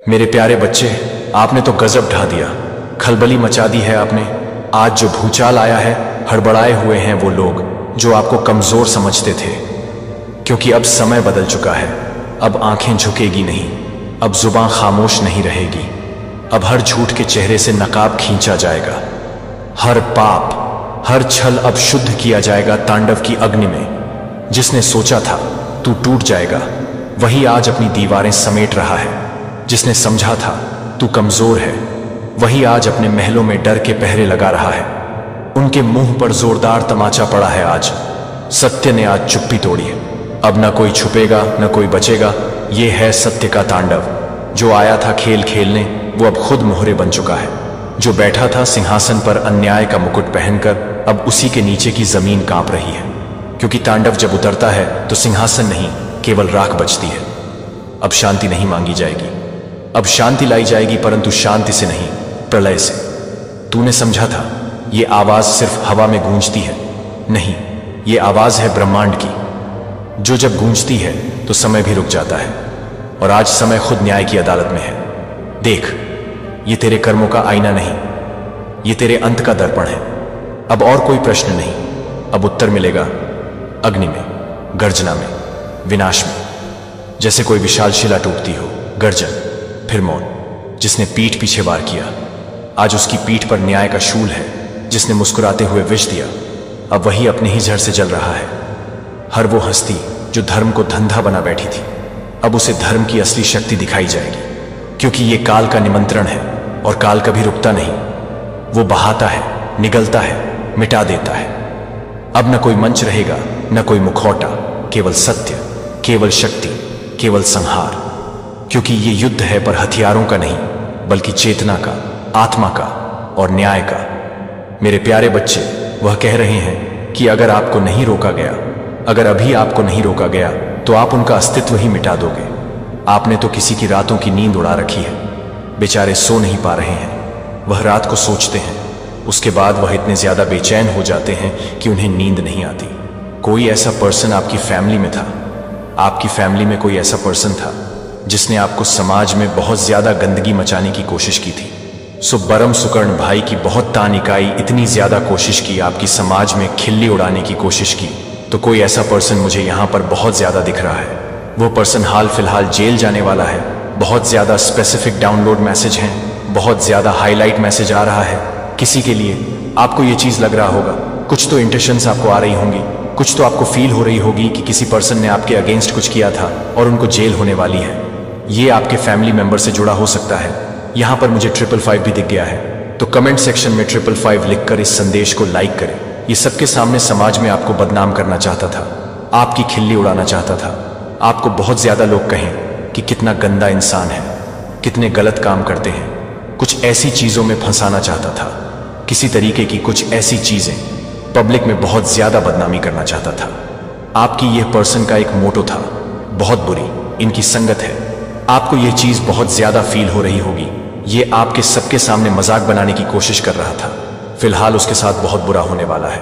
मेरे प्यारे बच्चे, आपने तो गजब ढा दिया, खलबली मचा दी है आपने। आज जो भूचाल आया है, हड़बड़ाए हुए हैं वो लोग जो आपको कमजोर समझते थे, क्योंकि अब समय बदल चुका है। अब आंखें झुकेगी नहीं, अब जुबान खामोश नहीं रहेगी, अब हर झूठ के चेहरे से नकाब खींचा जाएगा। हर पाप, हर छल अब शुद्ध किया जाएगा तांडव की अग्नि में। जिसने सोचा था तू टूट जाएगा, वही आज अपनी दीवारें समेट रहा है। जिसने समझा था तू कमजोर है, वही आज अपने महलों में डर के पहरे लगा रहा है। उनके मुंह पर जोरदार तमाचा पड़ा है आज। सत्य ने आज चुप्पी तोड़ी है। अब न कोई छुपेगा न कोई बचेगा। ये है सत्य का तांडव। जो आया था खेल खेलने, वो अब खुद मोहरे बन चुका है। जो बैठा था सिंहासन पर अन्याय का मुकुट पहनकर, अब उसी के नीचे की जमीन कांप रही है। क्योंकि तांडव जब उतरता है तो सिंहासन नहीं, केवल राख बचती है। अब शांति नहीं मांगी जाएगी, अब शांति लाई जाएगी, परंतु शांति से नहीं, प्रलय से। तूने समझा था ये आवाज सिर्फ हवा में गूंजती है। नहीं, ये आवाज है ब्रह्मांड की, जो जब गूंजती है तो समय भी रुक जाता है। और आज समय खुद न्याय की अदालत में है। देख, ये तेरे कर्मों का आईना नहीं, ये तेरे अंत का दर्पण है। अब और कोई प्रश्न नहीं, अब उत्तर मिलेगा अग्नि में, गर्जना में, विनाश में। जैसे कोई विशाल शिला टूटती हो, गर्जन, फिर मौन। जिसने पीठ पीछे वार किया, आज उसकी पीठ पर न्याय का शूल है। जिसने मुस्कुराते हुए विष दिया, अब वही अपने ही जहर से जल रहा है। हर वो हस्ती जो धर्म को धंधा बना बैठी थी, अब उसे धर्म की असली शक्ति दिखाई जाएगी। क्योंकि ये काल का निमंत्रण है, और काल कभी रुकता नहीं। वो बहाता है, निगलता है, मिटा देता है। अब न कोई मंच रहेगा, न कोई मुखौटा, केवल सत्य, केवल शक्ति, केवल संहार। क्योंकि ये युद्ध है, पर हथियारों का नहीं, बल्कि चेतना का, आत्मा का और न्याय का। मेरे प्यारे बच्चे, वह कह रहे हैं कि अगर आपको नहीं रोका गया, अगर अभी आपको नहीं रोका गया, तो आप उनका अस्तित्व ही मिटा दोगे। आपने तो किसी की रातों की नींद उड़ा रखी है। बेचारे सो नहीं पा रहे हैं। वह रात को सोचते हैं, उसके बाद वह इतने ज्यादा बेचैन हो जाते हैं कि उन्हें नींद नहीं आती। कोई ऐसा पर्सन आपकी फैमिली में था, आपकी फैमिली में कोई ऐसा पर्सन था जिसने आपको समाज में बहुत ज्यादा गंदगी मचाने की कोशिश की थी। सो बरम सुकर्ण भाई की बहुत तान इकाई, इतनी ज्यादा कोशिश की, आपकी समाज में खिल्ली उड़ाने की कोशिश की। तो कोई ऐसा पर्सन मुझे यहाँ पर बहुत ज्यादा दिख रहा है। वो पर्सन हाल फिलहाल जेल जाने वाला है। बहुत ज्यादा स्पेसिफिक डाउनलोड मैसेज हैं, बहुत ज्यादा हाईलाइट मैसेज आ रहा है। किसी के लिए आपको ये चीज लग रहा होगा, कुछ तो इंटेंशंस आपको आ रही होंगी, कुछ तो आपको फील हो रही होगी कि किसी पर्सन ने आपके अगेंस्ट कुछ किया था और उनको जेल होने वाली है। ये आपके फैमिली मेंबर से जुड़ा हो सकता है। यहाँ पर मुझे 555 भी दिख गया है। तो कमेंट सेक्शन में 555 लिखकर इस संदेश को लाइक करें। ये सबके सामने समाज में आपको बदनाम करना चाहता था, आपकी खिल्ली उड़ाना चाहता था। आपको बहुत ज्यादा लोग कहें कि कितना गंदा इंसान है, कितने गलत काम करते हैं। कुछ ऐसी चीजों में फंसाना चाहता था, किसी तरीके की कुछ ऐसी चीजें, पब्लिक में बहुत ज्यादा बदनामी करना चाहता था। आपकी यह पर्सन का एक मोटो था, बहुत बुरी इनकी संगत है। आपको यह चीज बहुत ज्यादा फील हो रही होगी। ये आपके सबके सामने मजाक बनाने की कोशिश कर रहा था। फिलहाल उसके साथ बहुत बुरा होने वाला है।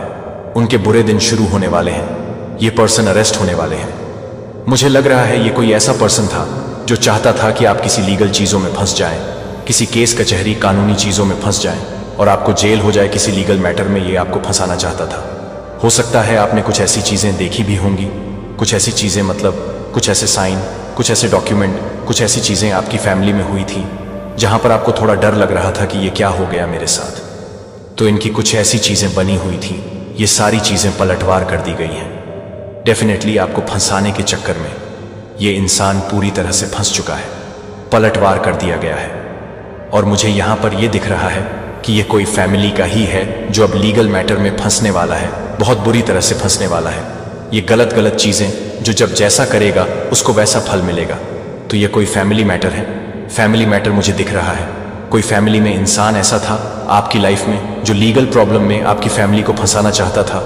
उनके बुरे दिन शुरू होने वाले हैं। ये पर्सन अरेस्ट होने वाले हैं। मुझे लग रहा है ये कोई ऐसा पर्सन था जो चाहता था कि आप किसी लीगल चीजों में फंस जाएं, किसी केस कचहरी कानूनी चीजों में फंस जाएं और आपको जेल हो जाए। किसी लीगल मैटर में ये आपको फंसाना चाहता था। हो सकता है आपने कुछ ऐसी चीजें देखी भी होंगी, कुछ ऐसी चीजें मतलब कुछ ऐसे साइन, कुछ ऐसे डॉक्यूमेंट, कुछ ऐसी चीजें आपकी फैमिली में हुई थी जहां पर आपको थोड़ा डर लग रहा था कि ये क्या हो गया मेरे साथ। तो इनकी कुछ ऐसी चीजें बनी हुई थी। ये सारी चीजें पलटवार कर दी गई हैं। डेफिनेटली आपको फंसाने के चक्कर में ये इंसान पूरी तरह से फंस चुका है, पलटवार कर दिया गया है। और मुझे यहां पर यह दिख रहा है कि ये कोई फैमिली का ही है जो अब लीगल मैटर में फंसने वाला है, बहुत बुरी तरह से फंसने वाला है। ये गलत गलत चीजें जो जब जैसा करेगा उसको वैसा फल मिलेगा। तो ये कोई फैमिली मैटर है। फैमिली मैटर मुझे दिख रहा है। कोई फैमिली में इंसान ऐसा था आपकी लाइफ में जो लीगल प्रॉब्लम में आपकी फैमिली को फंसाना चाहता था।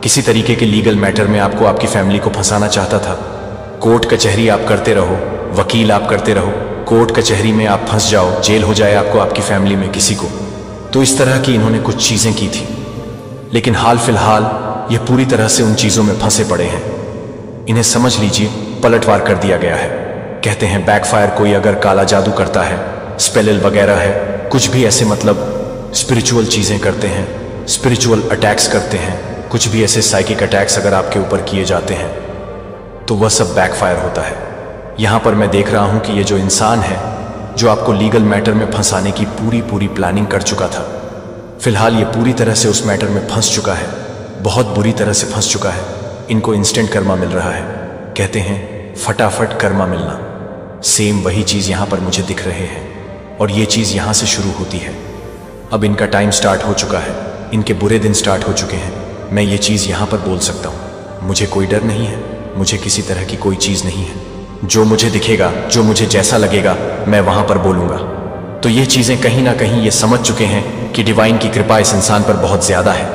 किसी तरीके के लीगल मैटर में आपको आपकी फैमिली को फंसाना चाहता था। कोर्ट कचहरी आप करते रहो, वकील आप करते रहो, कोर्ट कचहरी में आप फंस जाओ, जेल हो जाए आपको, आपकी फैमिली में किसी को। तो इस तरह की इन्होंने कुछ चीजें की थी। लेकिन हाल फिलहाल ये पूरी तरह से उन चीजों में फंसे पड़े हैं। इन्हें समझ लीजिए पलटवार कर दिया गया है। कहते हैं बैकफायर कोई अगर काला जादू करता है, स्पेल वगैरह है, कुछ भी ऐसे मतलब स्पिरिचुअल चीज़ें करते हैं, स्पिरिचुअल अटैक्स करते हैं, कुछ भी ऐसे साइकिक अटैक्स अगर आपके ऊपर किए जाते हैं तो वह सब बैकफायर होता है। यहाँ पर मैं देख रहा हूँ कि ये जो इंसान है जो आपको लीगल मैटर में फंसाने की पूरी प्लानिंग कर चुका था, फिलहाल ये पूरी तरह से उस मैटर में फंस चुका है, बहुत बुरी तरह से फंस चुका है। इनको इंस्टेंट कर्मा मिल रहा है, कहते हैं फटाफट कर्मा मिलना। सेम वही चीज़ यहाँ पर मुझे दिख रहे हैं और ये चीज़ यहाँ से शुरू होती है। अब इनका टाइम स्टार्ट हो चुका है, इनके बुरे दिन स्टार्ट हो चुके हैं। मैं ये चीज़ यहाँ पर बोल सकता हूँ, मुझे कोई डर नहीं है, मुझे किसी तरह की कोई चीज़ नहीं है। जो मुझे दिखेगा, जो मुझे जैसा लगेगा, मैं वहाँ पर बोलूँगा। तो ये चीज़ें कहीं ना कहीं ये समझ चुके हैं कि डिवाइन की कृपा इस इंसान पर बहुत ज़्यादा है,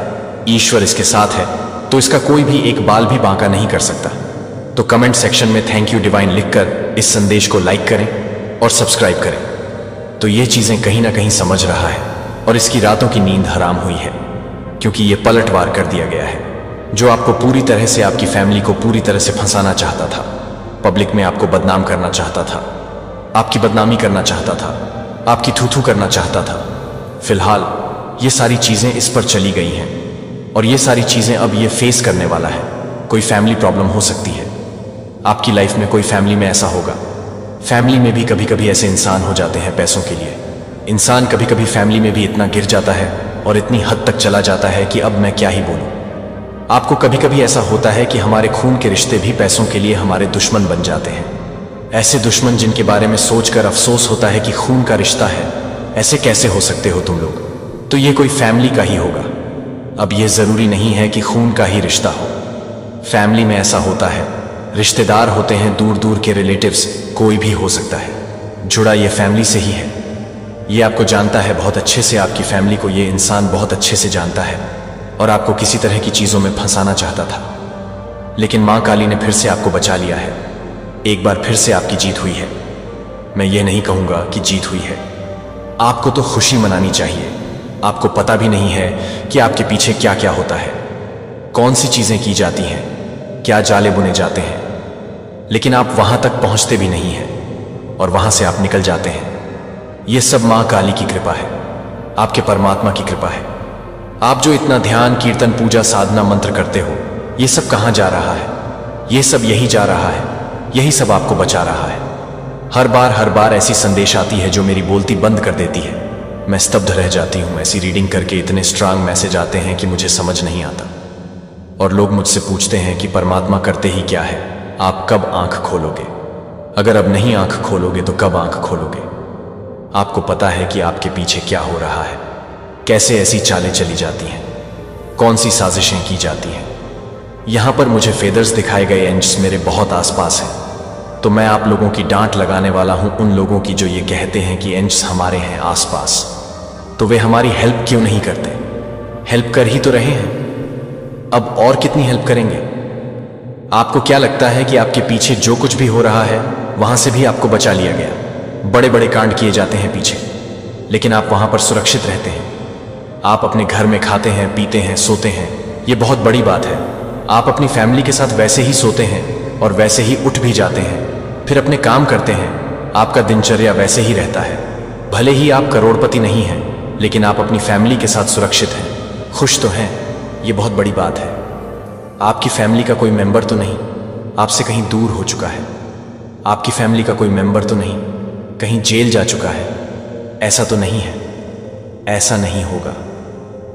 ईश्वर इसके साथ है, तो इसका कोई भी एक बाल भी बांका नहीं कर सकता। तो कमेंट सेक्शन में थैंक यू डिवाइन लिखकर इस संदेश को लाइक करें और सब्सक्राइब करें। तो ये चीज़ें कहीं ना कहीं समझ रहा है और इसकी रातों की नींद हराम हुई है, क्योंकि ये पलटवार कर दिया गया है। जो आपको पूरी तरह से, आपकी फैमिली को पूरी तरह से फंसाना चाहता था, पब्लिक में आपको बदनाम करना चाहता था, आपकी बदनामी करना चाहता था, आपकी थू करना चाहता था, फिलहाल ये सारी चीज़ें इस पर चली गई हैं और ये सारी चीज़ें अब ये फेस करने वाला है। कोई फैमिली प्रॉब्लम हो सकती है आपकी लाइफ में, कोई फैमिली में ऐसा होगा। फैमिली में भी कभी कभी ऐसे इंसान हो जाते हैं पैसों के लिए। इंसान कभी कभी फैमिली में भी इतना गिर जाता है और इतनी हद तक चला जाता है कि अब मैं क्या ही बोलूं। आपको कभी कभी ऐसा होता है कि हमारे खून के रिश्ते भी पैसों के लिए हमारे दुश्मन बन जाते हैं। ऐसे दुश्मन जिनके बारे में सोचकर अफसोस होता है कि खून का रिश्ता है, ऐसे कैसे हो सकते हो तुम लोग। तो ये कोई फैमिली का ही होगा। अब ये जरूरी नहीं है कि खून का ही रिश्ता हो, फैमिली में ऐसा होता है, रिश्तेदार होते हैं, दूर दूर के रिलेटिव्स, कोई भी हो सकता है। जुड़ा ये फैमिली से ही है। ये आपको जानता है बहुत अच्छे से, आपकी फैमिली को ये इंसान बहुत अच्छे से जानता है और आपको किसी तरह की चीज़ों में फंसाना चाहता था, लेकिन माँ काली ने फिर से आपको बचा लिया है। एक बार फिर से आपकी जीत हुई है। मैं ये नहीं कहूँगा कि जीत हुई है, आपको तो खुशी मनानी चाहिए। आपको पता भी नहीं है कि आपके पीछे क्या क्या होता है, कौन सी चीज़ें की जाती हैं, क्या जाले बुने जाते हैं, लेकिन आप वहाँ तक पहुँचते भी नहीं हैं और वहाँ से आप निकल जाते हैं। ये सब माँ काली की कृपा है, आपके परमात्मा की कृपा है। आप जो इतना ध्यान, कीर्तन, पूजा, साधना, मंत्र करते हो, ये सब कहाँ जा रहा है? ये सब यही जा रहा है, यही सब आपको बचा रहा है। हर बार ऐसी संदेश आती है जो मेरी बोलती बंद कर देती है। मैं स्तब्ध रह जाती हूँ। ऐसी रीडिंग करके इतने स्ट्रांग मैसेज आते हैं कि मुझे समझ नहीं आता। और लोग मुझसे पूछते हैं कि परमात्मा करते ही क्या है, आप कब आंख खोलोगे? अगर अब नहीं आंख खोलोगे तो कब आंख खोलोगे? आपको पता है कि आपके पीछे क्या हो रहा है, कैसे ऐसी चालें चली जाती हैं, कौन सी साजिशें की जाती हैं। यहाँ पर मुझे फेदर्स दिखाए गए एंजल्स मेरे बहुत आसपास हैं, तो मैं आप लोगों की डांट लगाने वाला हूँ उन लोगों की जो ये कहते हैं कि एंजल्स हमारे हैं आसपास, तो वे हमारी हेल्प क्यों नहीं करते? हेल्प कर ही तो रहे हैं, अब और कितनी हेल्प करेंगे? आपको क्या लगता है कि आपके पीछे जो कुछ भी हो रहा है वहां से भी आपको बचा लिया गया? बड़े बड़े कांड किए जाते हैं पीछे, लेकिन आप वहां पर सुरक्षित रहते हैं। आप अपने घर में खाते हैं, पीते हैं, सोते हैं, ये बहुत बड़ी बात है। आप अपनी फैमिली के साथ वैसे ही सोते हैं और वैसे ही उठ भी जाते हैं, फिर अपने काम करते हैं। आपका दिनचर्या वैसे ही रहता है। भले ही आप करोड़पति नहीं हैं, लेकिन आप अपनी फैमिली के साथ सुरक्षित हैं, खुश तो हैं। ये बहुत बड़ी बात है। आपकी फैमिली का कोई मेंबर तो नहीं आपसे कहीं दूर हो चुका है? आपकी फैमिली का कोई मेंबर तो नहीं कहीं जेल जा चुका है? ऐसा तो नहीं है, ऐसा नहीं होगा।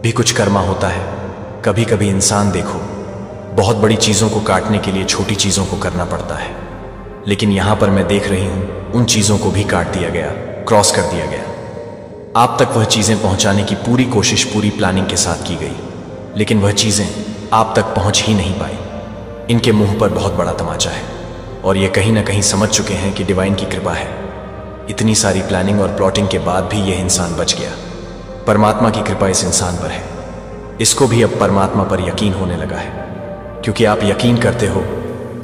भी कुछ कर्मा होता है। कभी कभी इंसान देखो, बहुत बड़ी चीज़ों को काटने के लिए छोटी चीज़ों को करना पड़ता है, लेकिन यहां पर मैं देख रही हूं उन चीज़ों को भी काट दिया गया, क्रॉस कर दिया गया। आप तक वह चीज़ें पहुंचाने की पूरी कोशिश, पूरी प्लानिंग के साथ की गई, लेकिन वह चीज़ें आप तक पहुंच ही नहीं पाई। इनके मुंह पर बहुत बड़ा तमाचा है और ये कहीं ना कहीं समझ चुके हैं कि डिवाइन की कृपा है। इतनी सारी प्लानिंग और प्लॉटिंग के बाद भी यह इंसान बच गया। परमात्मा की कृपा इस इंसान पर है। इसको भी अब परमात्मा पर यकीन होने लगा है, क्योंकि आप यकीन करते हो।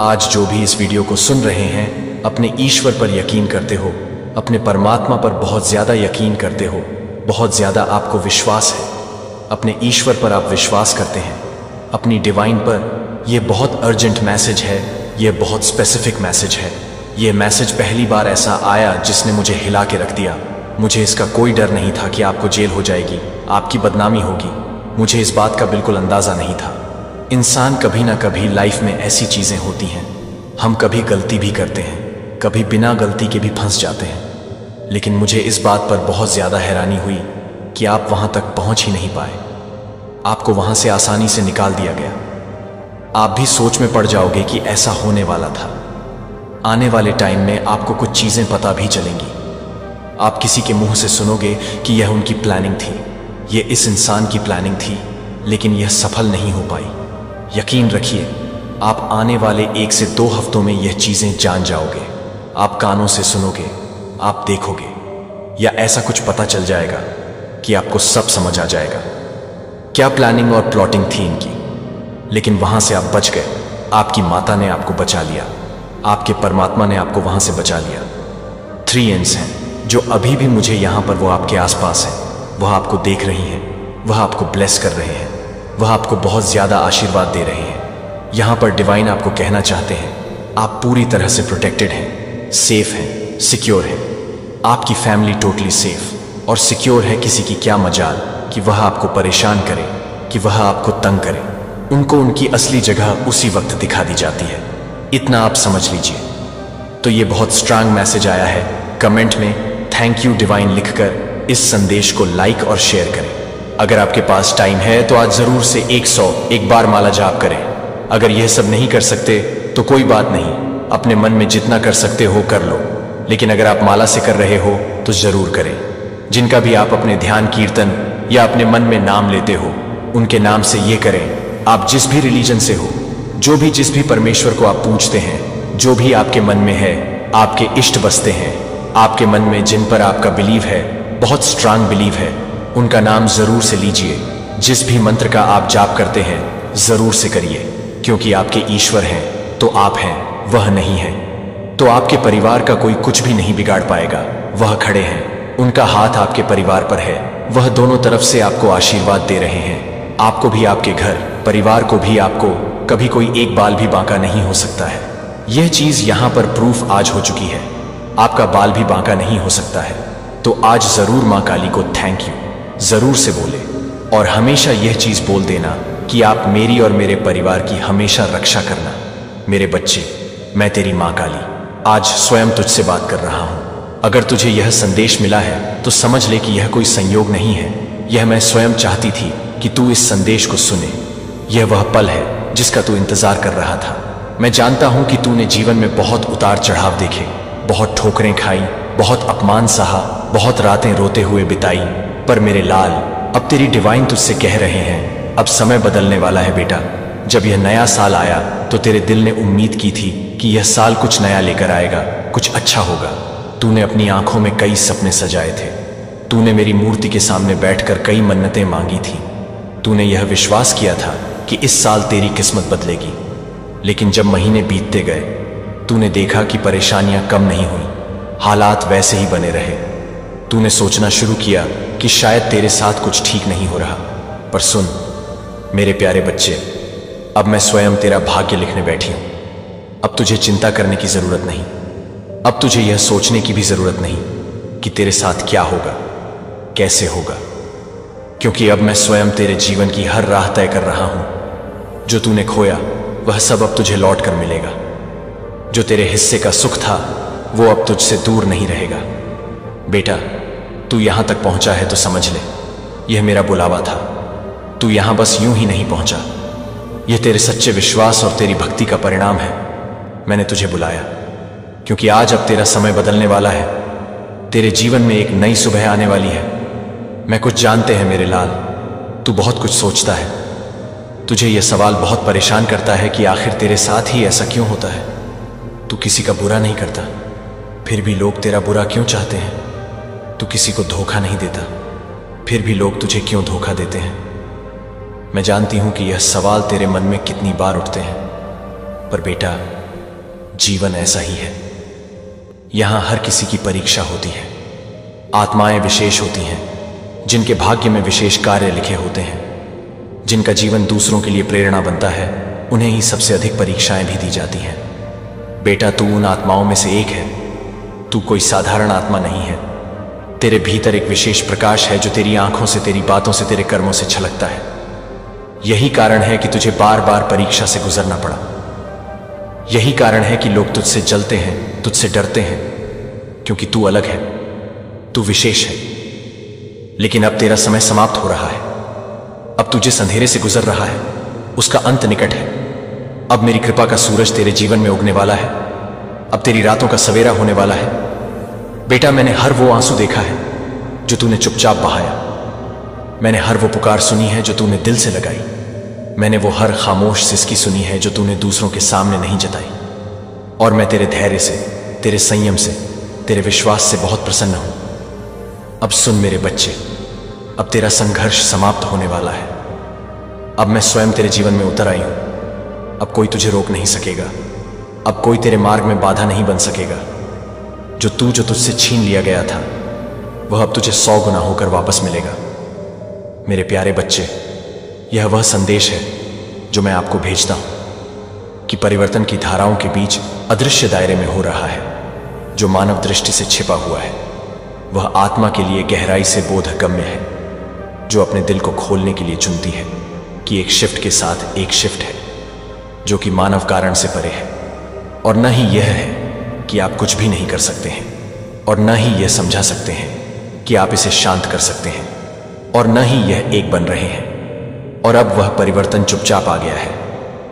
आज जो भी इस वीडियो को सुन रहे हैं, अपने ईश्वर पर यकीन करते हो, अपने परमात्मा पर बहुत ज़्यादा यकीन करते हो, बहुत ज़्यादा आपको विश्वास है। अपने ईश्वर पर आप विश्वास करते हैं, अपनी डिवाइन पर। यह बहुत अर्जेंट मैसेज है, यह बहुत स्पेसिफिक मैसेज है। ये मैसेज पहली बार ऐसा आया जिसने मुझे हिला के रख दिया। मुझे इसका कोई डर नहीं था कि आपको जेल हो जाएगी, आपकी बदनामी होगी। मुझे इस बात का बिल्कुल अंदाज़ा नहीं था। इंसान कभी ना कभी लाइफ में ऐसी चीज़ें होती हैं, हम कभी गलती भी करते हैं, कभी बिना गलती के भी फंस जाते हैं। लेकिन मुझे इस बात पर बहुत ज़्यादा हैरानी हुई कि आप वहाँ तक पहुँच ही नहीं पाए। आपको वहाँ से आसानी से निकाल दिया गया। आप भी सोच में पड़ जाओगे कि ऐसा होने वाला था। आने वाले टाइम में आपको कुछ चीज़ें पता भी चलेंगी। आप किसी के मुंह से सुनोगे कि यह उनकी प्लानिंग थी, यह इस इंसान की प्लानिंग थी, लेकिन यह सफल नहीं हो पाई। यकीन रखिए, आप आने वाले 1 से 2 हफ्तों में यह चीज़ें जान जाओगे। आप कानों से सुनोगे, आप देखोगे, या ऐसा कुछ पता चल जाएगा कि आपको सब समझ आ जाएगा क्या प्लानिंग और प्लॉटिंग थी इनकी। लेकिन वहां से आप बच गए। आपकी माता ने आपको बचा लिया, आपके परमात्मा ने आपको वहां से बचा लिया। 3 एंड्स हैं जो अभी भी मुझे यहां पर वो आपके आसपास हैं, वह आपको देख रही हैं, वह आपको ब्लेस कर रहे हैं, वह आपको बहुत ज्यादा आशीर्वाद दे रहे हैं। यहां पर डिवाइन आपको कहना चाहते हैं, आप पूरी तरह से प्रोटेक्टेड हैं, सेफ हैं, सिक्योर हैं। आपकी फैमिली टोटली सेफ और सिक्योर है। किसी की क्या मजाल कि वह आपको परेशान करे, कि वह आपको तंग करे। उनको उनकी असली जगह उसी वक्त दिखा दी जाती है। इतना आप समझ लीजिए। तो ये बहुत स्ट्रांग मैसेज आया है। कमेंट में थैंक यू डिवाइन लिखकर इस संदेश को लाइक और शेयर करें। अगर आपके पास टाइम है तो आज जरूर से 100 एक बार माला जाप करें। अगर यह सब नहीं कर सकते तो कोई बात नहीं, अपने मन में जितना कर सकते हो कर लो। लेकिन अगर आप माला से कर रहे हो तो जरूर करें। जिनका भी आप अपने ध्यान कीर्तन या अपने मन में नाम लेते हो, उनके नाम से ये करें। आप जिस भी रिलीजन से हो, जिस भी परमेश्वर को आप पूजते हैं, जो भी आपके मन में है, आपके इष्ट बसते हैं, आपके मन में जिन पर आपका बिलीव है, बहुत स्ट्रांग बिलीव है, उनका नाम जरूर से लीजिए। जिस भी मंत्र का आप जाप करते हैं जरूर से करिए, क्योंकि आपके ईश्वर हैं तो आप हैं, वह नहीं है। तो आपके परिवार का कोई कुछ भी नहीं बिगाड़ पाएगा। वह खड़े हैं, उनका हाथ आपके परिवार पर है, वह दोनों तरफ से आपको आशीर्वाद दे रहे हैं। आपको भी, आपके घर परिवार को भी, आपको कभी कोई एक बाल भी बांका नहीं हो सकता है। यह चीज यहां पर प्रूफ आज हो चुकी है। आपका बाल भी बांका नहीं हो सकता है। तो आज जरूर मां काली को थैंक यू जरूर से बोले, और हमेशा यह चीज बोल देना कि आप मेरी और मेरे परिवार की हमेशा रक्षा करना। मेरे बच्चे, मैं तेरी मां काली आज स्वयं तुझसे बात कर रहा हूं। अगर तुझे यह संदेश मिला है तो समझ ले कि यह कोई संयोग नहीं है। यह मैं स्वयं चाहती थी कि तू इस संदेश को सुने। यह वह पल है जिसका तू इंतजार कर रहा था। मैं जानता हूं कि तूने जीवन में बहुत उतार चढ़ाव देखे, बहुत ठोकरें खाई, बहुत अपमान सहा, बहुत रातें रोते हुए बिताई। पर मेरे लाल, अब तेरी डिवाइन तुझसे कह रहे हैं, अब समय बदलने वाला है बेटा। जब यह नया साल आया तो तेरे दिल ने उम्मीद की थी कि यह साल कुछ नया लेकर आएगा, कुछ अच्छा होगा। तूने अपनी आंखों में कई सपने सजाए थे। तूने मेरी मूर्ति के सामने बैठकर कई मन्नतें मांगी थी। तूने यह विश्वास किया था कि इस साल तेरी किस्मत बदलेगी। लेकिन जब महीने बीतते गए, तूने देखा कि परेशानियां कम नहीं हुई, हालात वैसे ही बने रहे। तूने सोचना शुरू किया कि शायद तेरे साथ कुछ ठीक नहीं हो रहा। पर सुन मेरे प्यारे बच्चे, अब मैं स्वयं तेरा भाग्य लिखने बैठी हूं। अब तुझे चिंता करने की जरूरत नहीं। अब तुझे यह सोचने की भी जरूरत नहीं कि तेरे साथ क्या होगा, कैसे होगा, क्योंकि अब मैं स्वयं तेरे जीवन की हर राह तय कर रहा हूं। जो तूने खोया वह सब अब तुझे लौट कर मिलेगा। जो तेरे हिस्से का सुख था वो अब तुझसे दूर नहीं रहेगा। बेटा, तू यहां तक पहुंचा है तो समझ ले, यह मेरा बुलावा था। तू यहां बस यूं ही नहीं पहुंचा, यह तेरे सच्चे विश्वास और तेरी भक्ति का परिणाम है। मैंने तुझे बुलाया क्योंकि आज अब तेरा समय बदलने वाला है। तेरे जीवन में एक नई सुबह आने वाली है। मैं कुछ जानते हैं मेरे लाल, तू बहुत कुछ सोचता है। तुझे यह सवाल बहुत परेशान करता है कि आखिर तेरे साथ ही ऐसा क्यों होता है। तू किसी का बुरा नहीं करता, फिर भी लोग तेरा बुरा क्यों चाहते हैं। तू किसी को धोखा नहीं देता, फिर भी लोग तुझे क्यों धोखा देते हैं। मैं जानती हूं कि यह सवाल तेरे मन में कितनी बार उठते हैं, पर बेटा, जीवन ऐसा ही है। यहां हर किसी की परीक्षा होती है। आत्माएं विशेष होती हैं, जिनके भाग्य में विशेष कार्य लिखे होते हैं। जिनका जीवन दूसरों के लिए प्रेरणा बनता है, उन्हें ही सबसे अधिक परीक्षाएं भी दी जाती हैं। बेटा, तू उन आत्माओं में से एक है। तू कोई साधारण आत्मा नहीं है। तेरे भीतर एक विशेष प्रकाश है जो तेरी आंखों से, तेरी बातों से, तेरे कर्मों से छलकता है। यही कारण है कि तुझे बार बार परीक्षा से गुजरना पड़ा। यही कारण है कि लोग तुझसे जलते हैं, तुझसे डरते हैं, क्योंकि तू अलग है, तू विशेष है। लेकिन अब तेरा समय समाप्त हो रहा है। अब तू जिस अंधेरे से गुजर रहा है उसका अंत निकट है। अब मेरी कृपा का सूरज तेरे जीवन में उगने वाला है। अब तेरी रातों का सवेरा होने वाला है। बेटा, मैंने हर वो आंसू देखा है जो तूने चुपचाप बहाया। मैंने हर वो पुकार सुनी है जो तूने दिल से लगाई। मैंने वो हर खामोश सिसकी सुनी है जो तूने दूसरों के सामने नहीं जताई। और मैं तेरे धैर्य से, तेरे संयम से, तेरे विश्वास से बहुत प्रसन्न हूं। अब सुन मेरे बच्चे, अब तेरा संघर्ष समाप्त होने वाला है। अब मैं स्वयं तेरे जीवन में उतर आई हूं। अब कोई तुझे रोक नहीं सकेगा। अब कोई तेरे मार्ग में बाधा नहीं बन सकेगा। जो तुझसे छीन लिया गया था वह अब तुझे 100 गुना होकर वापस मिलेगा। मेरे प्यारे बच्चे, यह वह संदेश है जो मैं आपको भेजता हूं कि परिवर्तन की धाराओं के बीच अदृश्य दायरे में हो रहा है जो मानव दृष्टि से छिपा हुआ है। वह आत्मा के लिए गहराई से बोधगम्य है, जो अपने दिल को खोलने के लिए चुनती है कि एक शिफ्ट के साथ एक शिफ्ट है जो कि मानव कारण से परे है। और न ही यह है कि आप कुछ भी नहीं कर सकते हैं, और न ही यह समझा सकते हैं कि आप इसे शांत कर सकते हैं, और न ही यह एक बन रहे हैं। और अब वह परिवर्तन चुपचाप आ गया है,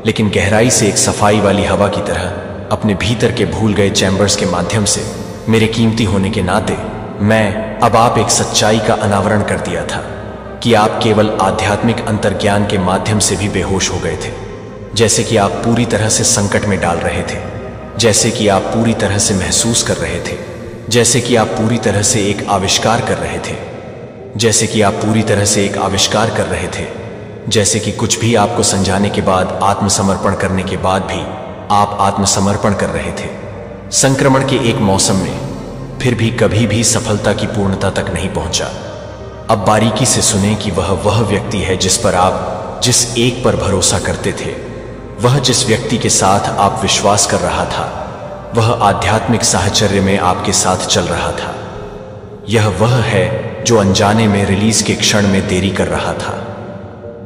लेकिन गहराई से एक सफाई वाली हवा की तरह अपने भीतर के भूल गए चैम्बर्स के माध्यम से। मेरे कीमती होने के नाते मैं अब आप एक सच्चाई का अनावरण कर दिया था कि आप केवल आध्यात्मिक अंतर्ज्ञान के माध्यम से भी बेहोश हो गए थे। जैसे कि आप पूरी तरह से संकट में डाल रहे थे, जैसे कि आप पूरी तरह से महसूस कर रहे थे, जैसे कि आप पूरी तरह से एक आविष्कार कर रहे थे, जैसे कि आप पूरी तरह से एक आविष्कार कर रहे थे, जैसे कि कुछ भी आपको समझाने के बाद, आत्मसमर्पण करने के बाद भी आप आत्मसमर्पण कर रहे थे। संक्रमण के एक मौसम में फिर भी कभी भी सफलता की पूर्णता तक नहीं पहुंचा। अब बारीकी से सुने कि वह व्यक्ति है जिस पर आप जिस एक पर भरोसा करते थे, वह जिस व्यक्ति के साथ आप विश्वास कर रहा था, वह आध्यात्मिक साहचर्य में आपके साथ चल रहा था। यह वह है जो अनजाने में रिलीज के क्षण में देरी कर रहा था,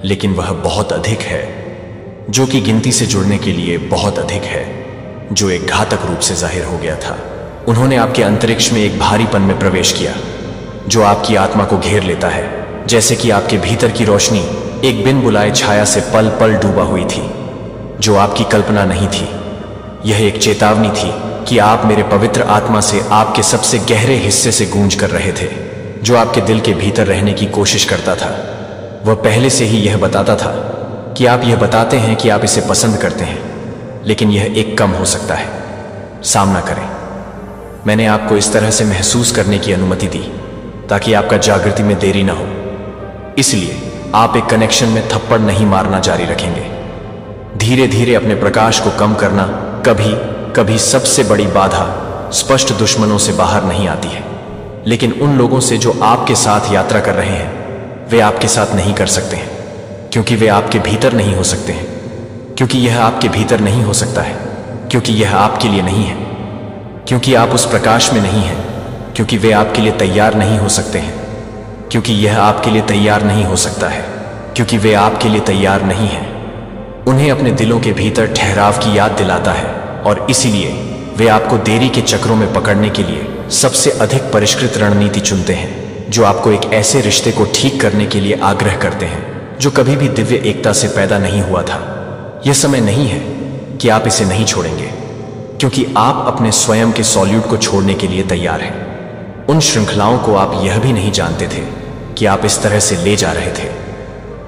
लेकिन वह बहुत अधिक है, जो कि गिनती से जुड़ने के लिए बहुत अधिक है, जो एक घातक रूप से जाहिर हो गया था। उन्होंने आपके अंतरिक्ष में एक भारीपन में प्रवेश किया जो आपकी आत्मा को घेर लेता है, जैसे कि आपके भीतर की रोशनी एक बिन बुलाए छाया से पल पल डूबा हुई थी, जो आपकी कल्पना नहीं थी। यह एक चेतावनी थी कि आप मेरे पवित्र आत्मा से, आपके सबसे गहरे हिस्से से गूंज कर रहे थे, जो आपके दिल के भीतर रहने की कोशिश करता था। वह पहले से ही यह बताता था कि आप यह बताते हैं कि आप इसे पसंद करते हैं, लेकिन यह एक कम हो सकता है। सामना करें। मैंने आपको इस तरह से महसूस करने की अनुमति दी ताकि आपका जागृति में देरी ना हो। इसलिए आप एक कनेक्शन में थप्पड़ नहीं मारना जारी रखेंगे। धीरे धीरे अपने प्रकाश को कम करना। कभी कभी सबसे बड़ी बाधा स्पष्ट दुश्मनों से बाहर नहीं आती है, लेकिन उन लोगों से जो आपके साथ यात्रा कर रहे हैं। वे आपके साथ नहीं कर सकते हैं क्योंकि वे आपके भीतर नहीं हो सकते हैं, क्योंकि यह आपके भीतर नहीं हो सकता है, क्योंकि यह आपके लिए नहीं है, क्योंकि आप उस प्रकाश में नहीं हैं, क्योंकि वे आपके लिए तैयार नहीं हो सकते हैं, क्योंकि यह आपके लिए तैयार नहीं हो सकता है, क्योंकि वे आपके लिए तैयार नहीं हैं। उन्हें अपने दिलों के भीतर ठहराव की याद दिलाता है, और इसीलिए वे आपको देरी के चक्रों में पकड़ने के लिए सबसे अधिक परिष्कृत रणनीति चुनते हैं, जो आपको एक ऐसे रिश्ते को ठीक करने के लिए आग्रह करते हैं जो कभी भी दिव्य एकता से पैदा नहीं हुआ था। यह समय नहीं है कि आप इसे नहीं छोड़ेंगे, क्योंकि आप अपने स्वयं के सॉल्यूट को छोड़ने के लिए तैयार हैं। उन श्रृंखलाओं को आप यह भी नहीं जानते थे कि आप इस तरह से ले जा रहे थे।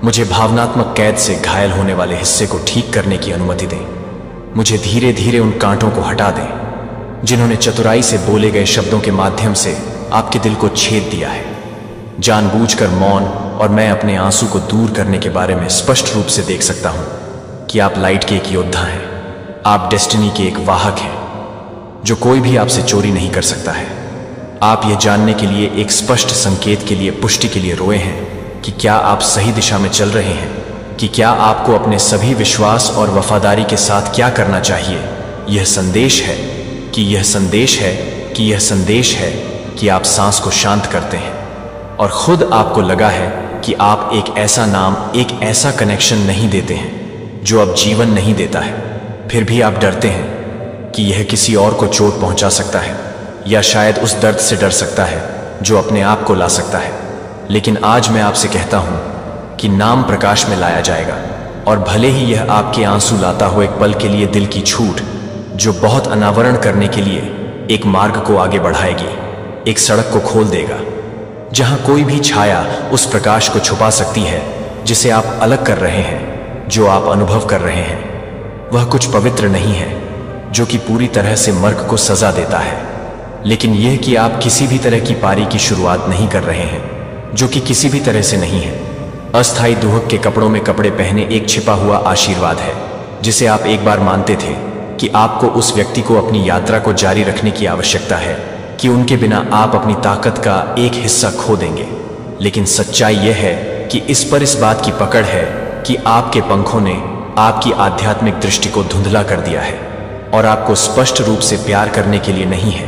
मुझे भावनात्मक कैद से घायल होने वाले हिस्से को ठीक करने की अनुमति दें। मुझे धीरे धीरे उन कांटों को हटा दें जिन्होंने चतुराई से बोले गए शब्दों के माध्यम से आपके दिल को छेद दिया है। जानबूझकर मौन और मैं अपने आंसू को दूर करने के बारे में स्पष्ट रूप से देख सकता हूं कि आप लाइट के एक योद्धा हैं। आप डेस्टिनी के एक वाहक हैं जो कोई भी आपसे चोरी नहीं कर सकता है। आप यह जानने के लिए एक स्पष्ट संकेत के लिए, पुष्टि के लिए रोए हैं कि क्या आप सही दिशा में चल रहे हैं, कि क्या आपको अपने सभी विश्वास और वफादारी के साथ क्या करना चाहिए, यह संदेश है कि यह संदेश है कि यह संदेश है कि आप सांस को शांत करते हैं और खुद आपको लगा है कि आप एक ऐसा नाम, एक ऐसा कनेक्शन नहीं देते हैं जो अब जीवन नहीं देता है। फिर भी आप डरते हैं कि यह किसी और को चोट पहुंचा सकता है या शायद उस दर्द से डर सकता है जो अपने आप को ला सकता है। लेकिन आज मैं आपसे कहता हूं कि नाम प्रकाश में लाया जाएगा, और भले ही यह आपके आंसू लाता हो एक पल के लिए दिल की छूट, जो बहुत अनावरण करने के लिए एक मार्ग को आगे बढ़ाएगी, एक सड़क को खोल देगा जहां कोई भी छाया उस प्रकाश को छुपा सकती है जिसे आप अलग कर रहे हैं, जो आप अनुभव कर रहे हैं। वह कुछ पवित्र नहीं है जो कि पूरी तरह से मर्क को सजा देता है, लेकिन यह कि आप किसी भी तरह की पारी की शुरुआत नहीं कर रहे हैं जो कि किसी भी तरह से नहीं है। अस्थायी दुहक के कपड़ों में कपड़े पहने एक छिपा हुआ आशीर्वाद है जिसे आप एक बार मानते थे कि आपको उस व्यक्ति को अपनी यात्रा को जारी रखने की आवश्यकता है, कि उनके बिना आप अपनी ताकत का एक हिस्सा खो देंगे। लेकिन सच्चाई यह है कि इस बात की पकड़ है कि आपके पंखों ने आपकी आध्यात्मिक दृष्टि को धुंधला कर दिया है और आपको स्पष्ट रूप से प्यार करने के लिए नहीं है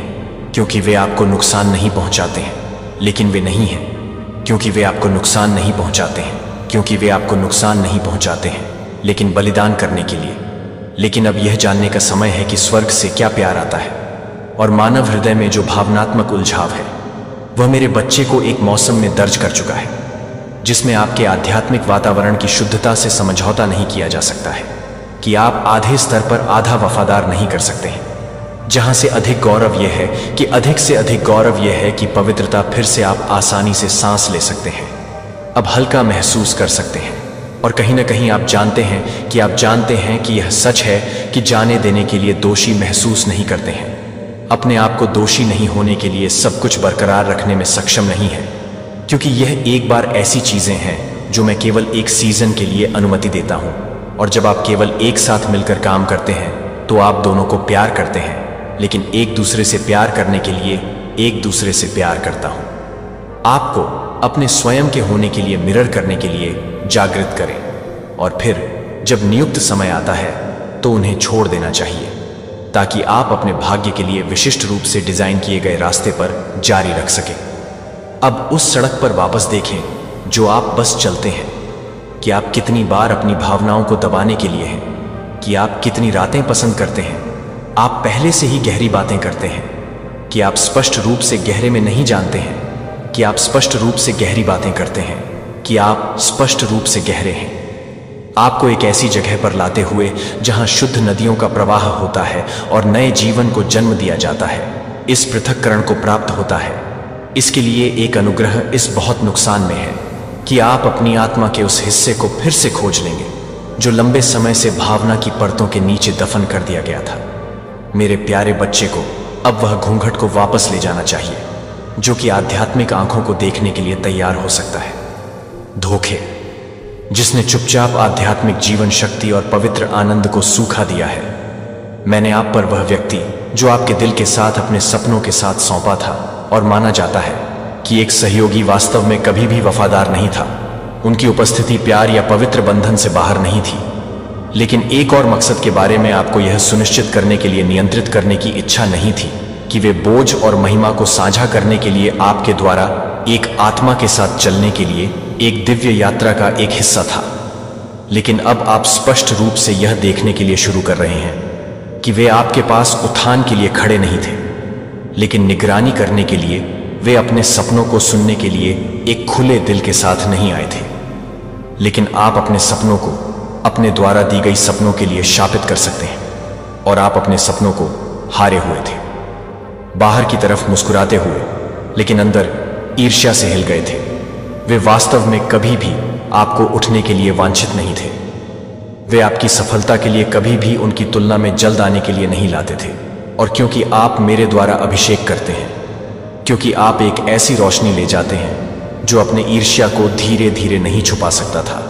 क्योंकि वे आपको नुकसान नहीं पहुंचाते हैं, लेकिन वे नहीं हैं क्योंकि वे आपको नुकसान नहीं पहुंचाते हैं, क्योंकि वे आपको नुकसान नहीं पहुंचाते हैं, लेकिन बलिदान करने के लिए। लेकिन अब यह जानने का समय है कि स्वर्ग से क्या प्यार आता है और मानव हृदय में जो भावनात्मक उलझाव है वह मेरे बच्चे को एक मौसम में दर्ज कर चुका है जिसमें आपके आध्यात्मिक वातावरण की शुद्धता से समझौता नहीं किया जा सकता है, कि आप आधे स्तर पर आधा वफादार नहीं कर सकते हैं। जहां से अधिक गौरव यह है कि अधिक से अधिक गौरव यह है कि पवित्रता फिर से आप आसानी से सांस ले सकते हैं, अब हल्का महसूस कर सकते हैं, और कहीं ना कहीं आप जानते हैं कि आप जानते हैं कि यह सच है कि जाने देने के लिए दोषी महसूस नहीं करते हैं, अपने आप को दोषी नहीं होने के लिए सब कुछ बरकरार रखने में सक्षम नहीं है, क्योंकि यह एक बार ऐसी चीजें हैं जो मैं केवल एक सीजन के लिए अनुमति देता हूं, और जब आप केवल एक साथ मिलकर काम करते हैं तो आप दोनों को प्यार करते हैं, लेकिन एक दूसरे से प्यार करने के लिए एक दूसरे से प्यार करता हूं। आपको अपने स्वयं के होने के लिए मिरर करने के लिए जागृत करें, और फिर जब नियुक्त समय आता है तो उन्हें छोड़ देना चाहिए ताकि आप अपने भाग्य के लिए विशिष्ट रूप से डिजाइन किए गए रास्ते पर जारी रख सकें। अब उस सड़क पर वापस देखें जो आप बस चलते हैं, कि आप कितनी बार अपनी भावनाओं को दबाने के लिए हैं, कि आप कितनी रातें पसंद करते हैं, आप पहले से ही गहरी बातें करते हैं, कि आप स्पष्ट रूप से गहरे में नहीं जानते हैं, कि आप स्पष्ट रूप से गहरी बातें करते हैं, कि आप स्पष्ट रूप से गहरे हैं। आपको एक ऐसी जगह पर लाते हुए जहां शुद्ध नदियों का प्रवाह होता है और नए जीवन को जन्म दिया जाता है, इस पृथक्करण को प्राप्त होता है। इसके लिए एक अनुग्रह इस बहुत नुकसान में है कि आप अपनी आत्मा के उस हिस्से को फिर से खोज लेंगे जो लंबे समय से भावना की परतों के नीचे दफन कर दिया गया था। मेरे प्यारे बच्चे को अब वह घूंघट को वापस ले जाना चाहिए जो कि आध्यात्मिक आंखों को देखने के लिए तैयार हो सकता है। धोखे जिसने चुपचाप आध्यात्मिक जीवन शक्ति और पवित्र आनंद को सूखा दिया है। मैंने आप पर वह व्यक्ति जो आपके दिल के साथ अपने सपनों के साथ सौंपा था, और माना जाता है कि एक सहयोगी वास्तव में कभी भी वफादार नहीं था। उनकी उपस्थिति प्यार या पवित्र बंधन से बाहर नहीं थी, लेकिन एक और मकसद के बारे में आपको यह सुनिश्चित करने के लिए नियंत्रित करने की इच्छा नहीं थी कि वे बोझ और महिमा को साझा करने के लिए आपके द्वारा एक आत्मा के साथ चलने के लिए एक दिव्य यात्रा का एक हिस्सा था। लेकिन अब आप स्पष्ट रूप से यह देखने के लिए शुरू कर रहे हैं कि वे आपके पास उत्थान के लिए खड़े नहीं थे, लेकिन निगरानी करने के लिए। वे अपने सपनों को सुनने के लिए एक खुले दिल के साथ नहीं आए थे, लेकिन आप अपने सपनों को अपने द्वारा दी गई सपनों के लिए शापित कर सकते हैं, और आप अपने सपनों को हारे हुए थे, बाहर की तरफ मुस्कुराते हुए, लेकिन अंदर ईर्ष्या से हिल गए थे। वे वास्तव में कभी भी आपको उठने के लिए वांछित नहीं थे। वे आपकी सफलता के लिए कभी भी उनकी तुलना में जल्द आने के लिए नहीं लाते थे। और क्योंकि आप मेरे द्वारा अभिषेक करते हैं, क्योंकि आप एक ऐसी रोशनी ले जाते हैं जो अपने ईर्ष्या को धीरे धीरे नहीं छुपा सकता था,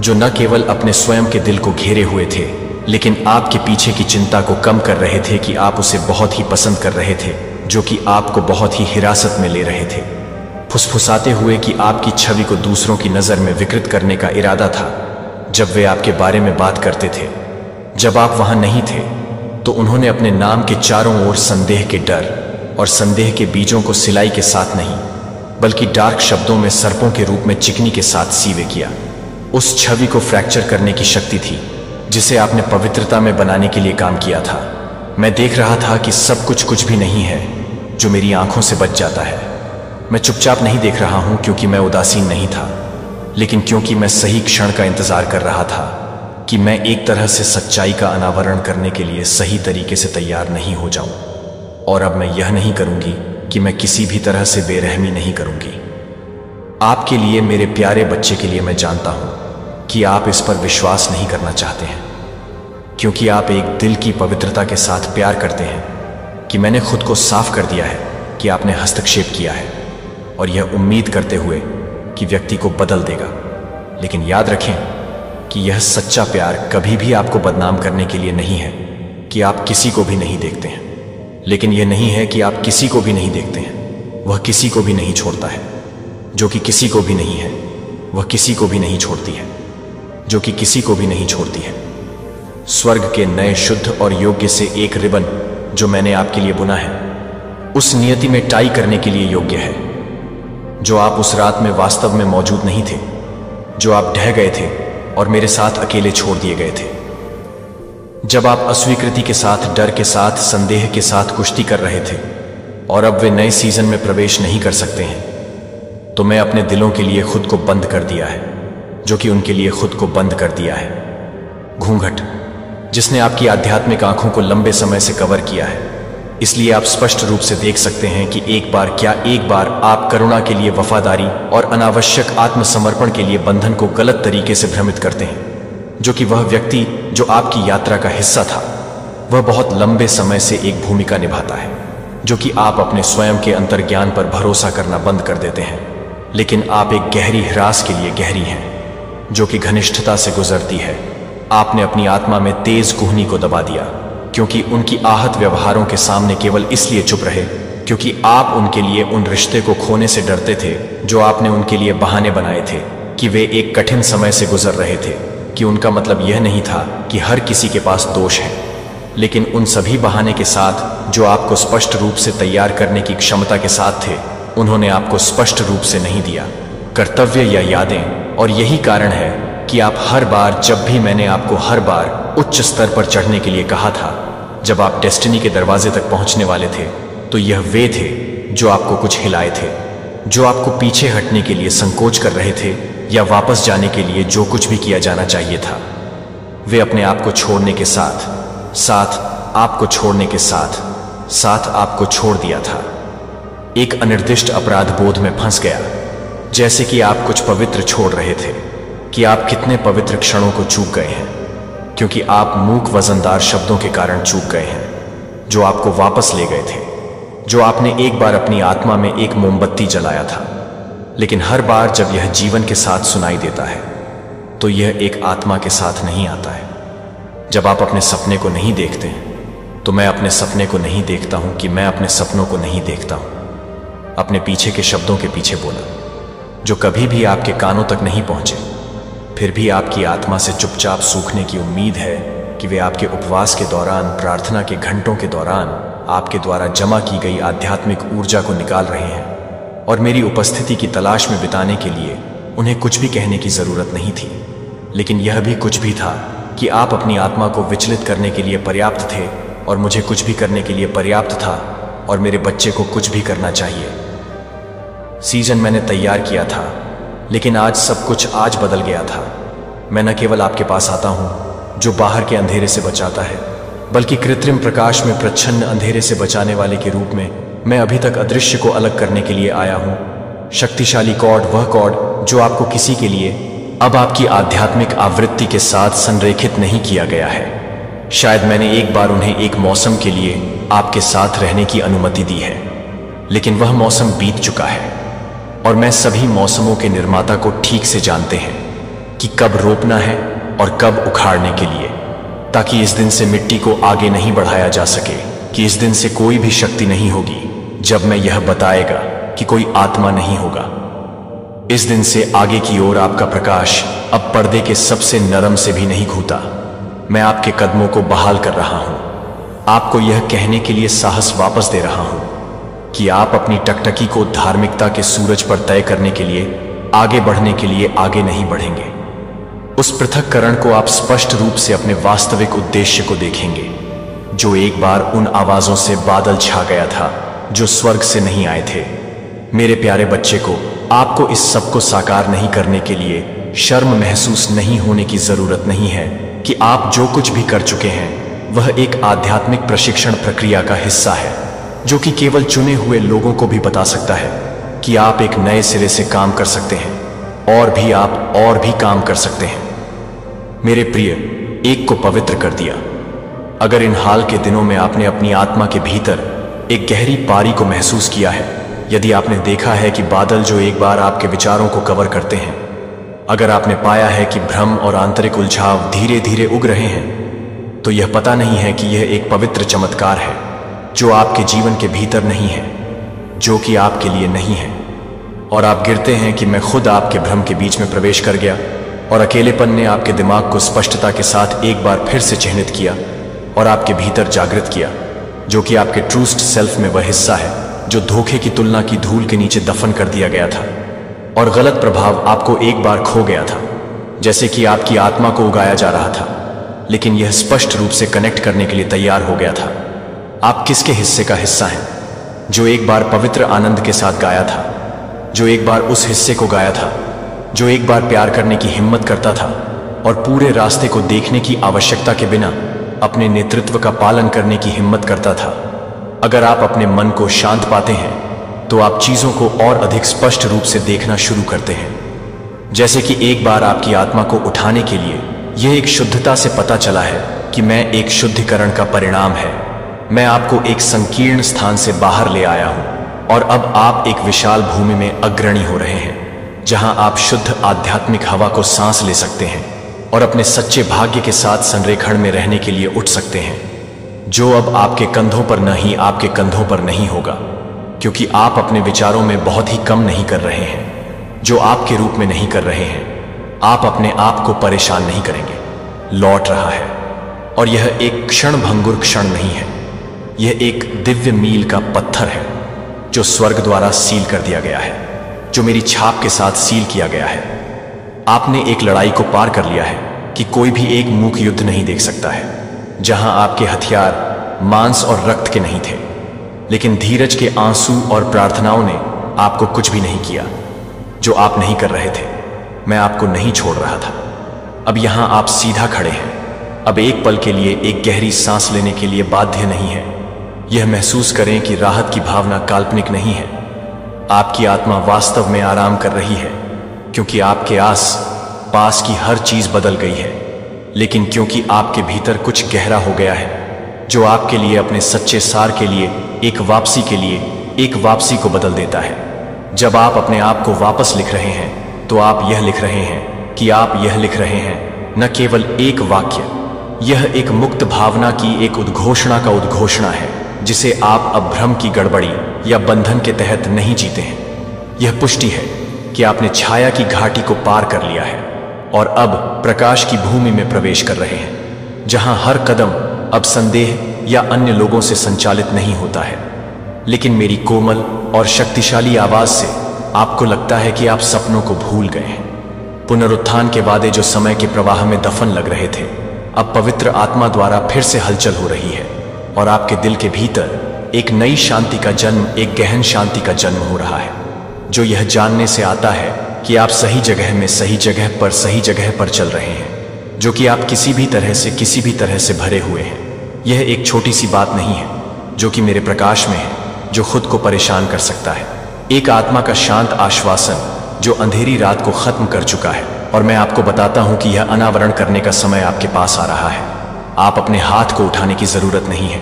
जो न केवल अपने स्वयं के दिल को घेरे हुए थे, लेकिन आपके पीछे की चिंता को कम कर रहे थे कि आप उसे बहुत ही पसंद कर रहे थे, जो कि आपको बहुत ही हिरासत में ले रहे थे, फुसफुसाते हुए कि आपकी छवि को दूसरों की नज़र में विकृत करने का इरादा था। जब वे आपके बारे में बात करते थे, जब आप वहां नहीं थे, तो तो उन्होंने अपने नाम के चारों ओर संदेह के डर और संदेह के बीजों को सिलाई के साथ नहीं बल्कि डार्क शब्दों में सर्पों के रूप में चिकनी के साथ सीवे किया। उस छवि को फ्रैक्चर करने की शक्ति थी जिसे आपने पवित्रता में बनाने के लिए काम किया था। मैं देख रहा था कि सब कुछ भी नहीं है जो मेरी आंखों से बच जाता है। मैं चुपचाप नहीं देख रहा हूं क्योंकि मैं उदासीन नहीं था, लेकिन क्योंकि मैं सही क्षण का इंतजार कर रहा था कि मैं एक तरह से सच्चाई का अनावरण करने के लिए सही तरीके से तैयार नहीं हो जाऊं। और अब मैं यह नहीं करूंगी कि मैं किसी भी तरह से बेरहमी नहीं करूंगी। आपके लिए, मेरे प्यारे बच्चे के लिए, मैं जानता हूं कि आप इस पर विश्वास नहीं करना चाहते हैं, क्योंकि आप एक दिल की पवित्रता के साथ प्यार करते हैं कि मैंने खुद को साफ कर दिया है कि आपने हस्तक्षेप किया है, और यह उम्मीद करते हुए कि व्यक्ति को बदल देगा। लेकिन याद रखें कि यह सच्चा प्यार कभी भी आपको बदनाम करने के लिए नहीं है कि आप किसी को भी नहीं देखते हैं। लेकिन यह नहीं है कि आप किसी को भी नहीं देखते हैं, वह किसी को भी नहीं छोड़ता है। जो कि किसी को भी नहीं है, वह किसी को भी नहीं छोड़ती है, जो कि किसी को भी नहीं छोड़ती है। स्वर्ग के नए शुद्ध और योग्य से एक रिबन जो मैंने आपके लिए बुना है, उस नियति में टाई करने के लिए योग्य है, जो आप उस रात में वास्तव में मौजूद नहीं थे, जो आप ढह गए थे और मेरे साथ अकेले छोड़ दिए गए थे। जब आप अस्वीकृति के साथ, डर के साथ, संदेह के साथ कुश्ती कर रहे थे और अब वे नए सीजन में प्रवेश नहीं कर सकते हैं, तो मैं अपने दिलों के लिए खुद को बंद कर दिया है, जो कि उनके लिए खुद को बंद कर दिया है। घूंघट जिसने आपकी आध्यात्मिक आंखों को लंबे समय से कवर किया है, इसलिए आप स्पष्ट रूप से देख सकते हैं कि एक बार आप करुणा के लिए, वफादारी और अनावश्यक आत्मसमर्पण के लिए बंधन को गलत तरीके से भ्रमित करते हैं, जो कि वह व्यक्ति जो आपकी यात्रा का हिस्सा था, वह बहुत लंबे समय से एक भूमिका निभाता है, जो कि आप अपने स्वयं के अंतर्ज्ञान पर भरोसा करना बंद कर देते हैं। लेकिन आप एक गहरी ह्रास के लिए गहरी हैं, जो कि घनिष्ठता से गुजरती है। आपने अपनी आत्मा में तेज कुहनी को दबा दिया, क्योंकि उनकी आहत व्यवहारों के सामने केवल इसलिए चुप रहे क्योंकि आप उनके लिए उन रिश्ते को खोने से डरते थे जो आपने उनके लिए बहाने बनाए थे कि वे एक कठिन समय से गुजर रहे थे, कि उनका मतलब यह नहीं था कि हर किसी के पास दोष है। लेकिन उन सभी बहाने के साथ जो आपको स्पष्ट रूप से तैयार करने की क्षमता के साथ थे, उन्होंने आपको स्पष्ट रूप से नहीं दिया कर्तव्य या यादें। और यही कारण है कि आप हर बार, जब भी मैंने आपको हर बार उच्च स्तर पर चढ़ने के लिए कहा था, जब आप डेस्टिनी के दरवाजे तक पहुंचने वाले थे, तो यह वे थे जो आपको कुछ हिलाए थे, जो आपको पीछे हटने के लिए संकोच कर रहे थे या वापस जाने के लिए जो कुछ भी किया जाना चाहिए था। वे अपने आप को छोड़ने के साथ आपको छोड़ने के साथ आपको छोड़ दिया था। एक अनिर्दिष्ट अपराध बोध में फंस गया, जैसे कि आप कुछ पवित्र छोड़ रहे थे, कि आप कितने पवित्र क्षणों को चूक गए हैं, क्योंकि आप मूक वजनदार शब्दों के कारण चूक गए हैं, जो आपको वापस ले गए थे, जो आपने एक बार अपनी आत्मा में एक मोमबत्ती जलाया था। लेकिन हर बार जब यह जीवन के साथ सुनाई देता है, तो यह एक आत्मा के साथ नहीं आता है। जब आप अपने सपने को नहीं देखते हैं, तो मैं अपने सपने को नहीं देखता हूं कि मैं अपने सपनों को नहीं देखता हूं। अपने पीछे के शब्दों के पीछे बोला, जो कभी भी आपके कानों तक नहीं पहुंचे, फिर भी आपकी आत्मा से चुपचाप सूखने की उम्मीद है कि वे आपके उपवास के दौरान, प्रार्थना के घंटों के दौरान आपके द्वारा जमा की गई आध्यात्मिक ऊर्जा को निकाल रहे हैं, और मेरी उपस्थिति की तलाश में बिताने के लिए उन्हें कुछ भी कहने की जरूरत नहीं थी। लेकिन यह भी कुछ भी था कि आप अपनी आत्मा को विचलित करने के लिए पर्याप्त थे, और मुझे कुछ भी करने के लिए पर्याप्त था, और मेरे बच्चे को कुछ भी करना चाहिए। सीजन मैंने तैयार किया था, लेकिन आज सब कुछ आज बदल गया था। मैं न केवल आपके पास आता हूं जो बाहर के अंधेरे से बचाता है, बल्कि कृत्रिम प्रकाश में प्रच्छन्न अंधेरे से बचाने वाले के रूप में मैं अभी तक अदृश्य को अलग करने के लिए आया हूं। शक्तिशाली कॉर्ड, वह कॉर्ड जो आपको किसी के लिए अब आपकी आध्यात्मिक आवृत्ति के साथ संरेखित नहीं किया गया है। शायद मैंने एक बार उन्हें एक मौसम के लिए आपके साथ रहने की अनुमति दी है, लेकिन वह मौसम बीत चुका है, और मैं सभी मौसमों के निर्माता को ठीक से जानते हैं कि कब रोपना है और कब उखाड़ने के लिए, ताकि इस दिन से मिट्टी को आगे नहीं बढ़ाया जा सके, कि इस दिन से कोई भी शक्ति नहीं होगी जब मैं यह बताएगा कि कोई आत्मा नहीं होगा। इस दिन से आगे की ओर आपका प्रकाश अब पर्दे के सबसे नरम से भी नहीं घूता। मैं आपके कदमों को बहाल कर रहा हूं। आपको यह कहने के लिए साहस वापस दे रहा हूं कि आप अपनी टकटकी को धार्मिकता के सूरज पर तय करने के लिए, आगे बढ़ने के लिए आगे नहीं बढ़ेंगे। उस पृथक्करण को आप स्पष्ट रूप से अपने वास्तविक उद्देश्य को देखेंगे, जो एक बार उन आवाजों से बादल छा गया था जो स्वर्ग से नहीं आए थे। मेरे प्यारे बच्चे को, आपको इस सब को साकार नहीं करने के लिए शर्म महसूस नहीं होने की जरूरत नहीं है कि आप जो कुछ भी कर चुके हैं वह एक आध्यात्मिक प्रशिक्षण प्रक्रिया का हिस्सा है, जो कि केवल चुने हुए लोगों को भी बता सकता है कि आप एक नए सिरे से काम कर सकते हैं और भी काम कर सकते हैं। मेरे प्रिय, एक को पवित्र कर दिया। अगर इन हाल के दिनों में आपने अपनी आत्मा के भीतर एक गहरी पारी को महसूस किया है, यदि आपने देखा है कि बादल जो एक बार आपके विचारों को कवर करते हैं, अगर आपने पाया है कि भ्रम और आंतरिक उलझाव धीरे धीरे उग रहे हैं, तो यह पता नहीं है कि यह एक पवित्र चमत्कार है जो आपके जीवन के भीतर नहीं है, जो कि आपके लिए नहीं है। और आप गिरते हैं कि मैं खुद आपके भ्रम के बीच में प्रवेश कर गया और अकेलेपन ने आपके दिमाग को स्पष्टता के साथ एक बार फिर से चिह्नित किया और आपके भीतर जागृत किया, जो कि आपके ट्रूस्ट सेल्फ में वह हिस्सा है जो धोखे की तुलना की धूल के नीचे दफन कर दिया गया था और गलत प्रभाव आपको एक बार खो गया था, जैसे कि आपकी आत्मा को उगाया जा रहा था, लेकिन यह स्पष्ट रूप से कनेक्ट करने के लिए तैयार हो गया था। आप किसके हिस्से का हिस्सा हैं जो एक बार पवित्र आनंद के साथ गाया था, जो एक बार उस हिस्से को गाया था जो एक बार प्यार करने की हिम्मत करता था और पूरे रास्ते को देखने की आवश्यकता के बिना अपने नेतृत्व का पालन करने की हिम्मत करता था। अगर आप अपने मन को शांत पाते हैं तो आप चीजों को और अधिक स्पष्ट रूप से देखना शुरू करते हैं, जैसे कि एक बार आपकी आत्मा को उठाने के लिए यह एक शुद्धता से पता चला है कि मैं एक शुद्धिकरण का परिणाम है। मैं आपको एक संकीर्ण स्थान से बाहर ले आया हूं और अब आप एक विशाल भूमि में अग्रणी हो रहे हैं, जहां आप शुद्ध आध्यात्मिक हवा को सांस ले सकते हैं और अपने सच्चे भाग्य के साथ संरेखण में रहने के लिए उठ सकते हैं, जो अब आपके कंधों पर नहीं, आपके कंधों पर नहीं होगा, क्योंकि आप अपने विचारों में बहुत ही कम नहीं कर रहे हैं, जो आपके रूप में नहीं कर रहे हैं। आप अपने आप को परेशान नहीं करेंगे। लौट रहा है, और यह एक क्षण भंगुर क्षण नहीं है, यह एक दिव्य मील का पत्थर है जो स्वर्ग द्वारा सील कर दिया गया है, जो मेरी छाप के साथ सील किया गया है। आपने एक लड़ाई को पार कर लिया है कि कोई भी एक मूक युद्ध नहीं देख सकता है, जहां आपके हथियार मांस और रक्त के नहीं थे, लेकिन धीरज के आंसू और प्रार्थनाओं ने आपको कुछ भी नहीं किया जो आप नहीं कर रहे थे। मैं आपको नहीं छोड़ रहा था। अब यहां आप सीधा खड़े हैं। अब एक पल के लिए एक गहरी सांस लेने के लिए बाध्य नहीं है। यह महसूस करें कि राहत की भावना काल्पनिक नहीं है। आपकी आत्मा वास्तव में आराम कर रही है, क्योंकि आपके आस पास की हर चीज बदल गई है, लेकिन क्योंकि आपके भीतर कुछ गहरा हो गया है जो आपके लिए अपने सच्चे सार के लिए एक वापसी को बदल देता है। जब आप अपने आप को वापस लिख रहे हैं तो आप यह लिख रहे हैं कि आप यह लिख रहे हैं न केवल एक वाक्य, यह एक मुक्त भावना की एक उद्घोषणा का उद्घोषणा है जिसे आप अब भ्रम की गड़बड़ी या बंधन के तहत नहीं जीते हैं। यह पुष्टि है कि आपने छाया की घाटी को पार कर लिया है और अब प्रकाश की भूमि में प्रवेश कर रहे हैं, जहां हर कदम अब संदेह या अन्य लोगों से संचालित नहीं होता है, लेकिन मेरी कोमल और शक्तिशाली आवाज से आपको लगता है कि आप सपनों को भूल गए हैं। पुनरुत्थान के वादे जो समय के प्रवाह में दफन लग रहे थे, अब पवित्र आत्मा द्वारा फिर से हलचल हो रही है और आपके दिल के भीतर एक नई शांति का जन्म, एक गहन शांति का जन्म हो रहा है, जो यह जानने से आता है कि आप सही जगह में, सही जगह पर चल रहे हैं, जो कि आप किसी भी तरह से भरे हुए हैं। यह एक छोटी सी बात नहीं है जो कि मेरे प्रकाश में है, जो खुद को परेशान कर सकता है। एक आत्मा का शांत आश्वासन जो अंधेरी रात को खत्म कर चुका है, और मैं आपको बताता हूं कि यह अनावरण करने का समय आपके पास आ रहा है। आप अपने हाथ को उठाने की जरूरत नहीं है,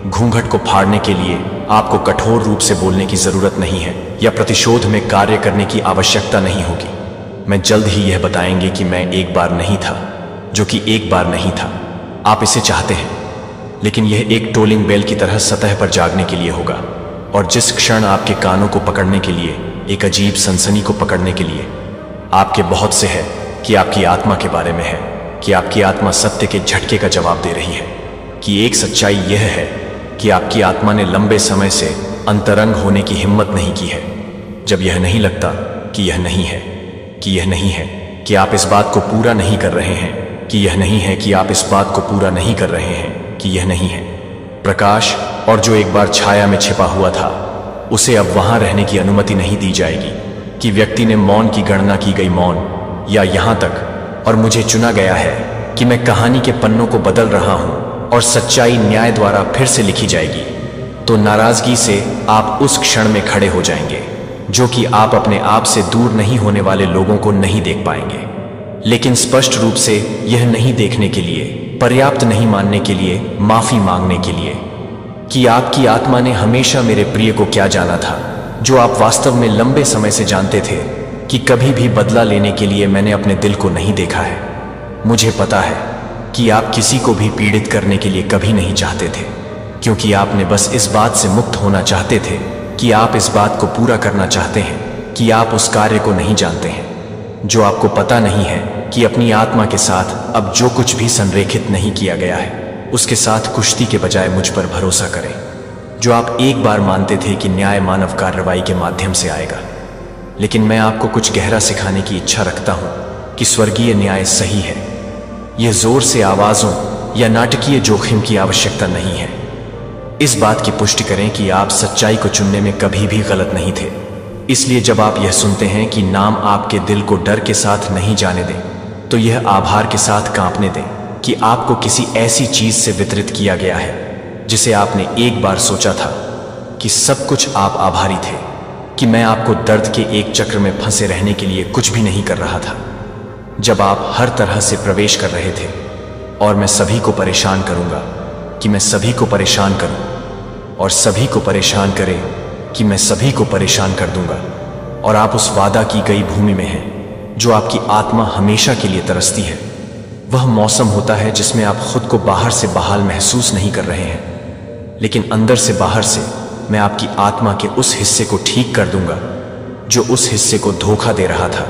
घूंघट को फाड़ने के लिए आपको कठोर रूप से बोलने की जरूरत नहीं है, या प्रतिशोध में कार्य करने की आवश्यकता नहीं होगी। मैं जल्द ही यह बताएंगे कि मैं एक बार नहीं था, जो कि एक बार नहीं था। आप इसे चाहते हैं, लेकिन यह एक टोलिंग बेल की तरह सतह पर जागने के लिए होगा, और जिस क्षण आपके कानों को पकड़ने के लिए, एक अजीब सनसनी को पकड़ने के लिए आपके बहुत से है कि आपकी आत्मा के बारे में है, कि आपकी आत्मा सत्य के झटके का जवाब दे रही है, कि एक सच्चाई यह है कि आपकी आत्मा ने लंबे समय से अंतरंग होने की हिम्मत नहीं की है। जब यह नहीं लगता कि यह नहीं है, कि यह नहीं है, कि आप इस बात को पूरा नहीं कर रहे हैं, कि यह नहीं है, कि आप इस बात को पूरा नहीं कर रहे हैं, कि यह नहीं है। प्रकाश और जो एक बार छाया में छिपा हुआ था, उसे अब वहां रहने की अनुमति नहीं दी जाएगी कि व्यक्ति ने मौन की गणना की गई मौन, या यहां तक और मुझे चुना गया है कि मैं कहानी के पन्नों को बदल रहा हूं और सच्चाई न्याय द्वारा फिर से लिखी जाएगी। तो नाराजगी से आप उस क्षण में खड़े हो जाएंगे जो कि आप अपने आप से दूर नहीं होने वाले लोगों को नहीं देख पाएंगे, लेकिन स्पष्ट रूप से यह नहीं देखने के लिए, पर्याप्त नहीं मानने के लिए, माफी मांगने के लिए कि आपकी आत्मा ने हमेशा मेरे प्रिय को क्या जाना था, जो आप वास्तव में लंबे समय से जानते थे कि कभी भी बदला लेने के लिए मैंने अपने दिल को नहीं देखा है। मुझे पता है कि आप किसी को भी पीड़ित करने के लिए कभी नहीं चाहते थे, क्योंकि आपने बस इस बात से मुक्त होना चाहते थे कि आप इस बात को पूरा करना चाहते हैं कि आप उस कार्य को नहीं जानते हैं, जो आपको पता नहीं है कि अपनी आत्मा के साथ अब जो कुछ भी संरेखित नहीं किया गया है उसके साथ कुश्ती के बजाय मुझ पर भरोसा करें, जो आप एक बार मानते थे कि न्याय मानव कार्रवाई के माध्यम से आएगा। लेकिन मैं आपको कुछ गहरा सिखाने की इच्छा रखता हूं कि स्वर्गीय न्याय सही है। यह जोर से आवाजों या नाटकीय जोखिम की आवश्यकता नहीं है। इस बात की पुष्टि करें कि आप सच्चाई को चुनने में कभी भी गलत नहीं थे। इसलिए जब आप यह सुनते हैं कि नाम आपके दिल को डर के साथ नहीं जाने दें, तो यह आभार के साथ कांपने दें कि आपको किसी ऐसी चीज से वितरित किया गया है जिसे आपने एक बार सोचा था कि सब कुछ आप आभारी थे, कि मैं आपको दर्द के एक चक्र में फंसे रहने के लिए कुछ भी नहीं कर रहा था, जब आप हर तरह से प्रवेश कर रहे थे। और मैं सभी को परेशान करूंगा कि मैं सभी को परेशान करूं, और सभी को परेशान करें कि मैं सभी को परेशान कर दूंगा। और आप उस वादा की गई भूमि में हैं जो आपकी आत्मा हमेशा के लिए तरसती है। वह मौसम होता है जिसमें आप खुद को बाहर से बहाल महसूस नहीं कर रहे हैं, लेकिन अंदर से बाहर से मैं आपकी आत्मा के उस हिस्से को ठीक कर दूंगा जो उस हिस्से को धोखा दे रहा था,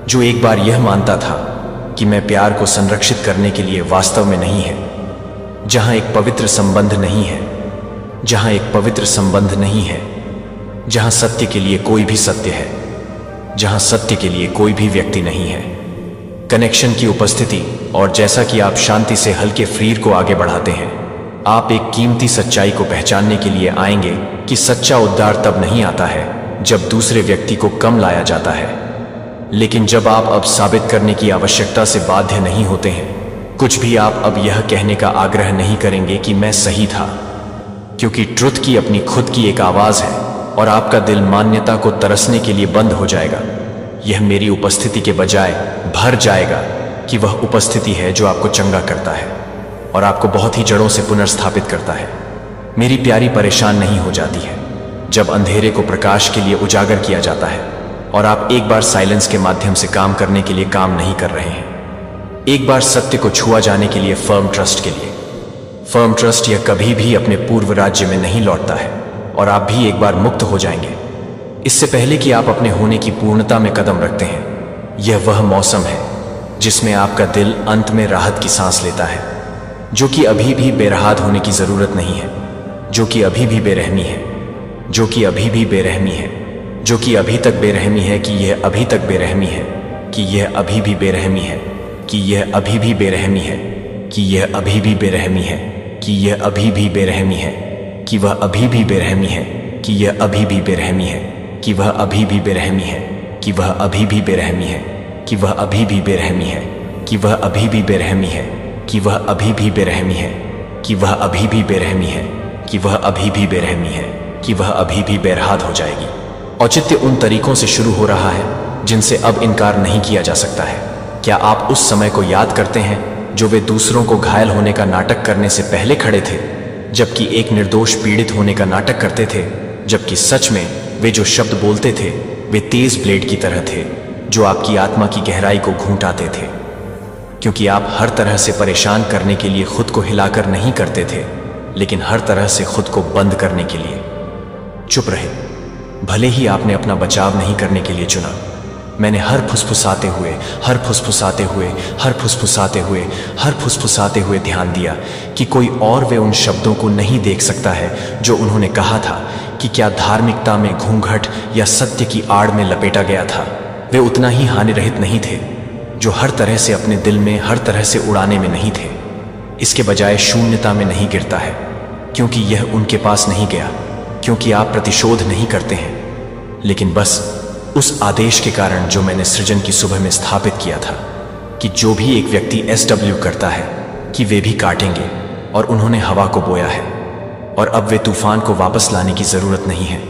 जो एक बार यह मानता था कि मैं प्यार को संरक्षित करने के लिए वास्तव में नहीं है, जहां एक पवित्र संबंध नहीं है, जहां एक पवित्र संबंध नहीं है, जहां सत्य के लिए कोई भी सत्य है, जहां सत्य के लिए कोई भी व्यक्ति नहीं है। कनेक्शन की उपस्थिति, और जैसा कि आप शांति से हल्के फ्रीर को आगे बढ़ाते हैं, आप एक कीमती सच्चाई को पहचानने के लिए आएंगे कि सच्चा उद्धार तब नहीं आता है जब दूसरे व्यक्ति को कम लाया जाता है, लेकिन जब आप अब साबित करने की आवश्यकता से बाध्य नहीं होते हैं। कुछ भी आप अब यह कहने का आग्रह नहीं करेंगे कि मैं सही था, क्योंकि ट्रुथ की अपनी खुद की एक आवाज है, और आपका दिल मान्यता को तरसने के लिए बंद हो जाएगा। यह मेरी उपस्थिति के बजाय भर जाएगा कि वह उपस्थिति है जो आपको चंगा करता है और आपको बहुत ही जड़ों से पुनर्स्थापित करता है। मेरी प्यारी परेशान नहीं हो जाती है जब अंधेरे को प्रकाश के लिए उजागर किया जाता है और आप एक बार साइलेंस के माध्यम से काम करने के लिए काम नहीं कर रहे हैं, एक बार सत्य को छुआ जाने के लिए फर्म ट्रस्ट के लिए। फर्म ट्रस्ट यह कभी भी अपने पूर्व राज्य में नहीं लौटता है, और आप भी एक बार मुक्त हो जाएंगे इससे पहले कि आप अपने होने की पूर्णता में कदम रखते हैं। यह वह मौसम है जिसमें आपका दिल अंत में राहत की सांस लेता है, जो कि अभी भी बेराहत होने की जरूरत नहीं है, जो कि अभी भी बेरहमी है, जो कि अभी भी बेरहमी है, जो कि अभी तक बेरहमी है, कि यह अभी तक बेरहमी है, कि यह अभी भी बेरहमी है, कि यह अभी भी बेरहमी है, कि यह अभी भी बेरहमी है, कि यह अभी भी बेरहमी है, कि वह अभी भी बेरहमी है, कि यह अभी भी बेरहमी है, कि वह अभी भी बेरहमी है, कि वह अभी भी बेरहमी है, कि वह अभी भी बेरहमी है, कि वह अभी भी बेरहमी है, कि वह अभी भी बेरहमी है, कि वह अभी भी बेरहमी है, कि वह अभी भी बेरहमी है, कि वह अभी भी बेरहद हो जाएगी। औचित्य उन तरीकों से शुरू हो रहा है जिनसे अब इनकार नहीं किया जा सकता है। क्या आप उस समय को याद करते हैं जो वे दूसरों को घायल होने का नाटक करने से पहले खड़े थे, जबकि एक निर्दोष पीड़ित होने का नाटक करते थे, जबकि सच में वे जो शब्द बोलते थे वे तेज ब्लेड की तरह थे जो आपकी आत्मा की गहराई को घूंटाते थे, क्योंकि आप हर तरह से परेशान करने के लिए खुद को हिलाकर नहीं करते थे, लेकिन हर तरह से खुद को बंद करने के लिए चुप रहे। भले ही आपने अपना बचाव नहीं करने के लिए चुना, मैंने हर फुसफुसाते हुए, हर फुसफुसाते हुए, हर फुसफुसाते हुए, हर फुसफुसाते हुए ध्यान दिया कि कोई और वे उन शब्दों को नहीं देख सकता है जो उन्होंने कहा था कि क्या धार्मिकता में घूंघट या सत्य की आड़ में लपेटा गया था। वे उतना ही हानिरहित नहीं थे जो हर तरह से अपने दिल में हर तरह से उड़ाने में नहीं थे। इसके बजाय शून्यता में नहीं गिरता है, क्योंकि यह उनके पास नहीं गया, क्योंकि आप प्रतिशोध नहीं करते हैं, लेकिन बस उस आदेश के कारण जो मैंने सृजन की सुबह में स्थापित किया था कि जो भी एक व्यक्ति SW करता है कि वे भी काटेंगे, और उन्होंने हवा को बोया है और अब वे तूफान को वापस लाने की जरूरत नहीं है।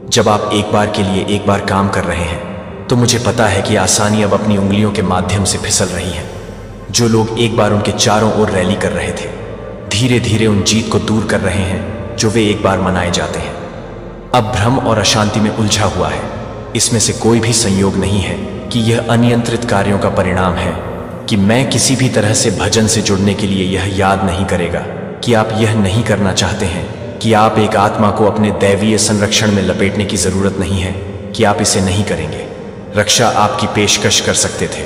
जब आप एक बार के लिए एक बार काम कर रहे हैं तो मुझे पता है कि आसानी अब अपनी उंगलियों के माध्यम से फिसल रही है। जो लोग एक बार उनके चारों ओर रैली कर रहे थे धीरे धीरे उन जीत को दूर कर रहे हैं जो वे एक बार मनाए जाते हैं। अब भ्रम और अशांति में उलझा हुआ है। इसमें से कोई भी संयोग नहीं है कि यह अनियंत्रित कार्यों का परिणाम है कि मैं किसी भी तरह से भजन से जुड़ने के लिए यह याद नहीं करेगा कि आप यह नहीं करना चाहते हैं, कि आप एक आत्मा को अपने दैवीय संरक्षण में लपेटने की जरूरत नहीं है, कि आप इसे नहीं करेंगे। रक्षा आपकी पेशकश कर सकते थे,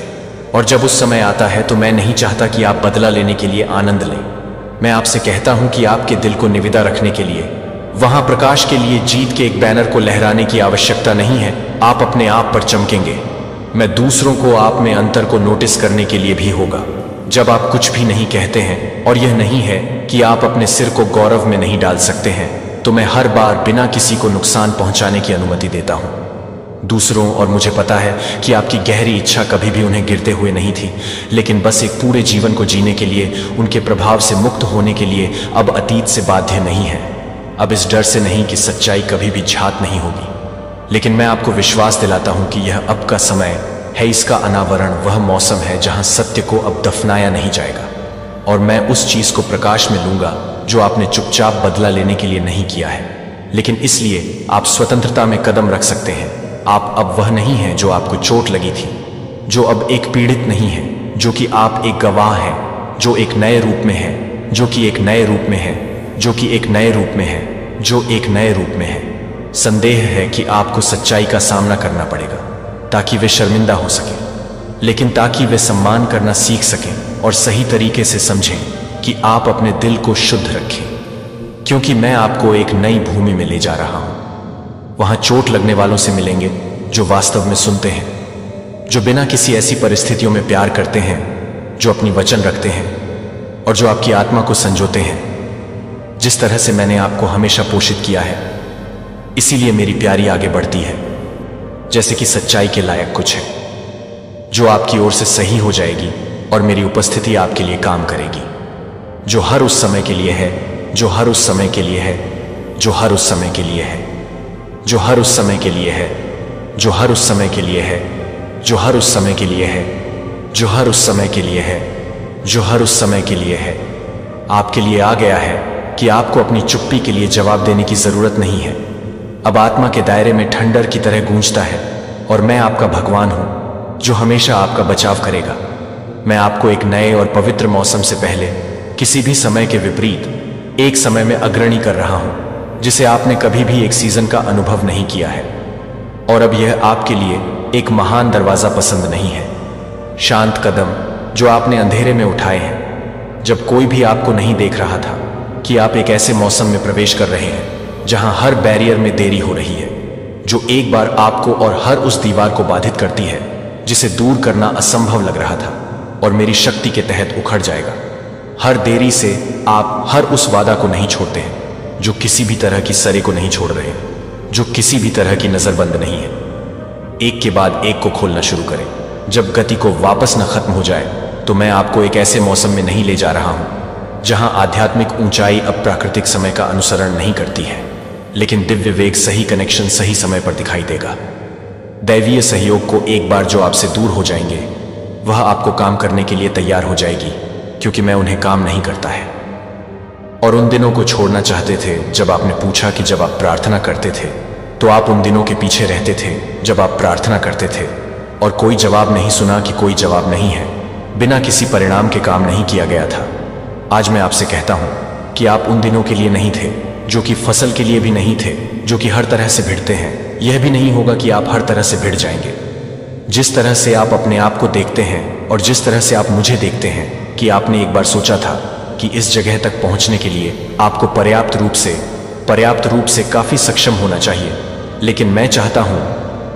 और जब उस समय आता है तो मैं नहीं चाहता कि आप बदला लेने के लिए आनंद लें। मैं आपसे कहता हूं कि आपके दिल को निविदा रखने के लिए, वहां प्रकाश के लिए जीत के एक बैनर को लहराने की आवश्यकता नहीं है। आप अपने आप पर चमकेंगे। मैं दूसरों को आप में अंतर को नोटिस करने के लिए भी होगा। जब आप कुछ भी नहीं कहते हैं, और यह नहीं है कि आप अपने सिर को गौरव में नहीं डाल सकते हैं, तो मैं हर बार बिना किसी को नुकसान पहुंचाने की अनुमति देता हूं दूसरों। और मुझे पता है कि आपकी गहरी इच्छा कभी भी उन्हें गिरते हुए नहीं थी, लेकिन बस एक पूरे जीवन को जीने के लिए, उनके प्रभाव से मुक्त होने के लिए अब अतीत से बाध्य नहीं है। अब इस डर से नहीं कि सच्चाई कभी भी झात नहीं होगी, लेकिन मैं आपको विश्वास दिलाता हूं कि यह अब का समय है। इसका अनावरण वह मौसम है जहां सत्य को अब दफनाया नहीं जाएगा, और मैं उस चीज को प्रकाश में लूंगा जो आपने चुपचाप बदला लेने के लिए नहीं किया है, लेकिन इसलिए आप स्वतंत्रता में कदम रख सकते हैं। आप अब वह नहीं हैं जो आपको चोट लगी थी, जो अब एक पीड़ित नहीं है, जो कि आप एक गवाह हैं, जो एक नए रूप में है, जो कि एक नए रूप में है, जो कि एक नए रूप में है, जो एक नए रूप में है। संदेह है कि आपको सच्चाई का सामना करना पड़ेगा ताकि वे शर्मिंदा हो सकें, लेकिन ताकि वे सम्मान करना सीख सकें और सही तरीके से समझें कि आप अपने दिल को शुद्ध रखें, क्योंकि मैं आपको एक नई भूमि में ले जा रहा हूं। वहां चोट लगने वालों से मिलेंगे जो वास्तव में सुनते हैं, जो बिना किसी ऐसी परिस्थितियों में प्यार करते हैं, जो अपनी वचन रखते हैं, और जो आपकी आत्मा को संजोते हैं जिस तरह से मैंने आपको हमेशा पोषित किया है। इसीलिए मेरी प्यारी आगे बढ़ती है जैसे कि सच्चाई के लायक कुछ है, जो आपकी ओर से सही हो जाएगी और मेरी उपस्थिति आपके लिए काम करेगी, जो हर उस समय के लिए है, जो हर उस समय के लिए है, जो हर उस समय के लिए है, जो हर उस समय के लिए है, जो हर उस समय के लिए है, जो हर उस समय के लिए है, जो हर उस समय के लिए है, जो हर उस समय के लिए है। आपके लिए आ गया है कि आपको अपनी चुप्पी के लिए जवाब देने की जरूरत नहीं है। अब आत्मा के दायरे में ठंडर की तरह गूंजता है, और मैं आपका भगवान हूं जो हमेशा आपका बचाव करेगा। मैं आपको एक नए और पवित्र मौसम से पहले किसी भी समय के विपरीत एक समय में अग्रणी कर रहा हूं जिसे आपने कभी भी एक सीजन का अनुभव नहीं किया है। और अब यह आपके लिए एक महान दरवाजा पसंद नहीं है। शांत कदम जो आपने अंधेरे में उठाए हैं जब कोई भी आपको नहीं देख रहा था, कि आप एक ऐसे मौसम में प्रवेश कर रहे हैं जहां हर बैरियर में देरी हो रही है, जो एक बार आपको और हर उस दीवार को बाधित करती है जिसे दूर करना असंभव लग रहा था और मेरी शक्ति के तहत उखड़ जाएगा। हर देरी से आप हर उस वादा को नहीं छोड़ते हैं जो किसी भी तरह की सरे को नहीं छोड़ रहे, जो किसी भी तरह की नजरबंद नहीं है। एक के बाद एक को खोलना शुरू करें। जब गति को वापस न खत्म हो जाए तो मैं आपको एक ऐसे मौसम में नहीं ले जा रहा हूं जहां आध्यात्मिक ऊंचाई अब प्राकृतिक समय का अनुसरण नहीं करती है, लेकिन दिव्य वेग सही कनेक्शन सही समय पर दिखाई देगा। दैवीय सहयोग को एक बार जो आपसे दूर हो जाएंगे, वह आपको काम करने के लिए तैयार हो जाएगी, क्योंकि मैं उन्हें काम नहीं करता है। और उन दिनों को छोड़ना चाहते थे जब आपने पूछा कि जब आप प्रार्थना करते थे तो आप उन दिनों के पीछे रहते थे जब आप प्रार्थना करते थे और कोई जवाब नहीं सुना कि कोई जवाब नहीं है, बिना किसी परिणाम के काम नहीं किया गया था। आज मैं आपसे कहता हूं कि आप उन दिनों के लिए नहीं थे, जो कि फसल के लिए भी नहीं थे, जो कि हर तरह से भिड़ते हैं। यह भी नहीं होगा कि आप हर तरह से भिड़ जाएंगे। जिस तरह से आप अपने आप को देखते हैं और जिस तरह से आप मुझे देखते हैं, कि आपने एक बार सोचा था कि इस जगह तक पहुंचने के लिए आपको पर्याप्त रूप से काफी सक्षम होना चाहिए। लेकिन मैं चाहता हूं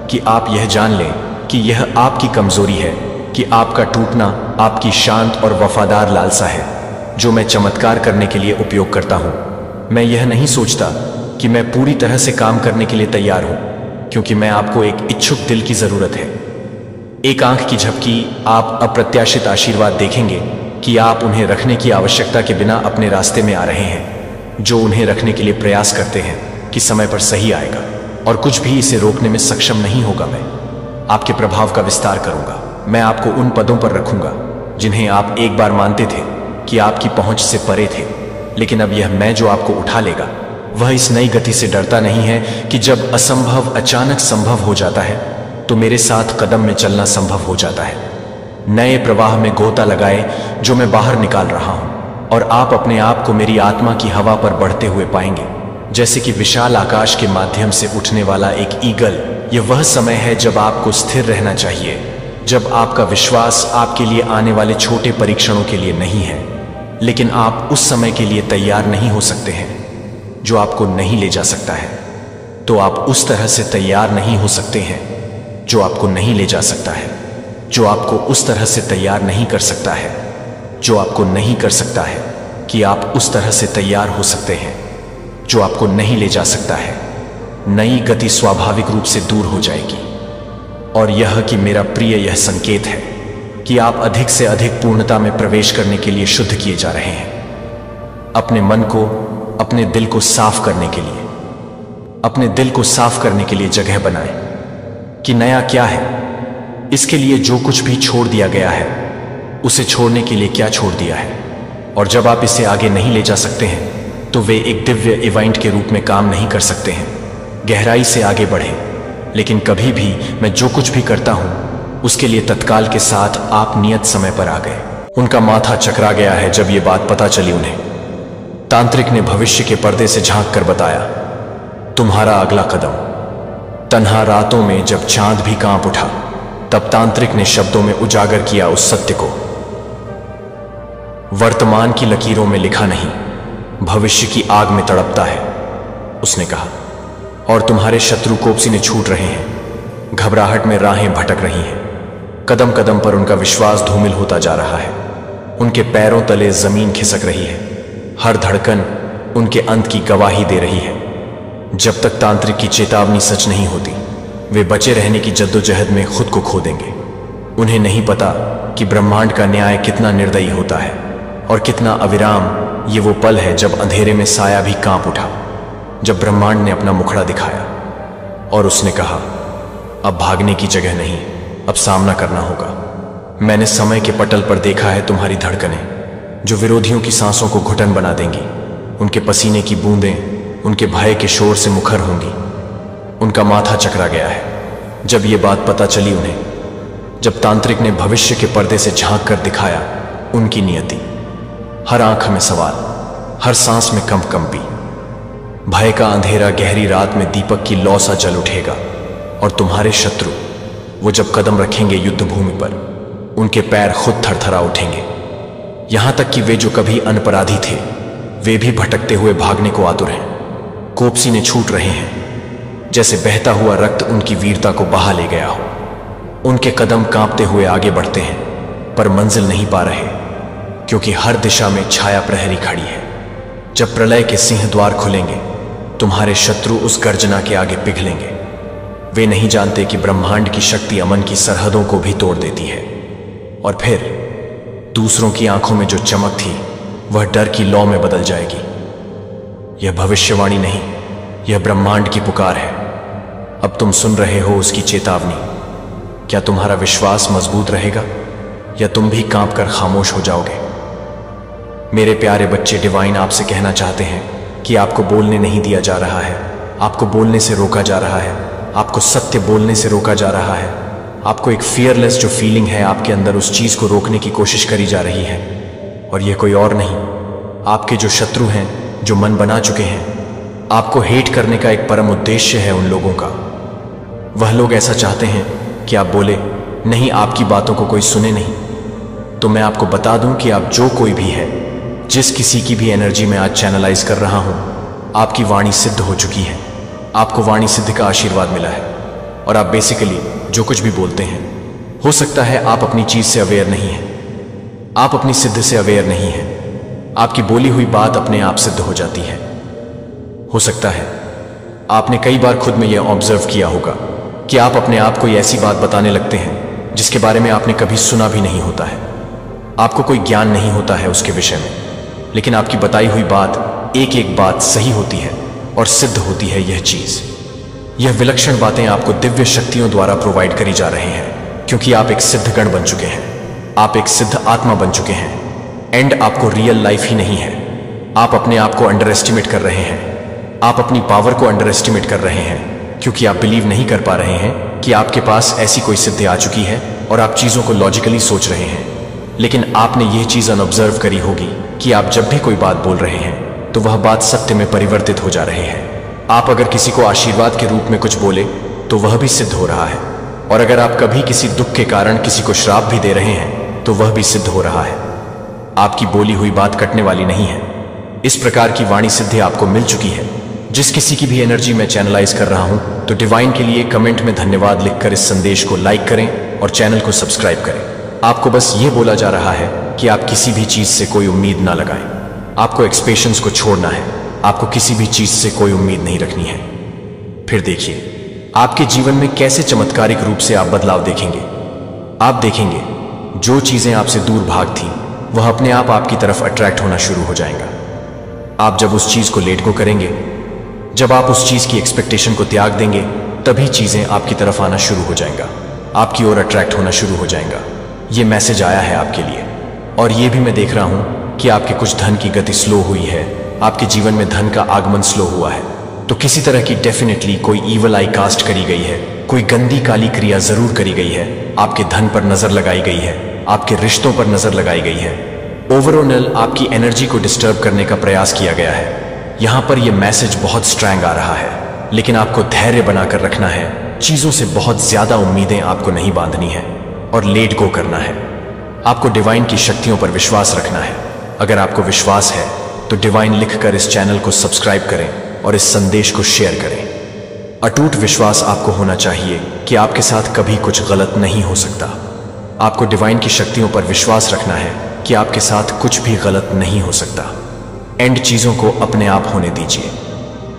कि आप यह जान लें कि यह आपकी कमजोरी है, कि आपका टूटना आपकी शांत और वफादार लालसा है, जो मैं चमत्कार करने के लिए उपयोग करता हूं। मैं यह नहीं सोचता कि मैं पूरी तरह से काम करने के लिए तैयार हूं, क्योंकि मैं आपको एक इच्छुक दिल की जरूरत है। एक आंख की झपकी, आप अप्रत्याशित आशीर्वाद देखेंगे कि आप उन्हें रखने की आवश्यकता के बिना अपने रास्ते में आ रहे हैं, जो उन्हें रखने के लिए प्रयास करते हैं कि समय पर सही आएगा और कुछ भी इसे रोकने में सक्षम नहीं होगा। मैं आपके प्रभाव का विस्तार करूंगा। मैं आपको उन पदों पर रखूंगा जिन्हें आप एक बार मानते थे कि आपकी पहुंच से परे थे, लेकिन अब यह मैं जो आपको उठा लेगा, वह इस नई गति से डरता नहीं है कि जब असंभव अचानक संभव हो जाता है तो मेरे साथ कदम में चलना संभव हो जाता है। नए प्रवाह में गोता लगाए जो मैं बाहर निकाल रहा हूं, और आप अपने आप को मेरी आत्मा की हवा पर बढ़ते हुए पाएंगे, जैसे कि विशाल आकाश के माध्यम से उठने वाला एक ईगल। यह वह समय है जब आपको स्थिर रहना चाहिए, जब आपका विश्वास आपके लिए आने वाले छोटे परीक्षणों के लिए नहीं है, लेकिन आप उस समय के लिए तैयार नहीं हो सकते हैं जो आपको नहीं ले जा सकता है। तो आप उस तरह से तैयार नहीं हो सकते हैं जो आपको नहीं ले जा सकता है, जो आपको उस तरह से तैयार नहीं कर सकता है, जो आपको नहीं कर सकता है कि आप उस तरह से तैयार हो सकते हैं, जो आपको नहीं ले जा सकता है। नई गति स्वाभाविक रूप से दूर हो जाएगी, और यह कि मेरा प्रिय यह संकेत है कि आप अधिक से अधिक पूर्णता में प्रवेश करने के लिए शुद्ध किए जा रहे हैं। अपने मन को, अपने दिल को साफ करने के लिए, अपने दिल को साफ करने के लिए जगह बनाएं कि नया क्या है, इसके लिए जो कुछ भी छोड़ दिया गया है, उसे छोड़ने के लिए क्या छोड़ दिया है। और जब आप इसे आगे नहीं ले जा सकते हैं तो वे एक दिव्य इवेंट के रूप में काम नहीं कर सकते हैं। गहराई से आगे बढ़े, लेकिन कभी भी मैं जो कुछ भी करता हूं उसके लिए तत्काल के साथ आप नियत समय पर आ गए। उनका माथा चकरा गया है जब ये बात पता चली उन्हें। तांत्रिक ने भविष्य के पर्दे से झांक कर बताया, तुम्हारा अगला कदम। तन्हा रातों में जब चांद भी कांप उठा, तब तांत्रिक ने शब्दों में उजागर किया उस सत्य को। वर्तमान की लकीरों में लिखा नहीं, भविष्य की आग में तड़पता है, उसने कहा। और तुम्हारे शत्रु कोपसी ने छूट रहे हैं, घबराहट में राहें भटक रही हैं, कदम कदम पर उनका विश्वास धूमिल होता जा रहा है, उनके पैरों तले जमीन खिसक रही है, हर धड़कन उनके अंत की गवाही दे रही है। जब तक तांत्रिक की चेतावनी सच नहीं होती, वे बचे रहने की जद्दोजहद में खुद को खो देंगे। उन्हें नहीं पता कि ब्रह्मांड का न्याय कितना निर्दयी होता है और कितना अविराम। ये वो पल है जब अंधेरे में साया भी कांप उठा, जब ब्रह्मांड ने अपना मुखड़ा दिखाया और उसने कहा, अब भागने की जगह नहीं, अब सामना करना होगा। मैंने समय के पटल पर देखा है तुम्हारी धड़कनें, जो विरोधियों की सांसों को घुटन बना देंगी। उनके पसीने की बूंदें उनके भय के शोर से मुखर होंगी। उनका माथा चकरा गया है जब ये बात पता चली उन्हें, जब तांत्रिक ने भविष्य के पर्दे से झांक कर दिखाया उनकी नियति। हर आंख में सवाल, हर सांस में कंपी। भय का अंधेरा गहरी रात में दीपक की लौ सा जल उठेगा, और तुम्हारे शत्रु, वो जब कदम रखेंगे युद्ध भूमि पर, उनके पैर खुद थरथरा उठेंगे। यहां तक कि वे जो कभी अनपराधी थे, वे भी भटकते हुए भागने को आतुर हैं। कोपसी ने छूट रहे हैं, जैसे बहता हुआ रक्त उनकी वीरता को बहा ले गया हो। उनके कदम कांपते हुए आगे बढ़ते हैं, पर मंजिल नहीं पा रहे, क्योंकि हर दिशा में छाया प्रहरी खड़ी है। जब प्रलय के सिंह द्वार खुलेंगे, तुम्हारे शत्रु उस गर्जना के आगे पिघलेंगे। वे नहीं जानते कि ब्रह्मांड की शक्ति अमन की सरहदों को भी तोड़ देती है। और फिर दूसरों की आंखों में जो चमक थी, वह डर की लौ में बदल जाएगी। यह भविष्यवाणी नहीं, यह ब्रह्मांड की पुकार है। अब तुम सुन रहे हो उसकी चेतावनी। क्या तुम्हारा विश्वास मजबूत रहेगा, या तुम भी कांप कर खामोश हो जाओगे? मेरे प्यारे बच्चे, डिवाइन आपसे कहना चाहते हैं कि आपको बोलने नहीं दिया जा रहा है, आपको बोलने से रोका जा रहा है, आपको सत्य बोलने से रोका जा रहा है। आपको एक फियरलेस जो फीलिंग है आपके अंदर, उस चीज को रोकने की कोशिश करी जा रही है। और यह कोई और नहीं, आपके जो शत्रु हैं, जो मन बना चुके हैं। आपको हेट करने का एक परम उद्देश्य है उन लोगों का। वह लोग ऐसा चाहते हैं कि आप बोले, नहीं आपकी बातों को कोई सुने नहीं। तो मैं आपको बता दूं कि आप जो कोई भी है, जिस किसी की भी एनर्जी में आज चैनलाइज कर रहा हूं, आपकी वाणी सिद्ध हो चुकी है। आपको वाणी सिद्ध का आशीर्वाद मिला है और आप बेसिकली जो कुछ भी बोलते हैं, हो सकता है आप अपनी चीज से अवेयर नहीं हैं, आप अपनी सिद्ध से अवेयर नहीं हैं, आपकी बोली हुई बात अपने आप सिद्ध हो जाती है। हो सकता है आपने कई बार खुद में यह ऑब्जर्व किया होगा कि आप अपने आप को ऐसी बात बताने लगते हैं जिसके बारे में आपने कभी सुना भी नहीं होता है, आपको कोई ज्ञान नहीं होता है उसके विषय में, लेकिन आपकी बताई हुई बात एक एक बात सही होती है और सिद्ध होती है। यह चीज, यह विलक्षण बातें आपको दिव्य शक्तियों द्वारा प्रोवाइड करी जा रहे हैं, क्योंकि आप एक सिद्ध गण बन चुके हैं, आप एक सिद्ध आत्मा बन चुके हैं। एंड आपको रियल लाइफ ही नहीं है, आप अपने आप को अंडर एस्टिमेट कर रहे हैं, आप अपनी पावर को अंडर एस्टिमेट कर रहे हैं, क्योंकि आप बिलीव नहीं कर पा रहे हैं कि आपके पास ऐसी कोई सिद्धि आ चुकी है और आप चीजों को लॉजिकली सोच रहे हैं। लेकिन आपने यह चीज अनऑब्जर्व करी होगी कि आप जब भी कोई बात बोल रहे हैं तो वह बात सत्य में परिवर्तित हो जा रही है। आप अगर किसी को आशीर्वाद के रूप में कुछ बोले तो वह भी सिद्ध हो रहा है, और अगर आप कभी किसी दुख के कारण किसी को श्राप भी दे रहे हैं तो वह भी सिद्ध हो रहा है। आपकी बोली हुई बात कटने वाली नहीं है। इस प्रकार की वाणी सिद्धि आपको मिल चुकी है। जिस किसी की भी एनर्जी में चैनलाइज कर रहा हूं, तो डिवाइन के लिए कमेंट में धन्यवाद लिखकर इस संदेश को लाइक करें और चैनल को सब्सक्राइब करें। आपको बस ये बोला जा रहा है कि आप किसी भी चीज से कोई उम्मीद ना लगाएं। आपको एक्सपेक्टेशंस को छोड़ना है, आपको किसी भी चीज से कोई उम्मीद नहीं रखनी है। फिर देखिए आपके जीवन में कैसे चमत्कारिक रूप से आप बदलाव देखेंगे। आप देखेंगे जो चीजें आपसे दूर भाग थी वह अपने आप आपकी तरफ अट्रैक्ट होना शुरू हो जाएगा। आप जब उस चीज को लेट गो करेंगे, जब आप उस चीज की एक्सपेक्टेशन को त्याग देंगे, तभी चीजें आपकी तरफ आना शुरू हो जाएगा, आपकी ओर अट्रैक्ट होना शुरू हो जाएगा। ये मैसेज आया है आपके लिए, और ये भी मैं देख रहा हूं कि आपके कुछ धन की गति स्लो हुई है, आपके जीवन में धन का आगमन स्लो हुआ है। तो किसी तरह की डेफिनेटली कोई ईवल आई कास्ट करी गई है, कोई गंदी काली क्रिया जरूर करी गई है, आपके धन पर नजर लगाई गई है, आपके रिश्तों पर नजर लगाई गई है। ओवरऑल आपकी एनर्जी को डिस्टर्ब करने का प्रयास किया गया है। यहां पर यह मैसेज बहुत स्ट्रैंग आ रहा है, लेकिन आपको धैर्य बनाकर रखना है। चीजों से बहुत ज्यादा उम्मीदें आपको नहीं बांधनी है और लेट गो करना है। आपको डिवाइन की शक्तियों पर विश्वास रखना है। अगर आपको विश्वास है तो डिवाइन लिखकर इस चैनल को सब्सक्राइब करें और इस संदेश को शेयर करें। अटूट विश्वास आपको होना चाहिए कि आपके साथ कभी कुछ गलत नहीं हो सकता। आपको डिवाइन की शक्तियों पर विश्वास रखना है कि आपके साथ कुछ भी गलत नहीं हो सकता। एंड चीजों को अपने आप होने दीजिए,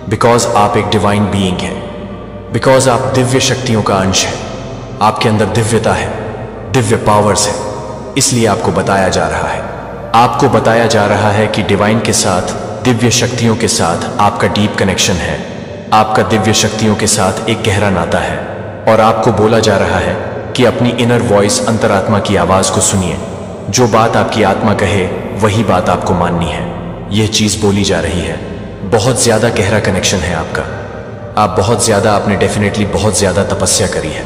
बिकॉज आप एक डिवाइन बीइंग हैं, बिकॉज आप दिव्य शक्तियों का अंश हैं। आपके अंदर दिव्यता है, दिव्य पावर्स है। इसलिए आपको बताया जा रहा है, आपको बताया जा रहा है कि डिवाइन के साथ, दिव्य शक्तियों के साथ आपका डीप कनेक्शन है। आपका दिव्य शक्तियों के साथ एक गहरा नाता है, और आपको बोला जा रहा है कि अपनी इनर वॉइस, अंतरात्मा की आवाज को सुनिए। जो बात आपकी आत्मा कहे वही बात आपको माननी है। यह चीज बोली जा रही है। बहुत ज्यादा गहरा कनेक्शन है आपका। आप बहुत ज्यादा, आपने डेफिनेटली बहुत ज्यादा तपस्या करी है,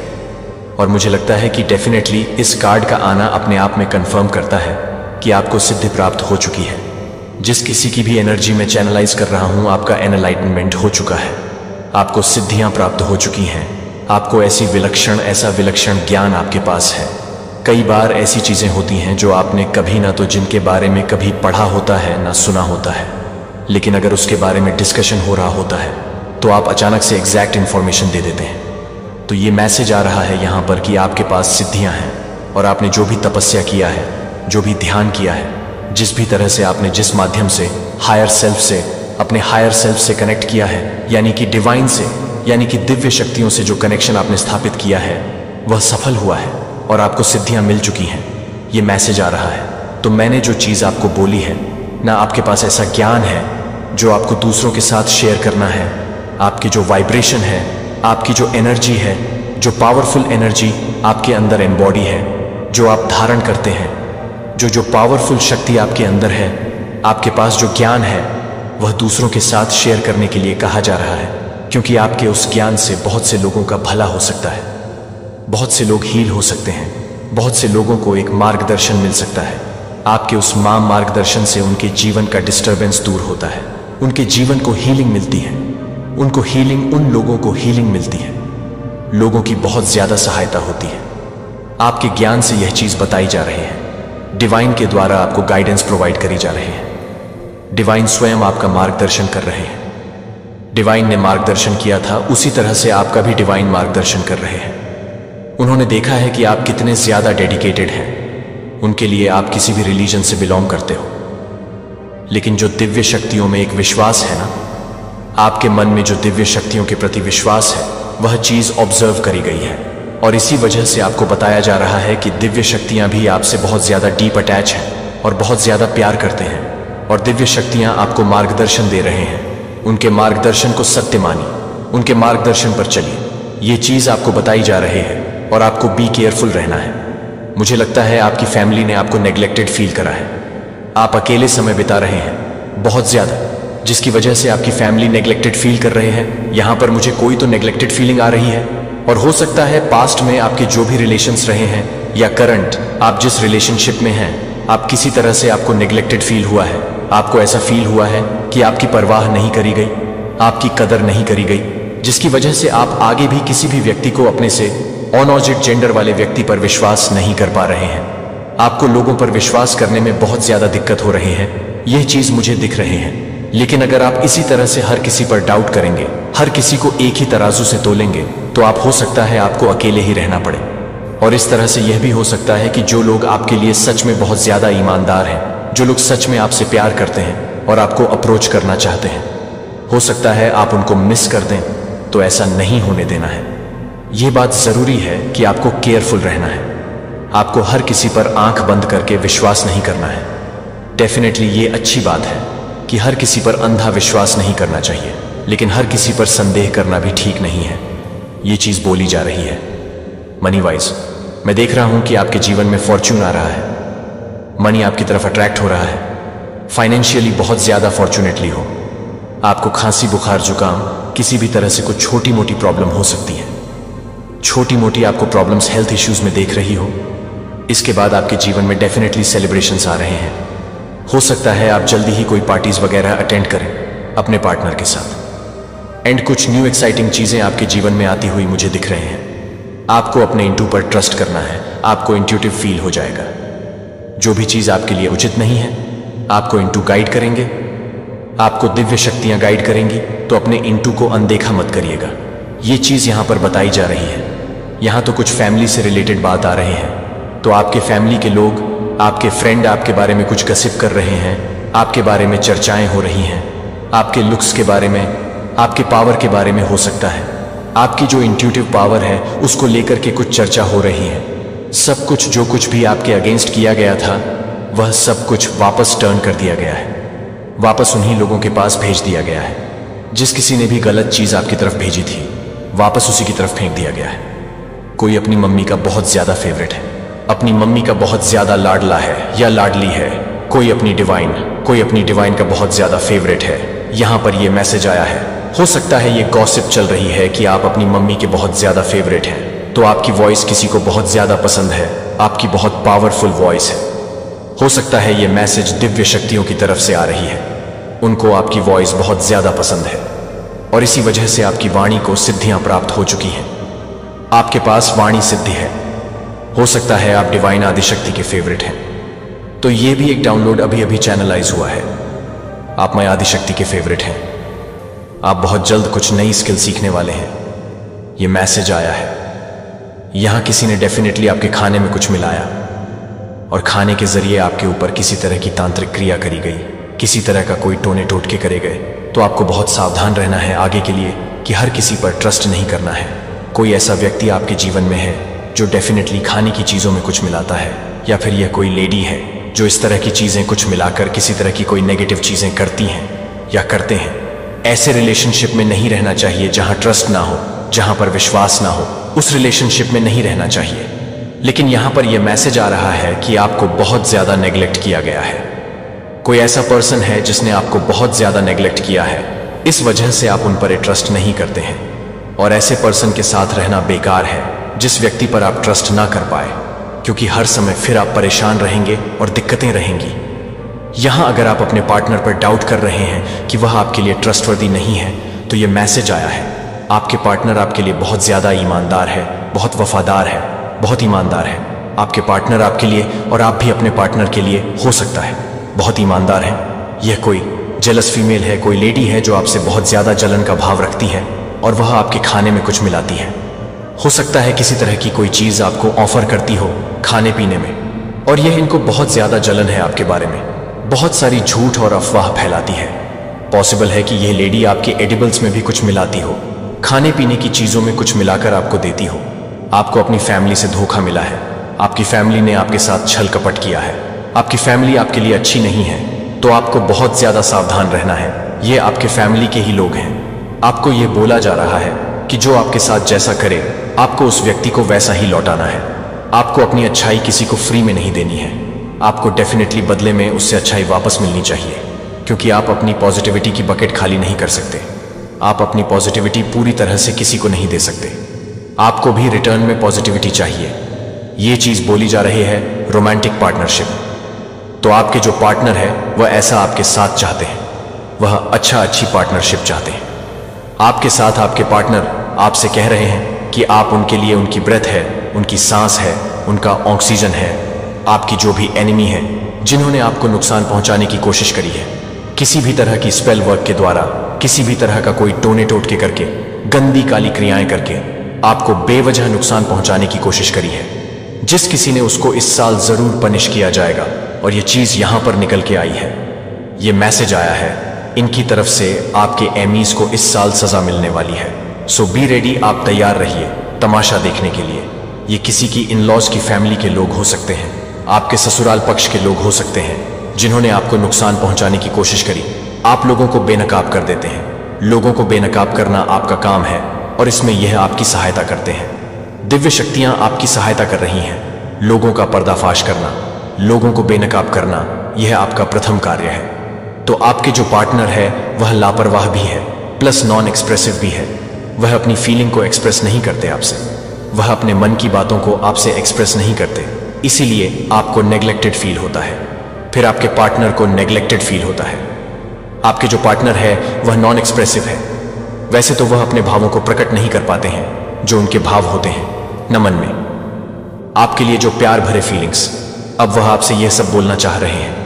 और मुझे लगता है कि डेफिनेटली इस कार्ड का आना अपने आप में कंफर्म करता है कि आपको सिद्धि प्राप्त हो चुकी है। जिस किसी की भी एनर्जी में चैनलाइज कर रहा हूं, आपका एनलाइटमेंट हो चुका है, आपको सिद्धियां प्राप्त हो चुकी हैं। आपको ऐसा विलक्षण ज्ञान आपके पास है। कई बार ऐसी चीजें होती हैं जो आपने कभी ना तो जिनके बारे में कभी पढ़ा होता है ना सुना होता है, लेकिन अगर उसके बारे में डिस्कशन हो रहा होता है तो आप अचानक से एग्जैक्ट इंफॉर्मेशन दे देते हैं। तो ये मैसेज आ रहा है यहाँ पर कि आपके पास सिद्धियां हैं, और आपने जो भी तपस्या किया है, जो भी ध्यान किया है, जिस भी तरह से आपने, जिस माध्यम से हायर सेल्फ से, अपने हायर सेल्फ से कनेक्ट किया है, यानी कि डिवाइन से, यानी कि दिव्य शक्तियों से जो कनेक्शन आपने स्थापित किया है, वह सफल हुआ है और आपको सिद्धियां मिल चुकी हैं। ये मैसेज आ रहा है। तो मैंने जो चीज आपको बोली है ना, आपके पास ऐसा ज्ञान है जो आपको दूसरों के साथ शेयर करना है। आपकी जो वाइब्रेशन है, आपकी जो एनर्जी है, जो पावरफुल एनर्जी आपके अंदर एम्बॉडी है, जो आप धारण करते हैं, जो पावरफुल शक्ति आपके अंदर है, आपके पास जो ज्ञान है, वह दूसरों के साथ शेयर करने के लिए कहा जा रहा है, क्योंकि आपके उस ज्ञान से बहुत से लोगों का भला हो सकता है, बहुत से लोग हील हो सकते हैं, बहुत से लोगों को एक मार्गदर्शन मिल सकता है। आपके उस मार्गदर्शन से उनके जीवन का डिस्टर्बेंस दूर होता है, उनके जीवन को हीलिंग मिलती है, उनको हीलिंग, उन लोगों को हीलिंग मिलती है, लोगों की बहुत ज्यादा सहायता होती है। आपके ज्ञान से यह चीज बताई जा रही है। डिवाइन के द्वारा आपको गाइडेंस प्रोवाइड करी जा रही है। डिवाइन स्वयं आपका मार्गदर्शन कर रहे हैं। डिवाइन ने मार्गदर्शन किया था, उसी तरह से आपका भी डिवाइन मार्गदर्शन कर रहे हैं। उन्होंने देखा है कि आप कितने ज्यादा डेडिकेटेड हैं। उनके लिए आप किसी भी रिलीजन से बिलोंग करते हो, लेकिन जो दिव्य शक्तियों में एक विश्वास है ना, आपके मन में जो दिव्य शक्तियों के प्रति विश्वास है, वह चीज ऑब्जर्व करी गई है। और इसी वजह से आपको बताया जा रहा है कि दिव्य शक्तियां भी आपसे बहुत ज्यादा डीप अटैच हैं और बहुत ज्यादा प्यार करते हैं। और दिव्य शक्तियां आपको मार्गदर्शन दे रहे हैं। उनके मार्गदर्शन को सत्य मानिए, उनके मार्गदर्शन पर चलिए। ये चीज आपको बताई जा रही है और आपको बी केयरफुल रहना है। मुझे लगता है आपकी फैमिली ने आपको नेग्लेक्टेड फील करा है। आप अकेले समय बिता रहे हैं बहुत ज्यादा, जिसकी वजह से आपकी फैमिली नेग्लेक्टेड फील कर रहे हैं। यहां पर मुझे कोई तो नेग्लेक्टेड फीलिंग आ रही है। और हो सकता है पास्ट में आपके जो भी रिलेशंस रहे हैं या करंट आप जिस रिलेशनशिप में हैं, आप किसी तरह से आपको नेग्लेक्टेड फील हुआ है। आपको ऐसा फील हुआ है कि आपकी परवाह नहीं करी गई, आपकी कदर नहीं करी गई, जिसकी वजह से आप आगे भी किसी भी व्यक्ति को अपने से ऑपोजिट जेंडर वाले व्यक्ति पर विश्वास नहीं कर पा रहे हैं। आपको लोगों पर विश्वास करने में बहुत ज्यादा दिक्कत हो रही है। यह चीज मुझे दिख रही है। लेकिन अगर आप इसी तरह से हर किसी पर डाउट करेंगे, हर किसी को एक ही तराजू से तोलेंगे, तो आप हो सकता है आपको अकेले ही रहना पड़े। और इस तरह से यह भी हो सकता है कि जो लोग आपके लिए सच में बहुत ज्यादा ईमानदार हैं, जो लोग सच में आपसे प्यार करते हैं और आपको अप्रोच करना चाहते हैं, हो सकता है आप उनको मिस कर दें। तो ऐसा नहीं होने देना है। यह बात जरूरी है कि आपको केयरफुल रहना है। आपको हर किसी पर आंख बंद करके विश्वास नहीं करना है। डेफिनेटली ये अच्छी बात है कि हर किसी पर अंधा विश्वास नहीं करना चाहिए, लेकिन हर किसी पर संदेह करना भी ठीक नहीं है। ये चीज बोली जा रही है। मनी वाइज मैं देख रहा हूं कि आपके जीवन में फॉर्च्यून आ रहा है। मनी आपकी तरफ अट्रैक्ट हो रहा है। फाइनेंशियली बहुत ज्यादा फॉर्चुनेटली हो। आपको खांसी, बुखार, जुकाम, किसी भी तरह से कुछ छोटी मोटी प्रॉब्लम हो सकती है। छोटी मोटी आपको प्रॉब्लम्स हेल्थ इश्यूज में देख रही हो। इसके बाद आपके जीवन में डेफिनेटली सेलिब्रेशंस आ रहे हैं। हो सकता है आप जल्दी ही कोई पार्टीज वगैरह अटेंड करें अपने पार्टनर के साथ। एंड कुछ न्यू एक्साइटिंग चीजें आपके जीवन में आती हुई मुझे दिख रहे हैं। आपको अपने इंटू पर ट्रस्ट करना है। आपको इंट्यूटिव फील हो जाएगा। जो भी चीज आपके लिए उचित नहीं है, आपको इंटू गाइड करेंगे, आपको दिव्य शक्तियां गाइड करेंगी। तो अपने इंटू को अनदेखा मत करिएगा। ये चीज यहां पर बताई जा रही है। यहां तो कुछ फैमिली से रिलेटेड बात आ रहे हैं। तो आपके फैमिली के लोग, आपके फ्रेंड आपके बारे में कुछ गसिप कर रहे हैं, आपके बारे में चर्चाएं हो रही हैं, आपके लुक्स के बारे में, आपके पावर के बारे में हो सकता है। आपकी जो इंट्यूटिव पावर है उसको लेकर के कुछ चर्चा हो रही है। सब कुछ जो कुछ भी आपके अगेंस्ट किया गया था, वह सब कुछ वापस टर्न कर दिया गया है। वापस उन्हीं लोगों के पास भेज दिया गया है। जिस किसी ने भी गलत चीज आपकी तरफ भेजी थी, वापस उसी की तरफ फेंक दिया गया है। कोई अपनी मम्मी का बहुत ज्यादा फेवरेट है, अपनी मम्मी का बहुत ज्यादा लाडला है या लाडली है। कोई अपनी डिवाइन का बहुत ज्यादा फेवरेट है। यहां पर यह मैसेज आया है। हो सकता है ये गॉसिप चल रही है कि आप अपनी मम्मी के बहुत ज्यादा फेवरेट हैं, तो आपकी वॉइस किसी को बहुत ज्यादा पसंद है। आपकी बहुत पावरफुल वॉइस है। हो सकता है ये मैसेज दिव्य शक्तियों की तरफ से आ रही है। उनको आपकी वॉइस बहुत ज्यादा पसंद है और इसी वजह से आपकी वाणी को सिद्धियां प्राप्त हो चुकी हैं। आपके पास वाणी सिद्धि है। हो सकता है आप डिवाइन आदिशक्ति के फेवरेट हैं। तो ये भी एक डाउनलोड अभी अभी चैनलाइज हुआ है। आप मैं आदिशक्ति के फेवरेट हैं। आप बहुत जल्द कुछ नई स्किल सीखने वाले हैं। ये मैसेज आया है। यहां किसी ने डेफिनेटली आपके खाने में कुछ मिलाया और खाने के जरिए आपके ऊपर किसी तरह की तांत्रिक क्रिया करी गई, किसी तरह का कोई टोने टोटके करे गए। तो आपको बहुत सावधान रहना है आगे के लिए कि हर किसी पर ट्रस्ट नहीं करना है। कोई ऐसा व्यक्ति आपके जीवन में है जो डेफिनेटली खाने की चीजों में कुछ मिलाता है, या फिर यह कोई लेडी है जो इस तरह की चीजें कुछ मिलाकर किसी तरह की कोई नेगेटिव चीजें करती हैं या करते हैं। ऐसे रिलेशनशिप में नहीं रहना चाहिए जहां ट्रस्ट ना हो, जहां पर विश्वास ना हो। उस रिलेशनशिप में नहीं रहना चाहिए। लेकिन यहां पर यह मैसेज आ रहा है कि आपको बहुत ज्यादा नेग्लेक्ट किया गया है। कोई ऐसा पर्सन है जिसने आपको बहुत ज्यादा नेग्लेक्ट किया है। इस वजह से आप उन पर ट्रस्ट नहीं करते हैं और ऐसे पर्सन के साथ रहना बेकार है जिस व्यक्ति पर आप ट्रस्ट ना कर पाए, क्योंकि हर समय फिर आप परेशान रहेंगे और दिक्कतें रहेंगी। यहां अगर आप अपने पार्टनर पर डाउट कर रहे हैं कि वह आपके लिए ट्रस्टवर्दी नहीं है, तो यह मैसेज आया है। आपके पार्टनर आपके लिए बहुत ज्यादा ईमानदार है, बहुत वफादार है, बहुत ईमानदार है। आपके पार्टनर आपके लिए और आप भी अपने पार्टनर के लिए हो सकता है बहुत ईमानदार हैं। यह कोई जेलस फीमेल है, कोई लेडी है जो आपसे बहुत ज़्यादा जलन का भाव रखती है और वह आपके खाने में कुछ मिलाती है। हो सकता है किसी तरह की कोई चीज़ आपको ऑफर करती हो खाने पीने में, और यह इनको बहुत ज़्यादा जलन है आपके बारे में, बहुत सारी झूठ और अफवाह फैलाती है। पॉसिबल है कि यह लेडी आपके एडिबल्स में भी कुछ मिलाती हो, खाने पीने की चीज़ों में कुछ मिलाकर आपको देती हो। आपको अपनी फैमिली से धोखा मिला है, आपकी फैमिली ने आपके साथ छल कपट किया है, आपकी फैमिली आपके लिए अच्छी नहीं है, तो आपको बहुत ज़्यादा सावधान रहना है। ये आपके फैमिली के ही लोग हैं। आपको ये बोला जा रहा है कि जो आपके साथ जैसा करे आपको उस व्यक्ति को वैसा ही लौटाना है। आपको अपनी अच्छाई किसी को फ्री में नहीं देनी है, आपको डेफिनेटली बदले में उससे अच्छाई वापस मिलनी चाहिए, क्योंकि आप अपनी पॉजिटिविटी की बकेट खाली नहीं कर सकते। आप अपनी पॉजिटिविटी पूरी तरह से किसी को नहीं दे सकते, आपको भी रिटर्न में पॉजिटिविटी चाहिए। ये चीज़ बोली जा रही है रोमांटिक पार्टनरशिप। तो आपके जो पार्टनर है वह ऐसा आपके साथ चाहते हैं, वह अच्छी पार्टनरशिप चाहते हैं आपके साथ। आपके पार्टनर आपसे कह रहे हैं कि आप उनके लिए उनकी ब्रेथ है, उनकी सांस है, उनका ऑक्सीजन है। आपकी जो भी एनिमी है जिन्होंने आपको नुकसान पहुंचाने की कोशिश करी है, किसी भी तरह की स्पेल वर्क के द्वारा, किसी भी तरह का कोई टोने टोटके करके, गंदी काली क्रियाएं करके आपको बेवजह नुकसान पहुंचाने की कोशिश करी है, जिस किसी ने उसको इस साल जरूर पनिश किया जाएगा। और ये चीज यहां पर निकल के आई है, ये मैसेज आया है इनकी तरफ से, आपके एमीज को इस साल सजा मिलने वाली है। सो बी रेडी, आप तैयार रहिए तमाशा देखने के लिए। ये किसी की इन लॉज की फैमिली के लोग हो सकते हैं, आपके ससुराल पक्ष के लोग हो सकते हैं, जिन्होंने आपको नुकसान पहुंचाने की कोशिश करी। आप लोगों को बेनकाब कर देते हैं। लोगों को बेनकाब करना आपका काम है और इसमें यह आपकी सहायता करते हैं। दिव्य शक्तियां आपकी सहायता कर रही हैं। लोगों का पर्दाफाश करना, लोगों को बेनकाब करना, यह आपका प्रथम कार्य है। तो आपके जो पार्टनर है वह लापरवाह भी है, प्लस नॉन एक्सप्रेसिव भी है। वह अपनी फीलिंग को एक्सप्रेस नहीं करते आपसे, वह अपने मन की बातों को आपसे एक्सप्रेस नहीं करते, इसीलिए आपको नेग्लेक्टेड फील होता है, फिर आपके पार्टनर को नेग्लेक्टेड फील होता है। आपके जो पार्टनर है वह नॉन एक्सप्रेसिव है। वैसे तो वह अपने भावों को प्रकट नहीं कर पाते हैं जो उनके भाव होते हैं न मन में। आपके लिए जो प्यार भरे फीलिंग्स, अब वह आपसे यह सब बोलना चाह रहे हैं।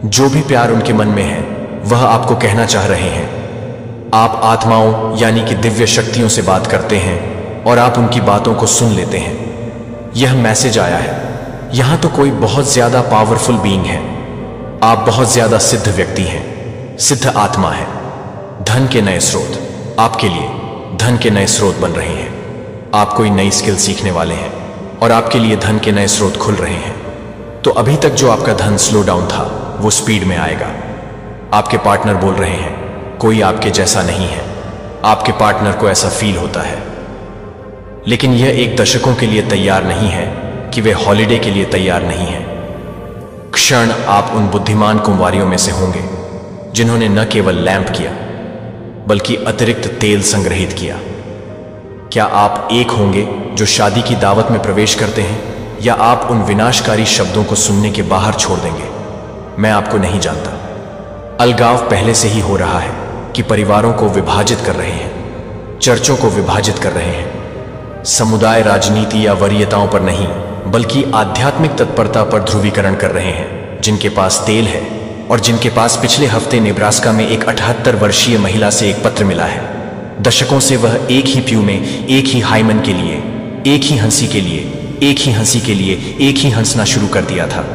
जो भी प्यार उनके मन में है वह आपको कहना चाह रहे हैं। आप आत्माओं यानी कि दिव्य शक्तियों से बात करते हैं और आप उनकी बातों को सुन लेते हैं। यह मैसेज आया है, यहां तो कोई बहुत ज्यादा पावरफुल बीइंग है। आप बहुत ज्यादा सिद्ध व्यक्ति हैं, सिद्ध आत्मा है। धन के नए स्रोत आपके लिए धन के नए स्रोत बन रहे हैं। आप कोई नई स्किल सीखने वाले हैं और आपके लिए धन के नए स्रोत खुल रहे हैं। तो अभी तक जो आपका धन स्लो डाउन था वो स्पीड में आएगा। आपके पार्टनर बोल रहे हैं कोई आपके जैसा नहीं है। आपके पार्टनर को ऐसा फील होता है, लेकिन यह एक दशकों के लिए तैयार नहीं है कि वे हॉलिडे के लिए तैयार नहीं है। क्षण आप उन बुद्धिमान कुंवारियों में से होंगे जिन्होंने न केवल लैंप किया बल्कि अतिरिक्त तेल संग्रहित किया। क्या आप एक होंगे जो शादी की दावत में प्रवेश करते हैं, या आप उन विनाशकारी शब्दों को सुनने के बाहर छोड़ देंगे? मैं आपको नहीं जानता। अलगाव पहले से ही हो रहा है कि परिवारों को विभाजित कर रहे हैं, चर्चों को विभाजित कर रहे हैं। समुदाय राजनीति या वरीयताओं पर नहीं बल्कि आध्यात्मिक तत्परता पर ध्रुवीकरण कर रहे हैं। जिनके पास तेल है और जिनके पास पिछले हफ्ते नेब्रास्का में एक 78 वर्षीय महिला से एक पत्र मिला है। दशकों से वह एक ही प्यू में, एक ही हाइमन के लिए, एक ही हंसी के लिए, एक ही हंसी के लिए, एक ही हंसना शुरू कर दिया था।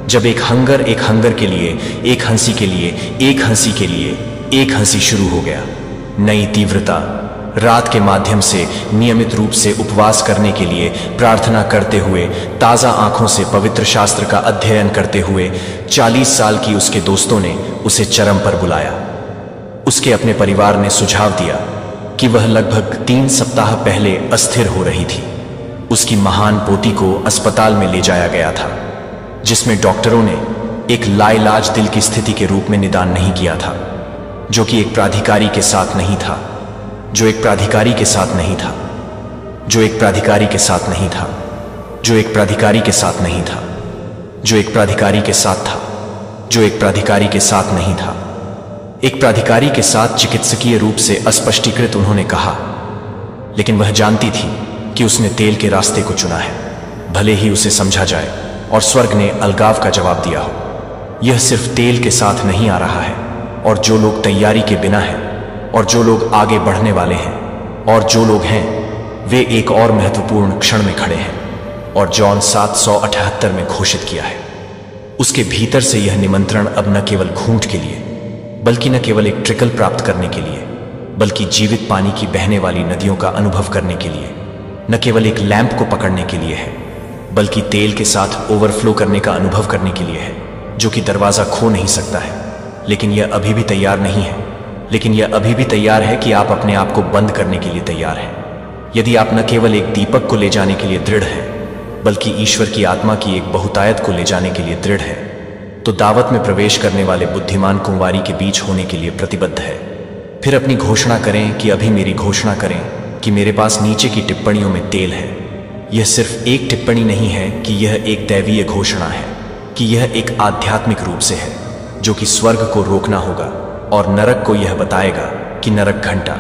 जब एक हंगर के लिए, एक हंसी के लिए, एक हंसी के लिए, एक हंसी शुरू हो गया। नई तीव्रता, रात के माध्यम से नियमित रूप से उपवास करने के लिए प्रार्थना करते हुए, ताज़ा आंखों से पवित्र शास्त्र का अध्ययन करते हुए 40 साल की उसके दोस्तों ने उसे चरम पर बुलाया। उसके अपने परिवार ने सुझाव दिया कि वह लगभग 3 सप्ताह पहले अस्थिर हो रही थी। उसकी महान पोती को अस्पताल में ले जाया गया था, जिसमें डॉक्टरों ने एक लाइलाज दिल की स्थिति के रूप में निदान नहीं किया था, जो कि एक प्राधिकारी के साथ नहीं था, जो एक प्राधिकारी के साथ नहीं था, जो एक प्राधिकारी के साथ नहीं था, जो एक प्राधिकारी के साथ नहीं था, जो एक प्राधिकारी के साथ था, जो एक प्राधिकारी के साथ नहीं था। एक प्राधिकारी के साथ चिकित्सकीय रूप से अस्पष्टीकृत उन्होंने कहा, लेकिन वह जानती थी कि उसने तेल के रास्ते को चुना है। भले ही उसे समझा जाए और स्वर्ग ने अलगाव का जवाब दिया हो। यह सिर्फ तेल के साथ नहीं आ रहा है, और जो लोग तैयारी के बिना हैं, और जो लोग आगे बढ़ने वाले हैं, और जो लोग हैं, वे एक और महत्वपूर्ण क्षण में खड़े हैं, और जॉन 778 में घोषित किया है। उसके भीतर से यह निमंत्रण अब न केवल घूंट के लिए, बल्कि न केवल एक ट्रिकल प्राप्त करने के लिए, बल्कि जीवित पानी की बहने वाली नदियों का अनुभव करने के लिए, न केवल एक लैंप को पकड़ने के लिए है, बल्कि तेल के साथ ओवरफ्लो करने का अनुभव करने के लिए है, जो कि दरवाजा खो नहीं सकता है। लेकिन यह अभी भी तैयार नहीं है। लेकिन यह अभी भी तैयार है कि आप अपने आप को बंद करने के लिए तैयार हैं। यदि आप न केवल एक दीपक को ले जाने के लिए दृढ़ हैं, बल्कि ईश्वर की आत्मा की एक बहुतायत को ले जाने के लिए दृढ़ है, तो दावत में प्रवेश करने वाले बुद्धिमान कुंवारी के बीच होने के लिए प्रतिबद्ध है। फिर अपनी घोषणा करें कि अभी मेरी घोषणा करें कि मेरे पास नीचे की टिप्पणियों में तेल है। यह सिर्फ एक टिप्पणी नहीं है कि यह एक दैवीय घोषणा है, कि यह एक आध्यात्मिक रूप से है, जो कि स्वर्ग को रोकना होगा और नरक को यह बताएगा कि नरक घंटा,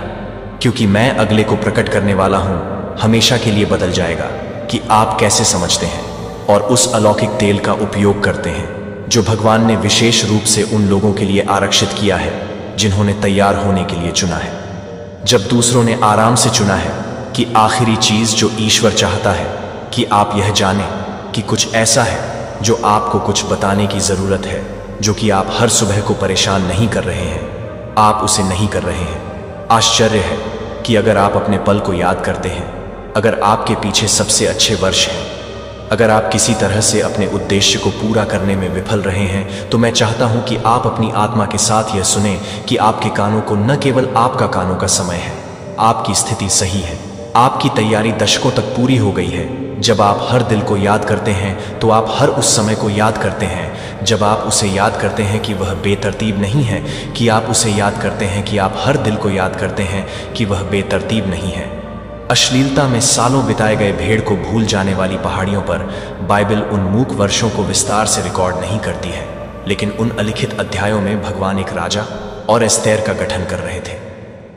क्योंकि मैं अगले को प्रकट करने वाला हूं, हमेशा के लिए बदल जाएगा कि आप कैसे समझते हैं और उस अलौकिक तेल का उपयोग करते हैं जो भगवान ने विशेष रूप से उन लोगों के लिए आरक्षित किया है जिन्होंने तैयार होने के लिए चुना है। जब दूसरों ने आराम से चुना है कि आखिरी चीज जो ईश्वर चाहता है कि आप यह जानें कि कुछ ऐसा है जो आपको कुछ बताने की जरूरत है, जो कि आप हर सुबह को परेशान नहीं कर रहे हैं, आप उसे नहीं कर रहे हैं। आश्चर्य है कि अगर आप अपने पल को याद करते हैं, अगर आपके पीछे सबसे अच्छे वर्ष हैं, अगर आप किसी तरह से अपने उद्देश्य को पूरा करने में विफल रहे हैं, तो मैं चाहता हूं कि आप अपनी आत्मा के साथ यह सुने कि आपके कानों को न केवल आपका कानों का समय है, आपकी स्थिति सही है, आपकी तैयारी दशकों तक पूरी हो गई है। जब आप हर दिल को याद करते हैं तो आप हर उस समय को याद करते हैं जब आप उसे याद करते हैं कि वह बेतरतीब नहीं है, कि आप उसे याद करते हैं कि आप हर दिल को याद करते हैं कि वह बेतरतीब नहीं है। अश्लीलता में सालों बिताए गए भेड़ को भूल जाने वाली पहाड़ियों पर बाइबल उन मूक वर्षों को विस्तार से रिकॉर्ड नहीं करती है, लेकिन उन अलिखित अध्यायों में भगवान एक राजा और एस्तेर का गठन कर रहे थे,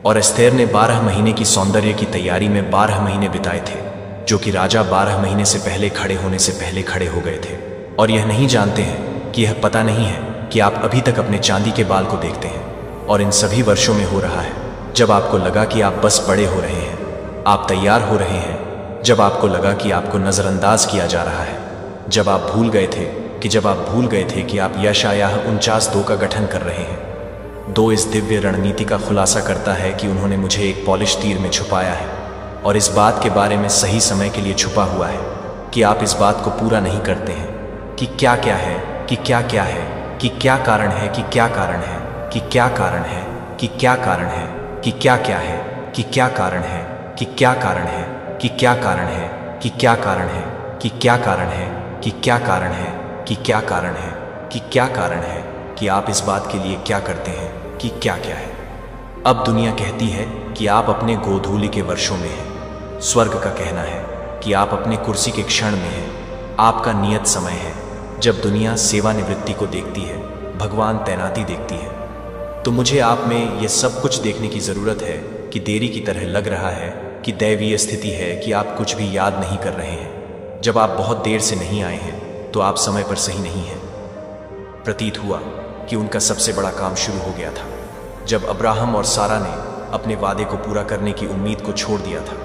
और एस्तेर ने 12 महीने की सौंदर्य की तैयारी में 12 महीने बिताए थे, जो कि राजा 12 महीने से पहले खड़े होने से पहले खड़े हो गए थे, और यह नहीं जानते हैं कि यह पता नहीं है कि आप अभी तक अपने चांदी के बाल को देखते हैं। और इन सभी वर्षों में हो रहा है जब आपको लगा कि आप बस बड़े हो रहे हैं, आप तैयार हो रहे हैं, जब आपको लगा कि आपको नजरअंदाज किया जा रहा है, जब आप भूल गए थे कि आप यशायाह 49:2 का गठन कर रहे हैं। 2 इस दिव्य रणनीति का खुलासा करता है कि उन्होंने मुझे एक पॉलिश तीर में छुपाया है और इस बात के बारे में सही समय के लिए छुपा हुआ है कि आप इस बात को पूरा नहीं करते हैं कि क्या क्या है, कि क्या क्या है, कि क्या कारण है, कि क्या कारण है, कि क्या कारण है, कि क्या कारण है, कि क्या क्या है, कि क्या कारण है, कि क्या कारण है, कि क्या कारण है, कि क्या कारण है, कि क्या कारण है, कि क्या कारण है, कि क्या कारण है, कि क्या कारण है, कि आप इस बात के लिए क्या करते हैं कि क्या क्या है। अब दुनिया कहती है कि आप अपने गोधूलि के वर्षों में हैं। स्वर्ग का कहना है कि आप अपने कुर्सी के क्षण में हैं। आपका नियत समय है। जब दुनिया सेवानिवृत्ति को देखती है, भगवान तैनाती देखती है, तो मुझे आप में यह सब कुछ देखने की जरूरत है कि देरी की तरह लग रहा है कि दैवीय स्थिति है कि आप कुछ भी याद नहीं कर रहे हैं। जब आप बहुत देर से नहीं आए हैं तो आप समय पर सही नहीं हैं। प्रतीत हुआ कि उनका सबसे बड़ा काम शुरू हो गया था जब अब्राहम और सारा ने अपने वादे को पूरा करने की उम्मीद को छोड़ दिया था,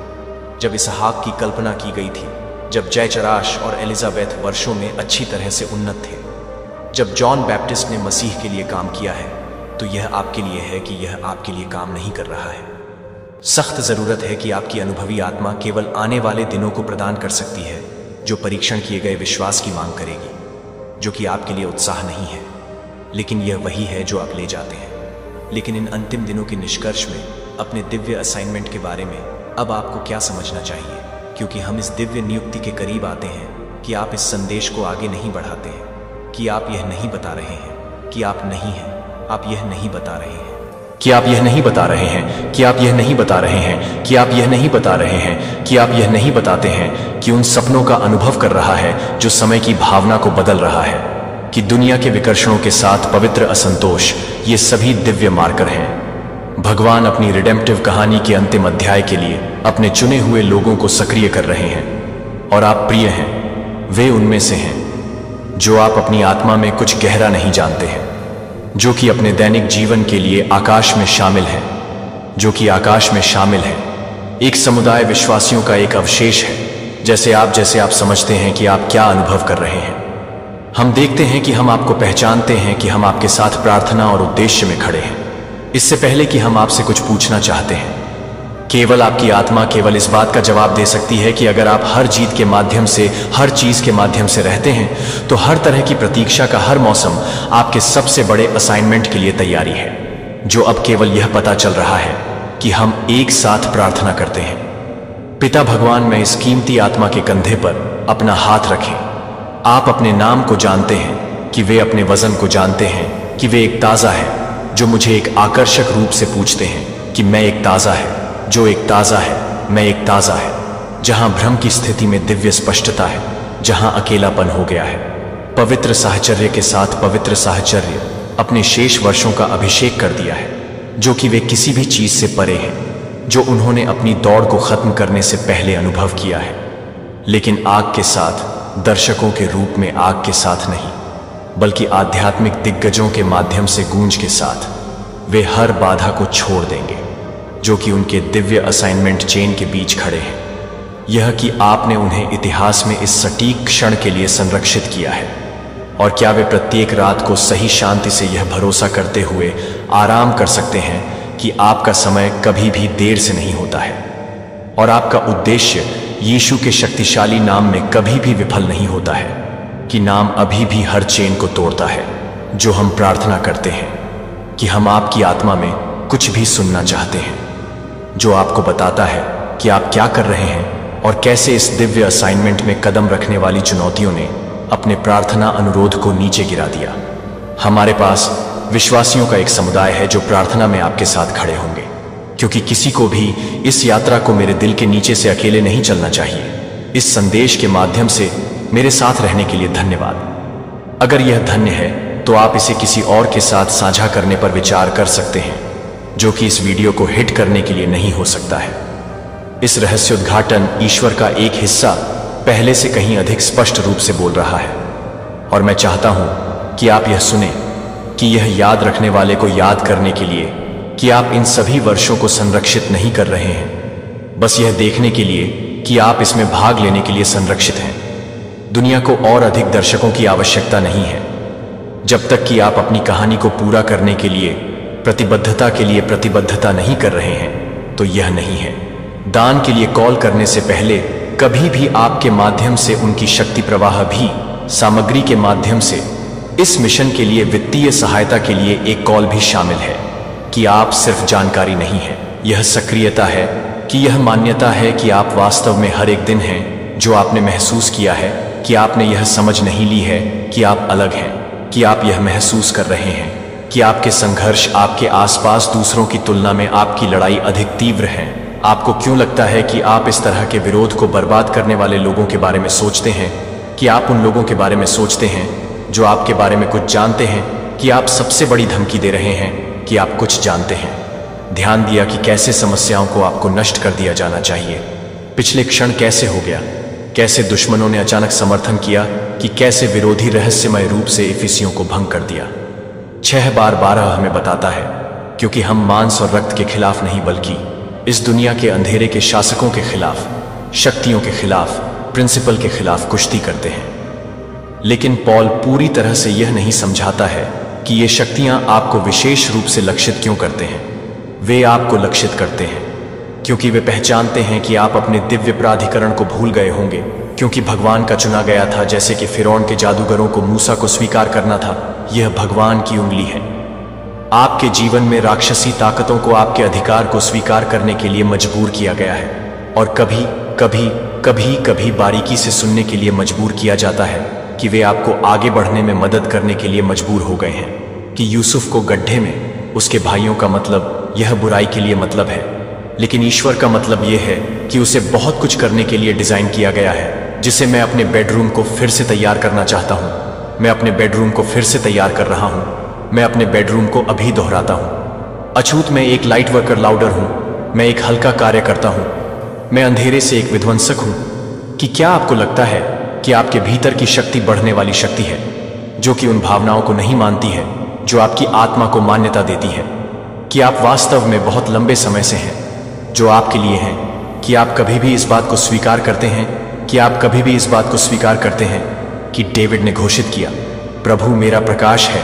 जब इसहाक की कल्पना की गई थी, जब जयचराश और एलिजाबेथ वर्षों में अच्छी तरह से उन्नत थे, जब जॉन बैप्टिस्ट ने मसीह के लिए काम किया है, तो यह आपके लिए है कि यह आपके लिए काम नहीं कर रहा है। सख्त जरूरत है कि आपकी अनुभवी आत्मा केवल आने वाले दिनों को प्रदान कर सकती है जो परीक्षण किए गए विश्वास की मांग करेगी, जो कि आपके लिए उत्साह नहीं है, लेकिन यह वही है जो आप ले जाते हैं। लेकिन इन अंतिम दिनों के निष्कर्ष में अपने दिव्य असाइनमेंट के बारे में अब आपको क्या समझना चाहिए, क्योंकि हम इस दिव्य नियुक्ति के करीब आते हैं कि आप इस संदेश को आगे नहीं बढ़ाते हैं, कि आप यह नहीं बता रहे हैं कि आप नहीं हैं, आप यह नहीं बता रहे हैं कि आप यह नहीं बता रहे हैं, कि आप यह नहीं बता रहे हैं, कि आप यह नहीं बता रहे हैं, कि आप यह नहीं बताते हैं कि उन सपनों का अनुभव कर रहा है जो समय की भावना को बदल रहा है, कि दुनिया के विकर्षणों के साथ पवित्र असंतोष, ये सभी दिव्य मार्कर हैं। भगवान अपनी रिडेम्पटिव कहानी के अंतिम अध्याय के लिए अपने चुने हुए लोगों को सक्रिय कर रहे हैं, और आप प्रिय हैं। वे उनमें से हैं जो आप अपनी आत्मा में कुछ गहरा नहीं जानते हैं, जो कि अपने दैनिक जीवन के लिए आकाश में शामिल है, जो कि आकाश में शामिल है। एक समुदाय विश्वासियों का एक अवशेष है, जैसे आप समझते हैं कि आप क्या अनुभव कर रहे हैं। हम देखते हैं कि हम आपको पहचानते हैं, कि हम आपके साथ प्रार्थना और उद्देश्य में खड़े हैं। इससे पहले कि हम आपसे कुछ पूछना चाहते हैं, केवल आपकी आत्मा केवल इस बात का जवाब दे सकती है कि अगर आप हर जीत के माध्यम से, हर चीज के माध्यम से रहते हैं, तो हर तरह की प्रतीक्षा का हर मौसम आपके सबसे बड़े असाइनमेंट के लिए तैयारी है, जो अब केवल यह पता चल रहा है कि हम एक साथ प्रार्थना करते हैं। पिता भगवान, मैं इस कीमती आत्मा के कंधे पर अपना हाथ रखें। आप अपने नाम को जानते हैं, कि वे अपने वजन को जानते हैं, कि वे एक ताज़ा है, जो मुझे एक आकर्षक रूप से पूछते हैं कि मैं एक ताज़ा है, जो एक ताज़ा है, मैं एक ताज़ा है, जहां भ्रम की स्थिति में दिव्य स्पष्टता है, जहां अकेलापन हो गया है। पवित्र साहचर्य के साथ पवित्र साहचर्य अपने शेष वर्षों का अभिषेक कर दिया है, जो कि वे किसी भी चीज से परे हैं, जो उन्होंने अपनी दौड़ को खत्म करने से पहले अनुभव किया है, लेकिन आग के साथ, दर्शकों के रूप में आग के साथ नहीं, बल्कि आध्यात्मिक दिग्गजों के माध्यम से गूंज के साथ वे हर बाधा को छोड़ देंगे, जो कि उनके दिव्य असाइनमेंट चेन के बीच खड़े हैं। यह कि आपने उन्हें इतिहास में इस सटीक क्षण के लिए संरक्षित किया है, और क्या वे प्रत्येक रात को सही शांति से यह भरोसा करते हुए आराम कर सकते हैं कि आपका समय कभी भी देर से नहीं होता है, और आपका उद्देश्य यीशु के शक्तिशाली नाम में कभी भी विफल नहीं होता है, कि नाम अभी भी हर चेन को तोड़ता है। जो हम प्रार्थना करते हैं कि हम आपकी आत्मा में कुछ भी सुनना चाहते हैं, जो आपको बताता है कि आप क्या कर रहे हैं और कैसे इस दिव्य असाइनमेंट में कदम रखने वाली चुनौतियों ने अपने प्रार्थना अनुरोध को नीचे गिरा दिया। हमारे पास विश्वासियों का एक समुदाय है जो प्रार्थना में आपके साथ खड़े होंगे, क्योंकि किसी को भी इस यात्रा को मेरे दिल के नीचे से अकेले नहीं चलना चाहिए। इस संदेश के माध्यम से मेरे साथ रहने के लिए धन्यवाद। अगर यह धन्य है तो आप इसे किसी और के साथ साझा करने पर विचार कर सकते हैं, जो कि इस वीडियो को हिट करने के लिए नहीं हो सकता है। इस रहस्योद्घाटन ईश्वर का एक हिस्सा पहले से कहीं अधिक स्पष्ट रूप से बोल रहा है, और मैं चाहता हूं कि आप यह सुने, कि यह याद रखने वाले को याद करने के लिए कि आप इन सभी वर्षों को संरक्षित नहीं कर रहे हैं, बस यह देखने के लिए कि आप इसमें भाग लेने के लिए संरक्षित हैं। दुनिया को और अधिक दर्शकों की आवश्यकता नहीं है। जब तक कि आप अपनी कहानी को पूरा करने के लिए प्रतिबद्धता नहीं कर रहे हैं, तो यह नहीं है। दान के लिए कॉल करने से पहले कभी भी आपके माध्यम से उनकी शक्ति प्रवाह भी सामग्री के माध्यम से इस मिशन के लिए वित्तीय सहायता के लिए एक कॉल भी शामिल है, कि आप सिर्फ जानकारी नहीं है, यह सक्रियता है, कि यह मान्यता है कि आप वास्तव में हर एक दिन हैं, जो आपने महसूस किया है कि आपने यह समझ नहीं ली है कि आप अलग हैं, कि आप यह महसूस कर रहे हैं कि आपके संघर्ष आपके आसपास दूसरों की तुलना में आपकी लड़ाई अधिक तीव्र है। आपको क्यों लगता है कि आप इस तरह के विरोध को बर्बाद करने वाले लोगों के बारे में सोचते हैं, कि आप उन लोगों के बारे में सोचते हैं जो आपके बारे में कुछ जानते हैं, कि आप सबसे बड़ी धमकी दे रहे हैं कि आप कुछ जानते हैं। ध्यान दिया कि कैसे समस्याओं को आपको नष्ट कर दिया जाना चाहिए। पिछले क्षण कैसे हो गया, कैसे दुश्मनों ने अचानक समर्थन किया, कि कैसे विरोधी रहस्यमय रूप से इफिसियों को भंग कर दिया। 6 बार 12 हमें बताता है, क्योंकि हम मांस और रक्त के खिलाफ नहीं, बल्कि इस दुनिया के अंधेरे के शासकों के खिलाफ, शक्तियों के खिलाफ, प्रिंसिपल के खिलाफ कुश्ती करते हैं। लेकिन पॉल पूरी तरह से यह नहीं समझाता है कि ये शक्तियां आपको विशेष रूप से लक्षित क्यों करते हैं। वे आपको लक्षित करते हैं क्योंकि वे पहचानते हैं कि आप अपने दिव्य प्राधिकरण को भूल गए होंगे, क्योंकि भगवान का चुना गया था, जैसे कि फिरौन के जादूगरों को मूसा को स्वीकार करना था। यह भगवान की उंगली है। आपके जीवन में राक्षसी ताकतों को आपके अधिकार को स्वीकार करने के लिए मजबूर किया गया है, और कभी बारीकी से सुनने के लिए मजबूर किया जाता है कि वे आपको आगे बढ़ने में मदद करने के लिए मजबूर हो गए हैं। कि यूसुफ को गड्ढे में उसके भाइयों का मतलब यह बुराई के लिए मतलब है, लेकिन ईश्वर का मतलब यह है कि उसे बहुत कुछ करने के लिए डिजाइन किया गया है, जिसे मैं अपने बेडरूम को फिर से तैयार करना चाहता हूं। मैं अपने बेडरूम को फिर से तैयार कर रहा हूं। मैं अपने बेडरूम को अभी दोहराता हूं। अछूत मैं एक लाइट वर्कर लाउडर हूं। मैं एक हल्का कार्य करता हूं। मैं अंधेरे से एक विध्वंसक हूं। कि क्या आपको लगता है कि आपके भीतर की शक्ति बढ़ने वाली शक्ति है, जो कि उन भावनाओं को नहीं मानती है जो आपकी आत्मा को मान्यता देती है, कि आप वास्तव में बहुत लंबे समय से हैं जो आपके लिए हैं, कि आप कभी भी इस बात को स्वीकार करते हैं, कि आप कभी भी इस बात को स्वीकार करते हैं कि डेविड ने घोषित किया, प्रभु मेरा प्रकाश है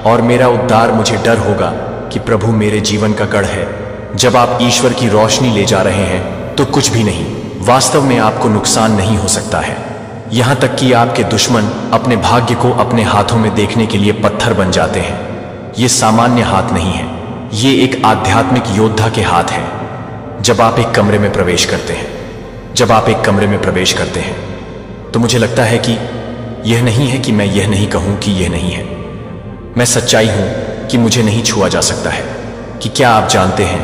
और मेरा उद्धार, मुझे डर होगा कि प्रभु मेरे जीवन का गढ़ है। जब आप ईश्वर की रोशनी ले जा रहे हैं तो कुछ भी नहीं, वास्तव में आपको नुकसान नहीं हो सकता है। यहां तक कि आपके दुश्मन अपने भाग्य को अपने हाथों में देखने के लिए पत्थर बन जाते हैं। ये सामान्य हाथ नहीं है, ये एक आध्यात्मिक योद्धा के हाथ हैं। जब आप एक कमरे में प्रवेश करते हैं, जब आप एक कमरे में प्रवेश करते हैं, तो मुझे लगता है कि यह नहीं है कि मैं यह नहीं कहूं कि यह नहीं है। मैं सच्चाई हूं कि मुझे नहीं छुआ जा सकता है। कि क्या आप जानते हैं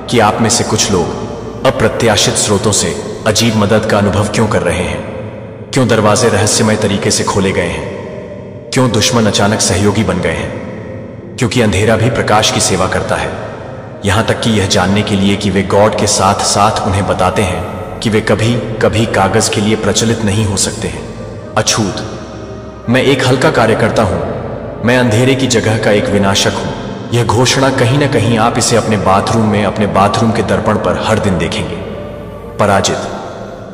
कि आप में से कुछ लोग अप्रत्याशित स्रोतों से अजीब मदद का अनुभव क्यों कर रहे हैं? क्यों दरवाजे रहस्यमय तरीके से खोले गए हैं? क्यों दुश्मन अचानक सहयोगी बन गए हैं? क्योंकि अंधेरा भी प्रकाश की सेवा करता है, यहां तक कि यह जानने के लिए कि वे गॉड के साथ साथ उन्हें बताते हैं कि वे कभी कभी कागज के लिए प्रचलित नहीं हो सकते हैं। अछूत, मैं एक हल्का कार्यकर्ता हूं, मैं अंधेरे की जगह का एक विनाशक हूं। यह घोषणा कहीं ना कहीं आप इसे अपने बाथरूम में, अपने बाथरूम के दर्पण पर हर दिन देखेंगे। पराजित,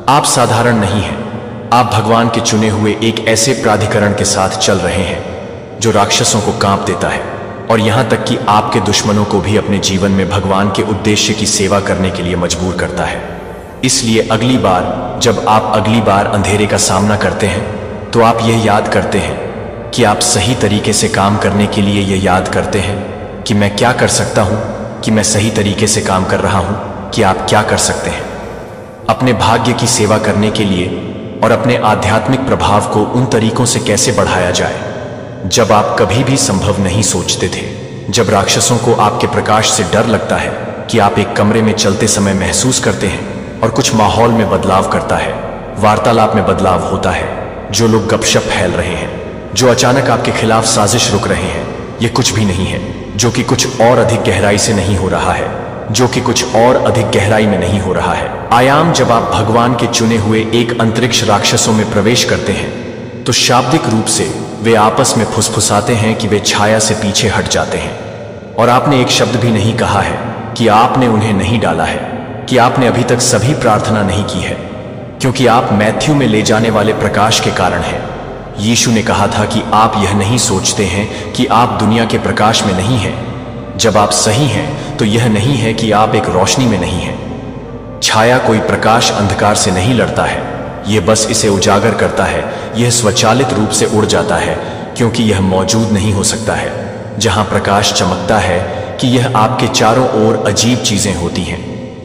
आप साधारण नहीं हैं, आप भगवान के चुने हुए एक ऐसे प्राधिकरण के साथ चल रहे हैं जो राक्षसों को कांप देता है, और यहां तक कि आपके दुश्मनों को भी अपने जीवन में भगवान के उद्देश्य की सेवा करने के लिए मजबूर करता है। इसलिए अगली बार जब आप अगली बार अंधेरे का सामना करते हैं तो आप यह याद करते हैं कि आप सही तरीके से काम करने के लिए यह याद करते हैं कि मैं क्या कर सकता हूं, कि मैं सही तरीके से काम कर रहा हूं, कि आप क्या कर सकते हैं अपने भाग्य की सेवा करने के लिए और अपने आध्यात्मिक प्रभाव को उन तरीकों से कैसे बढ़ाया जाए जब आप कभी भी संभव नहीं सोचते थे। जब राक्षसों को आपके प्रकाश से डर लगता है कि आप एक कमरे में चलते समय महसूस करते हैं और कुछ माहौल में बदलाव करता है, वार्तालाप में बदलाव होता है, जो लोग गपशप फैल रहे हैं, जो अचानक आपके खिलाफ साजिश रुक रहे हैं, ये कुछ भी नहीं है जो कि कुछ और अधिक गहराई से नहीं हो रहा है, जो कि कुछ और अधिक गहराई में नहीं हो रहा है। आयाम, जब आप भगवान के चुने हुए एक अंतरिक्ष राक्षसों में प्रवेश करते हैं तो शाब्दिक रूप से वे आपस में फुसफुसाते हैं कि वे छाया से पीछे हट जाते हैं, और आपने एक शब्द भी नहीं कहा है कि आपने उन्हें नहीं डाला है, कि आपने अभी तक सभी प्रार्थना नहीं की है, क्योंकि आप मैथ्यू में ले जाने वाले प्रकाश के कारण हैं। यीशु ने कहा था कि आप यह नहीं सोचते हैं कि आप दुनिया के प्रकाश में नहीं हैं। जब आप सही हैं तो यह नहीं है कि आप एक रोशनी में नहीं हैं। छाया कोई प्रकाश अंधकार से नहीं लड़ता है, यह बस इसे उजागर करता है। यह स्वचालित रूप से उड़ जाता है क्योंकि यह मौजूद नहीं हो सकता है। जहां प्रकाश चमकता है कि यह आपके चारों ओर अजीब चीजें होती हैं,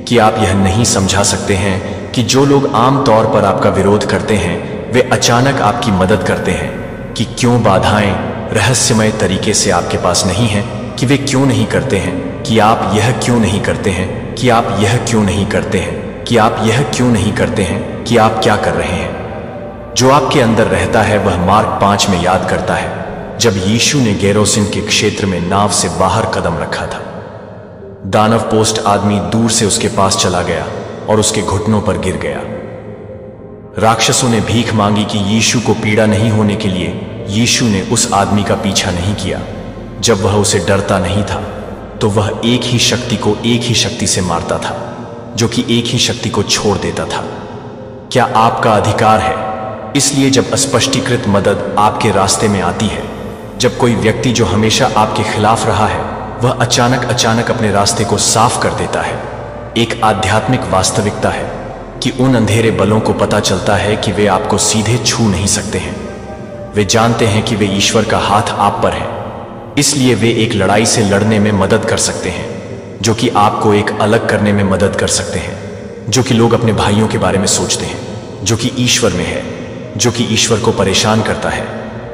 कि आप यह नहीं समझा सकते हैं कि जो लोग आमतौर पर आपका विरोध करते हैं वे अचानक आपकी मदद करते हैं। कि क्यों बाधाएं रहस्यमय तरीके से आपके पास नहीं हैं, कि वे क्यों नहीं करते हैं, कि आप यह क्यों नहीं करते हैं, कि आप यह क्यों नहीं करते हैं, कि आप यह क्यों नहीं करते हैं, कि आप क्या कर रहे हैं। जो आपके अंदर रहता है वह मार्क 5 में याद करता है, जब यीशु ने गेरोसिन के क्षेत्र में नाव से बाहर कदम रखा था। दानव पोस्ट आदमी दूर से उसके पास चला गया और उसके घुटनों पर गिर गया। राक्षसों ने भीख मांगी कि यीशु को पीड़ा नहीं होने के लिए यीशु ने उस आदमी का पीछा नहीं किया। जब वह उसे डरता नहीं था तो वह एक ही शक्ति को एक ही शक्ति से मारता था, जो कि एक ही शक्ति को छोड़ देता था। क्या आपका अधिकार है? इसलिए जब अस्पष्टीकृत मदद आपके रास्ते में आती है, जब कोई व्यक्ति जो हमेशा आपके खिलाफ रहा है वह अचानक अपने रास्ते को साफ कर देता है, एक आध्यात्मिक वास्तविकता है कि उन अंधेरे बलों को पता चलता है कि वे आपको सीधे छू नहीं सकते हैं। वे जानते हैं कि वे ईश्वर का हाथ आप पर है, इसलिए वे एक लड़ाई से लड़ने में मदद कर सकते हैं, जो कि आपको एक अलग करने में मदद कर सकते हैं, जो कि लोग अपने भाइयों के बारे में सोचते हैं, जो कि ईश्वर में है, जो कि ईश्वर को परेशान करता है,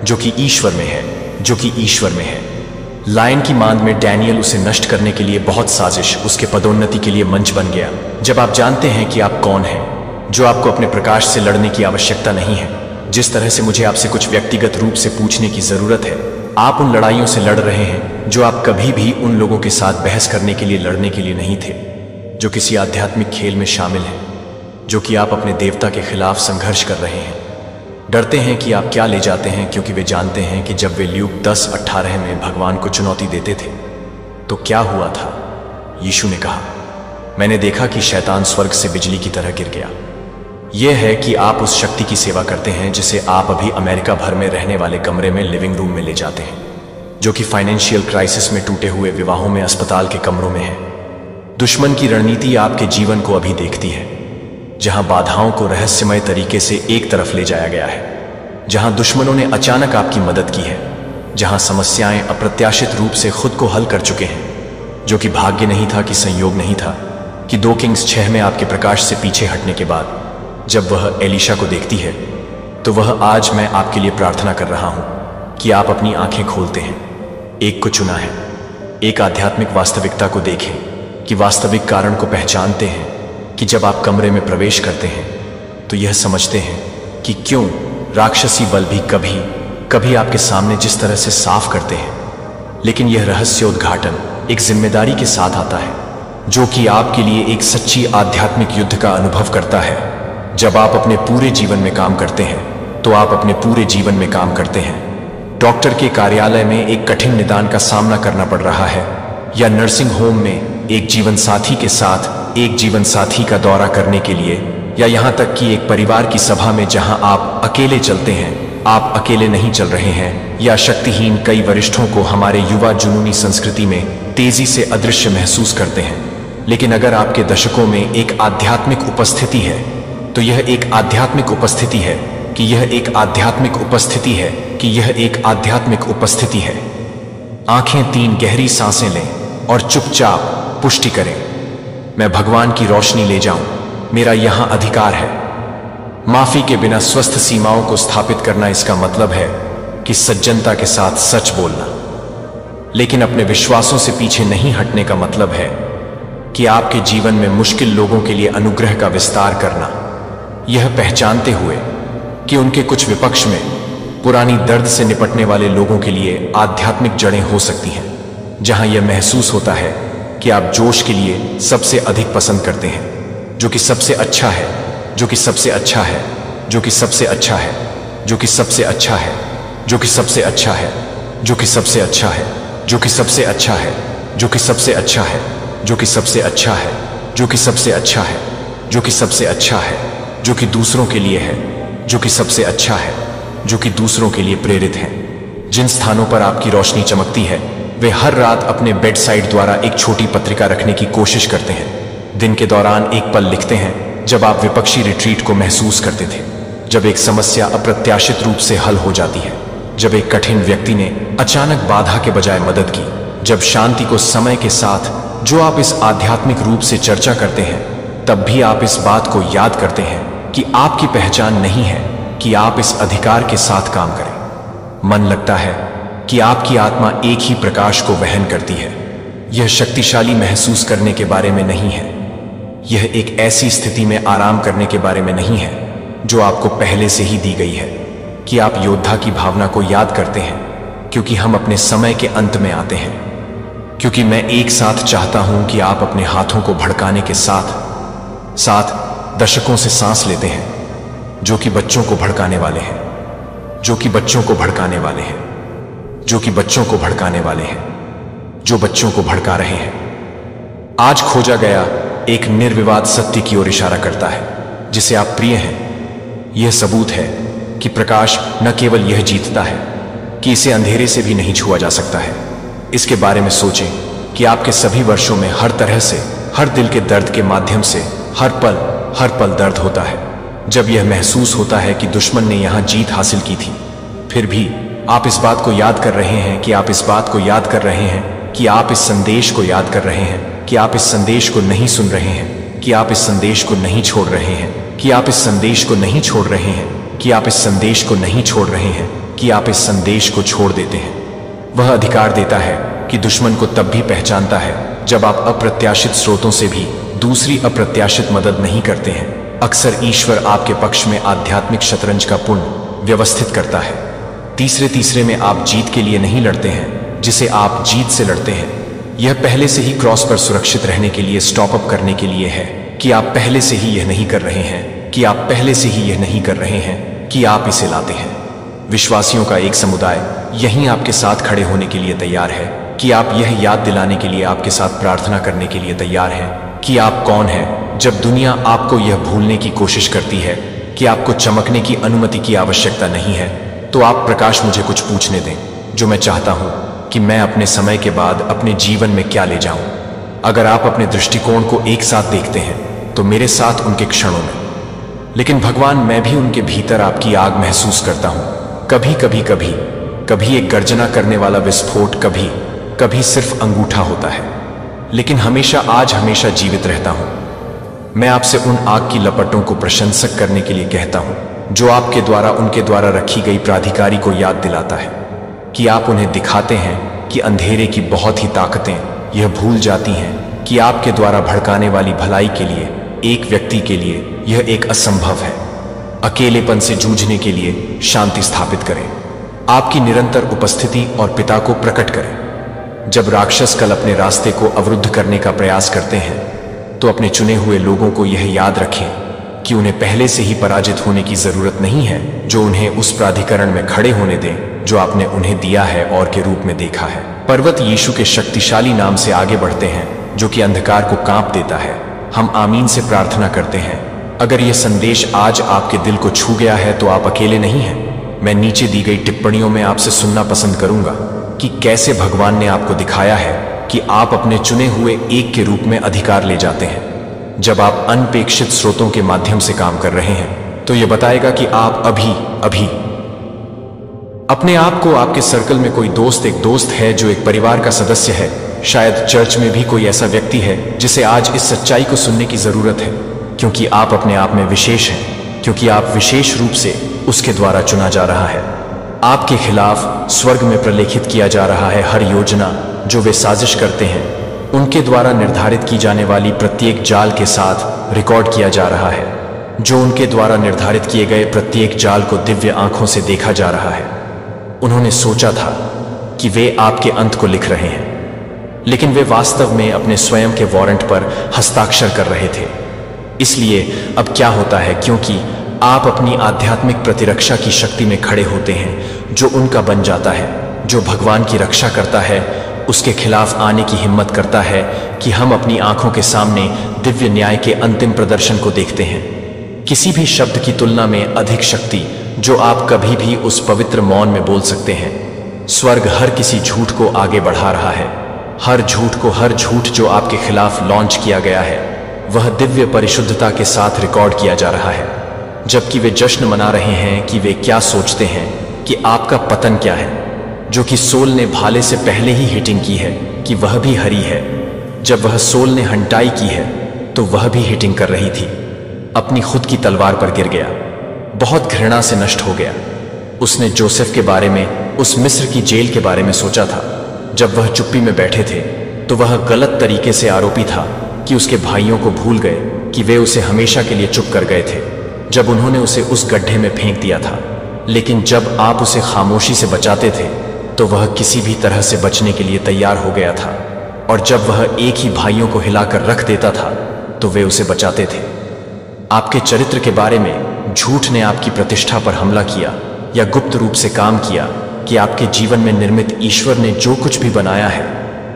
जो कि ईश्वर में है, जो कि ईश्वर में है। लायन की मांद में डैनियल उसे नष्ट करने के लिए बहुत साजिश, उसके पदोन्नति के लिए मंच बन गया। जब आप जानते हैं कि आप कौन हैं, जो आपको अपने प्रकाश से लड़ने की आवश्यकता नहीं है, जिस तरह से मुझे आपसे कुछ व्यक्तिगत रूप से पूछने की जरूरत है, आप उन लड़ाइयों से लड़ रहे हैं जो आप कभी भी उन लोगों के साथ बहस करने के लिए लड़ने के लिए नहीं थे, जो किसी आध्यात्मिक खेल में शामिल हैं, जो कि आप अपने देवता के खिलाफ संघर्ष कर रहे हैं। डरते हैं कि आप क्या ले जाते हैं, क्योंकि वे जानते हैं कि जब वे ल्यूक 10:18 में भगवान को चुनौती देते थे तो क्या हुआ था। यीशु ने कहा, मैंने देखा कि शैतान स्वर्ग से बिजली की तरह गिर गया। यह है कि आप उस शक्ति की सेवा करते हैं जिसे आप अभी अमेरिका भर में रहने वाले कमरे में लिविंग रूम में ले जाते हैं, जो कि फाइनेंशियल क्राइसिस में टूटे हुए विवाहों में अस्पताल के कमरों में है। दुश्मन की रणनीति आपके जीवन को अभी देखती है, जहां बाधाओं को रहस्यमय तरीके से एक तरफ ले जाया गया है, जहां दुश्मनों ने अचानक आपकी मदद की है, जहां समस्याएं अप्रत्याशित रूप से खुद को हल कर चुके हैं, जो कि भाग्य नहीं था, कि संयोग नहीं था, कि 2 किंग्स 6 में आपके प्रकाश से पीछे हटने के बाद जब वह एलिशा को देखती है तो वह आज मैं आपके लिए प्रार्थना कर रहा हूं कि आप अपनी आंखें खोलते हैं। एक को चुना है, एक आध्यात्मिक वास्तविकता को देखें, कि वास्तविक कारण को पहचानते हैं, कि जब आप कमरे में प्रवेश करते हैं तो यह समझते हैं कि क्यों राक्षसी बल भी कभी कभी आपके सामने जिस तरह से साफ करते हैं, लेकिन यह रहस्योद्घाटन एक जिम्मेदारी के साथ आता है, जो कि आपके लिए एक सच्ची आध्यात्मिक युद्ध का अनुभव करता है। जब आप अपने पूरे जीवन में काम करते हैं तो आप अपने पूरे जीवन में काम करते हैं। डॉक्टर के कार्यालय में एक कठिन निदान का सामना करना पड़ रहा है, या नर्सिंग होम में एक जीवन साथी के साथ एक जीवन साथी का दौरा करने के लिए, या यहां तक कि एक परिवार की सभा में जहां आप अकेले चलते हैं, आप अकेले नहीं चल रहे हैं, या शक्तिहीन कई वरिष्ठों को हमारे युवा जुनूनी संस्कृति में तेजी से अदृश्य महसूस करते हैं। लेकिन अगर आपके दशकों में एक आध्यात्मिक उपस्थिति है तो यह एक आध्यात्मिक उपस्थिति है, कि यह एक आध्यात्मिक उपस्थिति है, कि यह एक आध्यात्मिक उपस्थिति है। आंखें 3 गहरी सांसें लें और चुपचाप पुष्टि करें, मैं भगवान की रोशनी ले जाऊं, मेरा यहां अधिकार है। माफी के बिना स्वस्थ सीमाओं को स्थापित करना, इसका मतलब है कि सज्जनता के साथ सच बोलना, लेकिन अपने विश्वासों से पीछे नहीं हटने का मतलब है कि आपके जीवन में मुश्किल लोगों के लिए अनुग्रह का विस्तार करना, यह पहचानते हुए कि उनके कुछ विपक्ष में पुरानी दर्द से निपटने वाले लोगों के लिए आध्यात्मिक जड़ें हो सकती हैं, जहां यह महसूस होता है कि आप जोश के लिए सबसे अधिक पसंद करते हैं, जो कि सबसे अच्छा है, जो कि सबसे अच्छा है, जो कि सबसे अच्छा है, जो कि सबसे अच्छा है, जो कि सबसे अच्छा है, जो कि सबसे अच्छा है, जो कि सबसे अच्छा है, जो कि सबसे अच्छा है, जो कि सबसे अच्छा है, जो कि सबसे अच्छा है, जो कि सबसे अच्छा है, जो कि दूसरों के लिए है, जो कि सबसे अच्छा है, जो कि दूसरों के लिए प्रेरित है। जिन स्थानों पर आपकी रोशनी चमकती है, वे हर रात अपने बेड साइड द्वारा एक छोटी पत्रिका रखने की कोशिश करते हैं। दिन के दौरान एक पल लिखते हैं जब आप विपक्षी रिट्रीट को महसूस करते थे, जब एक समस्या अप्रत्याशित रूप से हल हो जाती है, जब एक कठिन व्यक्ति ने अचानक बाधा के बजाय मदद की, जब शांति को समय के साथ जो आप इस आध्यात्मिक रूप से चर्चा करते हैं, तब भी आप इस बात को याद करते हैं कि आपकी पहचान नहीं है कि आप इस अधिकार के साथ काम करें। मन लगता है कि आपकी आत्मा एक ही प्रकाश को वहन करती है। यह शक्तिशाली महसूस करने के बारे में नहीं है, यह एक ऐसी स्थिति में आराम करने के बारे में नहीं है जो आपको पहले से ही दी गई है, कि आप योद्धा की भावना को याद करते हैं, क्योंकि हम अपने समय के अंत में आते हैं। क्योंकि मैं एक साथ चाहता हूं कि आप अपने हाथों को भड़काने के साथ साथ दशकों से सांस लेते हैं, जो कि बच्चों को भड़काने वाले हैं, जो कि बच्चों को भड़काने वाले हैं, जो कि बच्चों को भड़काने वाले हैं, जो बच्चों को भड़का रहे हैं। आज खोजा गया एक निर्विवाद सत्य की ओर इशारा करता है, जिसे आप प्रिय हैं। यह सबूत है कि प्रकाश न केवल यह जीतता है कि इसे अंधेरे से भी नहीं छुआ जा सकता है। इसके बारे में सोचें कि आपके सभी वर्षों में हर तरह से, हर दिल के दर्द के माध्यम से हर पल दर्द होता है, जब यह महसूस होता है कि दुश्मन ने यहां जीत हासिल की थी। फिर भी आप इस बात को याद कर रहे हैं, कि आप इस बात को याद कर रहे हैं, कि आप इस संदेश को याद कर रहे हैं, कि आप इस संदेश को नहीं सुन रहे हैं, कि आप इस संदेश को नहीं छोड़ रहे हैं, कि आप इस संदेश को नहीं छोड़ रहे हैं, कि आप इस संदेश को नहीं छोड़ रहे हैं, कि आप इस संदेश को छोड़ देते हैं। वह अधिकार देता है कि दुश्मन को तब भी पहचानता है जब आप अप्रत्याशित स्रोतों से भी दूसरी अप्रत्याशित मदद नहीं करते हैं। अक्सर ईश्वर आपके पक्ष में आध्यात्मिक शतरंज का पुण्य व्यवस्थित करता है। तीसरे में आप जीत के लिए नहीं लड़ते हैं, जिसे आप जीत से लड़ते हैं। यह पहले से ही क्रॉस पर सुरक्षित रहने के लिए, स्टॉप अप करने के लिए है, कि आप पहले से ही यह नहीं कर रहे हैं, कि आप पहले से ही यह नहीं कर रहे हैं, कि आप इसे लाते हैं। विश्वासियों का एक समुदाय यहीं आपके साथ खड़े होने के लिए तैयार है कि आप यह याद दिलाने के लिए आपके साथ प्रार्थना करने के लिए तैयार हैं कि आप कौन हैं। जब दुनिया आपको यह भूलने की कोशिश करती है कि आपको चमकने की अनुमति की आवश्यकता नहीं है, तो आप प्रकाश मुझे कुछ पूछने दें जो मैं चाहता हूं कि मैं अपने समय के बाद अपने जीवन में क्या ले जाऊं। अगर आप अपने दृष्टिकोण को एक साथ देखते हैं तो मेरे साथ उनके क्षणों में, लेकिन भगवान मैं भी उनके भीतर आपकी आग महसूस करता हूं। कभी एक गर्जना करने वाला विस्फोट, कभी सिर्फ अंगूठा होता है, लेकिन हमेशा जीवित रहता हूं। मैं आपसे उन आग की लपटों को प्रशंसक करने के लिए कहता हूं जो आपके द्वारा उनके द्वारा रखी गई प्राधिकारी को याद दिलाता है कि आप उन्हें दिखाते हैं कि अंधेरे की बहुत ही ताकतें यह भूल जाती हैं कि आपके द्वारा भड़काने वाली भलाई के लिए एक व्यक्ति के लिए यह एक असंभव है। अकेलेपन से जूझने के लिए शांति स्थापित करें, आपकी निरंतर उपस्थिति और पिता को प्रकट करें। जब राक्षस कल अपने रास्ते को अवरुद्ध करने का प्रयास करते हैं तो अपने चुने हुए लोगों को यह याद रखें कि उन्हें पहले से ही पराजित होने की जरूरत नहीं है, जो उन्हें उस प्राधिकरण में खड़े होने दें जो आपने उन्हें दिया है और के रूप में देखा है। पर्वत यीशु के शक्तिशाली नाम से आगे बढ़ते हैं जो कि अंधकार को कांप देता है। हम आमीन से प्रार्थना करते हैं। अगर यह संदेश आज आपके दिल को छू गया है तो आप अकेले नहीं हैं। मैं नीचे दी गई टिप्पणियों में आपसे सुनना पसंद करूंगा कि कैसे भगवान ने आपको दिखाया है कि आप अपने चुने हुए एक के रूप में अधिकार ले जाते हैं। जब आप अनपेक्षित स्रोतों के माध्यम से काम कर रहे हैं तो यह बताएगा कि आप अभी अपने आप को, आपके सर्कल में कोई दोस्त, एक दोस्त है जो एक परिवार का सदस्य है। शायद चर्च में भी कोई ऐसा व्यक्ति है जिसे आज इस सच्चाई को सुनने की जरूरत है, क्योंकि आप अपने आप में विशेष हैं, क्योंकि आप विशेष रूप से उसके द्वारा चुना जा रहा है। आपके खिलाफ स्वर्ग में प्रलेखित किया जा रहा है हर योजना जो वे साजिश करते हैं, उनके द्वारा निर्धारित की जाने वाली प्रत्येक जाल के साथ रिकॉर्ड किया जा रहा है। जो उनके द्वारा निर्धारित किए गए प्रत्येक जाल को दिव्य आंखों से देखा जा रहा है। उन्होंने सोचा था कि वे आपके अंत को लिख रहे हैं, लेकिन वे वास्तव में अपने स्वयं के वारंट पर हस्ताक्षर कर रहे थे। इसलिए अब क्या होता है, क्योंकि आप अपनी आध्यात्मिक प्रतिरक्षा की शक्ति में खड़े होते हैं जो उनका बन जाता है, जो भगवान की रक्षा करता है, उसके खिलाफ आने की हिम्मत करता है कि हम अपनी आंखों के सामने दिव्य न्याय के अंतिम प्रदर्शन को देखते हैं। किसी भी शब्द की तुलना में अधिक शक्ति जो आप कभी भी उस पवित्र मौन में बोल सकते हैं। स्वर्ग हर किसी झूठ को आगे बढ़ा रहा है। हर झूठ जो आपके खिलाफ लॉन्च किया गया है वह दिव्य परिशुद्धता के साथ रिकॉर्ड किया जा रहा है, जबकि वे जश्न मना रहे हैं कि वे क्या सोचते हैं कि आपका पतन क्या है। जो कि सोल ने भाले से पहले ही हिटिंग की है कि वह भी हरी है। जब वह सोल ने हंटाई की है तो वह भी हिटिंग कर रही थी। अपनी खुद की तलवार पर गिर गया, बहुत घृणा से नष्ट हो गया। उसने जोसेफ के बारे में, उस मिस्र की जेल के बारे में सोचा था। जब वह चुप्पी में बैठे थे तो वह गलत तरीके से आरोपी था कि उसके भाइयों को भूल गए कि वे उसे हमेशा के लिए चुप कर गए थे जब उन्होंने उसे उस गड्ढे में फेंक दिया था। लेकिन जब आप उसे खामोशी से बचाते थे तो वह किसी भी तरह से बचने के लिए तैयार हो गया था, और जब वह एक ही भाइयों को हिलाकर रख देता था तो वे उसे बचाते थे। आपके चरित्र के बारे में झूठ ने आपकी प्रतिष्ठा पर हमला किया या गुप्त रूप से काम किया कि आपके जीवन में निर्मित ईश्वर ने जो कुछ भी बनाया है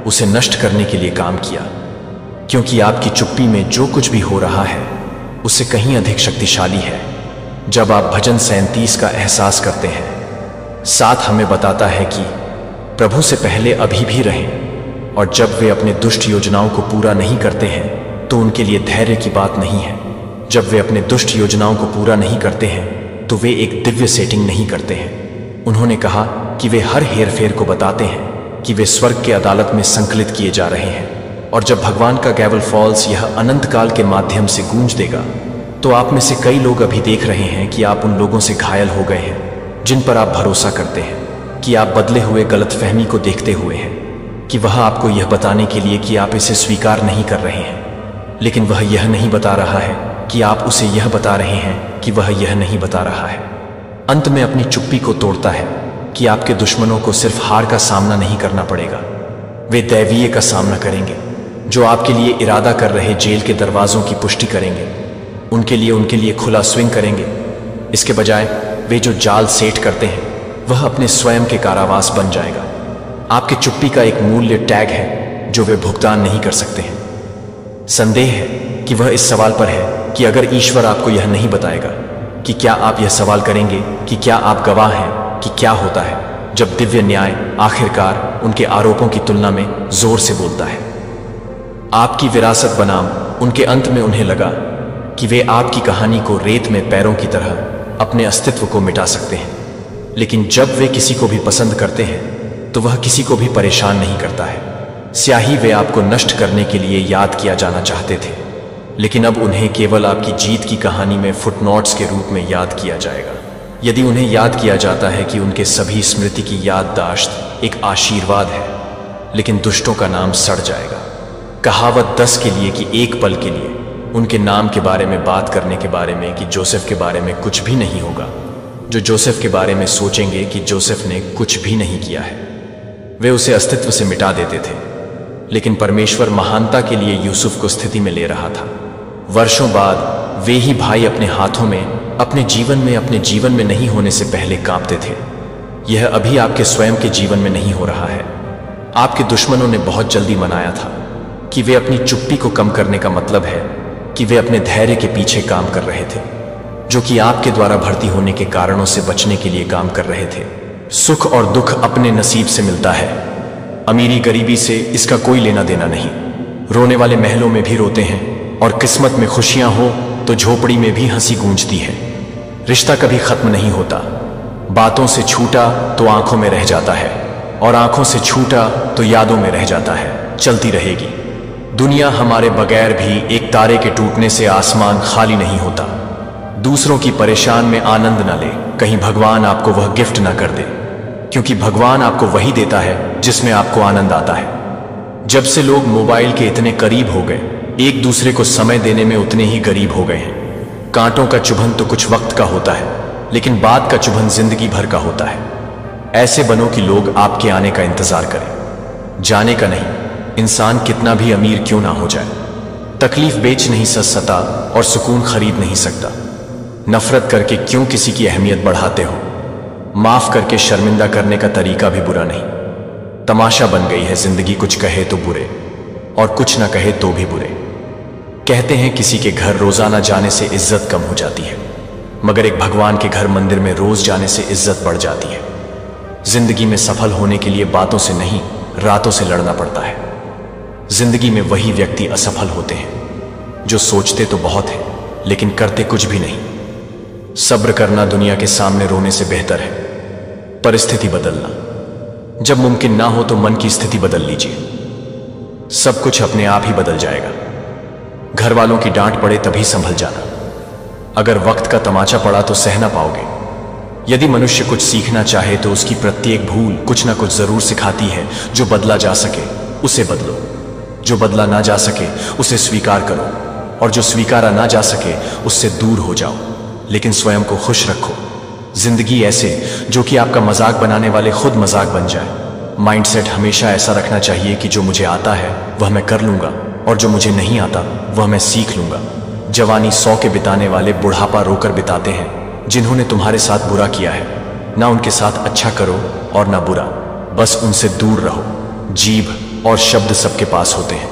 उसे नष्ट करने के लिए काम किया, क्योंकि आपकी चुप्पी में जो कुछ भी हो रहा है उससे कहीं अधिक शक्तिशाली है। जब आप भजन 37 का एहसास करते हैं, साथ हमें बताता है कि प्रभु से पहले अभी भी रहें, और जब वे अपने दुष्ट योजनाओं को पूरा नहीं करते हैं तो उनके लिए धैर्य की बात नहीं है। जब वे अपने दुष्ट योजनाओं को पूरा नहीं करते हैं तो वे एक दिव्य सेटिंग नहीं करते हैं। उन्होंने कहा कि वे हर हेरफेर को बताते हैं कि वे स्वर्ग के अदालत में संकलित किए जा रहे हैं, और जब भगवान का गैवल फॉल्स यह अनंत काल के माध्यम से गूंज देगा तो आप में से कई लोग अभी देख रहे हैं कि आप उन लोगों से घायल हो गए हैं जिन पर आप भरोसा करते हैं, कि आप बदले हुए गलतफहमी को देखते हुए हैं कि वह आपको यह बताने के लिए कि आप इसे स्वीकार नहीं कर रहे हैं, लेकिन वह यह नहीं बता रहा है कि आप उसे यह बता रहे हैं कि वह यह नहीं बता रहा है। अंत में अपनी चुप्पी को तोड़ता है कि आपके दुश्मनों को सिर्फ हार का सामना नहीं करना पड़ेगा, वे दैवीय का सामना करेंगे। जो आपके लिए इरादा कर रहे जेल के दरवाजों की पुष्टि करेंगे, उनके लिए खुला स्विंग करेंगे। इसके बजाय वे जो जाल सेट करते हैं वह अपने स्वयं के कारावास बन जाएगा। आपके चुप्पी का एक मूल्य टैग है जो वे भुगतान नहीं कर सकते हैं। संदेह है कि वह इस सवाल पर है कि अगर ईश्वर आपको यह नहीं बताएगा कि क्या आप यह सवाल करेंगे कि क्या आप गवाह हैं कि क्या होता है जब दिव्य न्याय आखिरकार उनके आरोपों की तुलना में जोर से बोलता है। आपकी विरासत बनाम उनके अंत में उन्हें लगा कि वे आपकी कहानी को रेत में पैरों की तरह अपने अस्तित्व को मिटा सकते हैं, लेकिन जब वे किसी को भी पसंद करते हैं तो वह किसी को भी परेशान नहीं करता है। स्याही वे आपको नष्ट करने के लिए याद किया जाना चाहते थे, लेकिन अब उन्हें केवल आपकी जीत की कहानी में फुटनोट्स के रूप में याद किया जाएगा। यदि उन्हें याद किया जाता है कि उनके सभी स्मृति की याददाश्त एक आशीर्वाद है, लेकिन दुष्टों का नाम सड़ जाएगा। कहावत 10 के लिए कि एक पल के लिए उनके नाम के बारे में बात करने के बारे में कि जोसेफ के बारे में कुछ भी नहीं होगा। जो जोसेफ के बारे में सोचेंगे कि जोसेफ ने कुछ भी नहीं किया है, वे उसे अस्तित्व से मिटा देते थे, लेकिन परमेश्वर महानता के लिए यूसुफ को स्थिति में ले रहा था। वर्षों बाद वे ही भाई अपने हाथों में अपने जीवन में नहीं होने से पहले कांपते थे। यह अभी आपके स्वयं के जीवन में नहीं हो रहा है। आपके दुश्मनों ने बहुत जल्दी मनाया था कि वे अपनी चुप्पी को कम करने का मतलब है कि वे अपने धैर्य के पीछे काम कर रहे थे, जो कि आपके द्वारा भर्ती होने के कारणों से बचने के लिए काम कर रहे थे। सुख और दुख अपने नसीब से मिलता है। अमीरी गरीबी से इसका कोई लेना देना नहीं। रोने वाले महलों में भी रोते हैं और किस्मत में खुशियां हो तो झोपड़ी में भी हंसी गूंजती है। रिश्ता कभी खत्म नहीं होता। बातों से छूटा तो आंखों में रह जाता है और आंखों से छूटा तो यादों में रह जाता है। चलती रहेगी दुनिया हमारे बगैर भी। एक तारे के टूटने से आसमान खाली नहीं होता। दूसरों की परेशान में आनंद न ले, कहीं भगवान आपको वह गिफ्ट ना कर दे, क्योंकि भगवान आपको वही देता है जिसमें आपको आनंद आता है। जब से लोग मोबाइल के इतने करीब हो गए, एक दूसरे को समय देने में उतने ही गरीब हो गए हैं। कांटों का चुभन तो कुछ वक्त का होता है, लेकिन बात का चुभन जिंदगी भर का होता है। ऐसे बनो कि लोग आपके आने का इंतजार करें, जाने का नहीं। इंसान कितना भी अमीर क्यों ना हो जाए, तकलीफ बेच नहीं सकता और सुकून खरीद नहीं सकता। नफरत करके क्यों किसी की अहमियत बढ़ाते हो? माफ करके शर्मिंदा करने का तरीका भी बुरा नहीं। तमाशा बन गई है जिंदगी, कुछ कहे तो बुरे और कुछ ना कहे तो भी बुरे। कहते हैं किसी के घर रोजाना जाने से इज्जत कम हो जाती है, मगर एक भगवान के घर मंदिर में रोज जाने से इज्जत बढ़ जाती है। जिंदगी में सफल होने के लिए बातों से नहीं, रातों से लड़ना पड़ता है। जिंदगी में वही व्यक्ति असफल होते हैं जो सोचते तो बहुत है लेकिन करते कुछ भी नहीं। सब्र करना दुनिया के सामने रोने से बेहतर है। परिस्थिति बदलना जब मुमकिन ना हो तो मन की स्थिति बदल लीजिए। सब कुछ अपने आप ही बदल जाएगा। घर वालों की डांट पड़े तभी संभल जाना। अगर वक्त का तमाचा पड़ा तो सह ना पाओगे। यदि मनुष्य कुछ सीखना चाहे तो उसकी प्रत्येक भूल कुछ ना कुछ जरूर सिखाती है। जो बदला जा सके उसे बदलो, जो बदला ना जा सके उसे स्वीकार करो, और जो स्वीकारा ना जा सके उससे दूर हो जाओ, लेकिन स्वयं को खुश रखो। जिंदगी ऐसे जो कि आपका मजाक बनाने वाले खुद मजाक बन जाए। माइंडसेट हमेशा ऐसा रखना चाहिए कि जो मुझे आता है वह मैं कर लूंगा और जो मुझे नहीं आता वह मैं सीख लूंगा। जवानी 100 के बिताने वाले बुढ़ापा रोकर बिताते हैं। जिन्होंने तुम्हारे साथ बुरा किया है, ना उनके साथ अच्छा करो और ना बुरा, बस उनसे दूर रहो। जीभ और शब्द सबके पास होते हैं,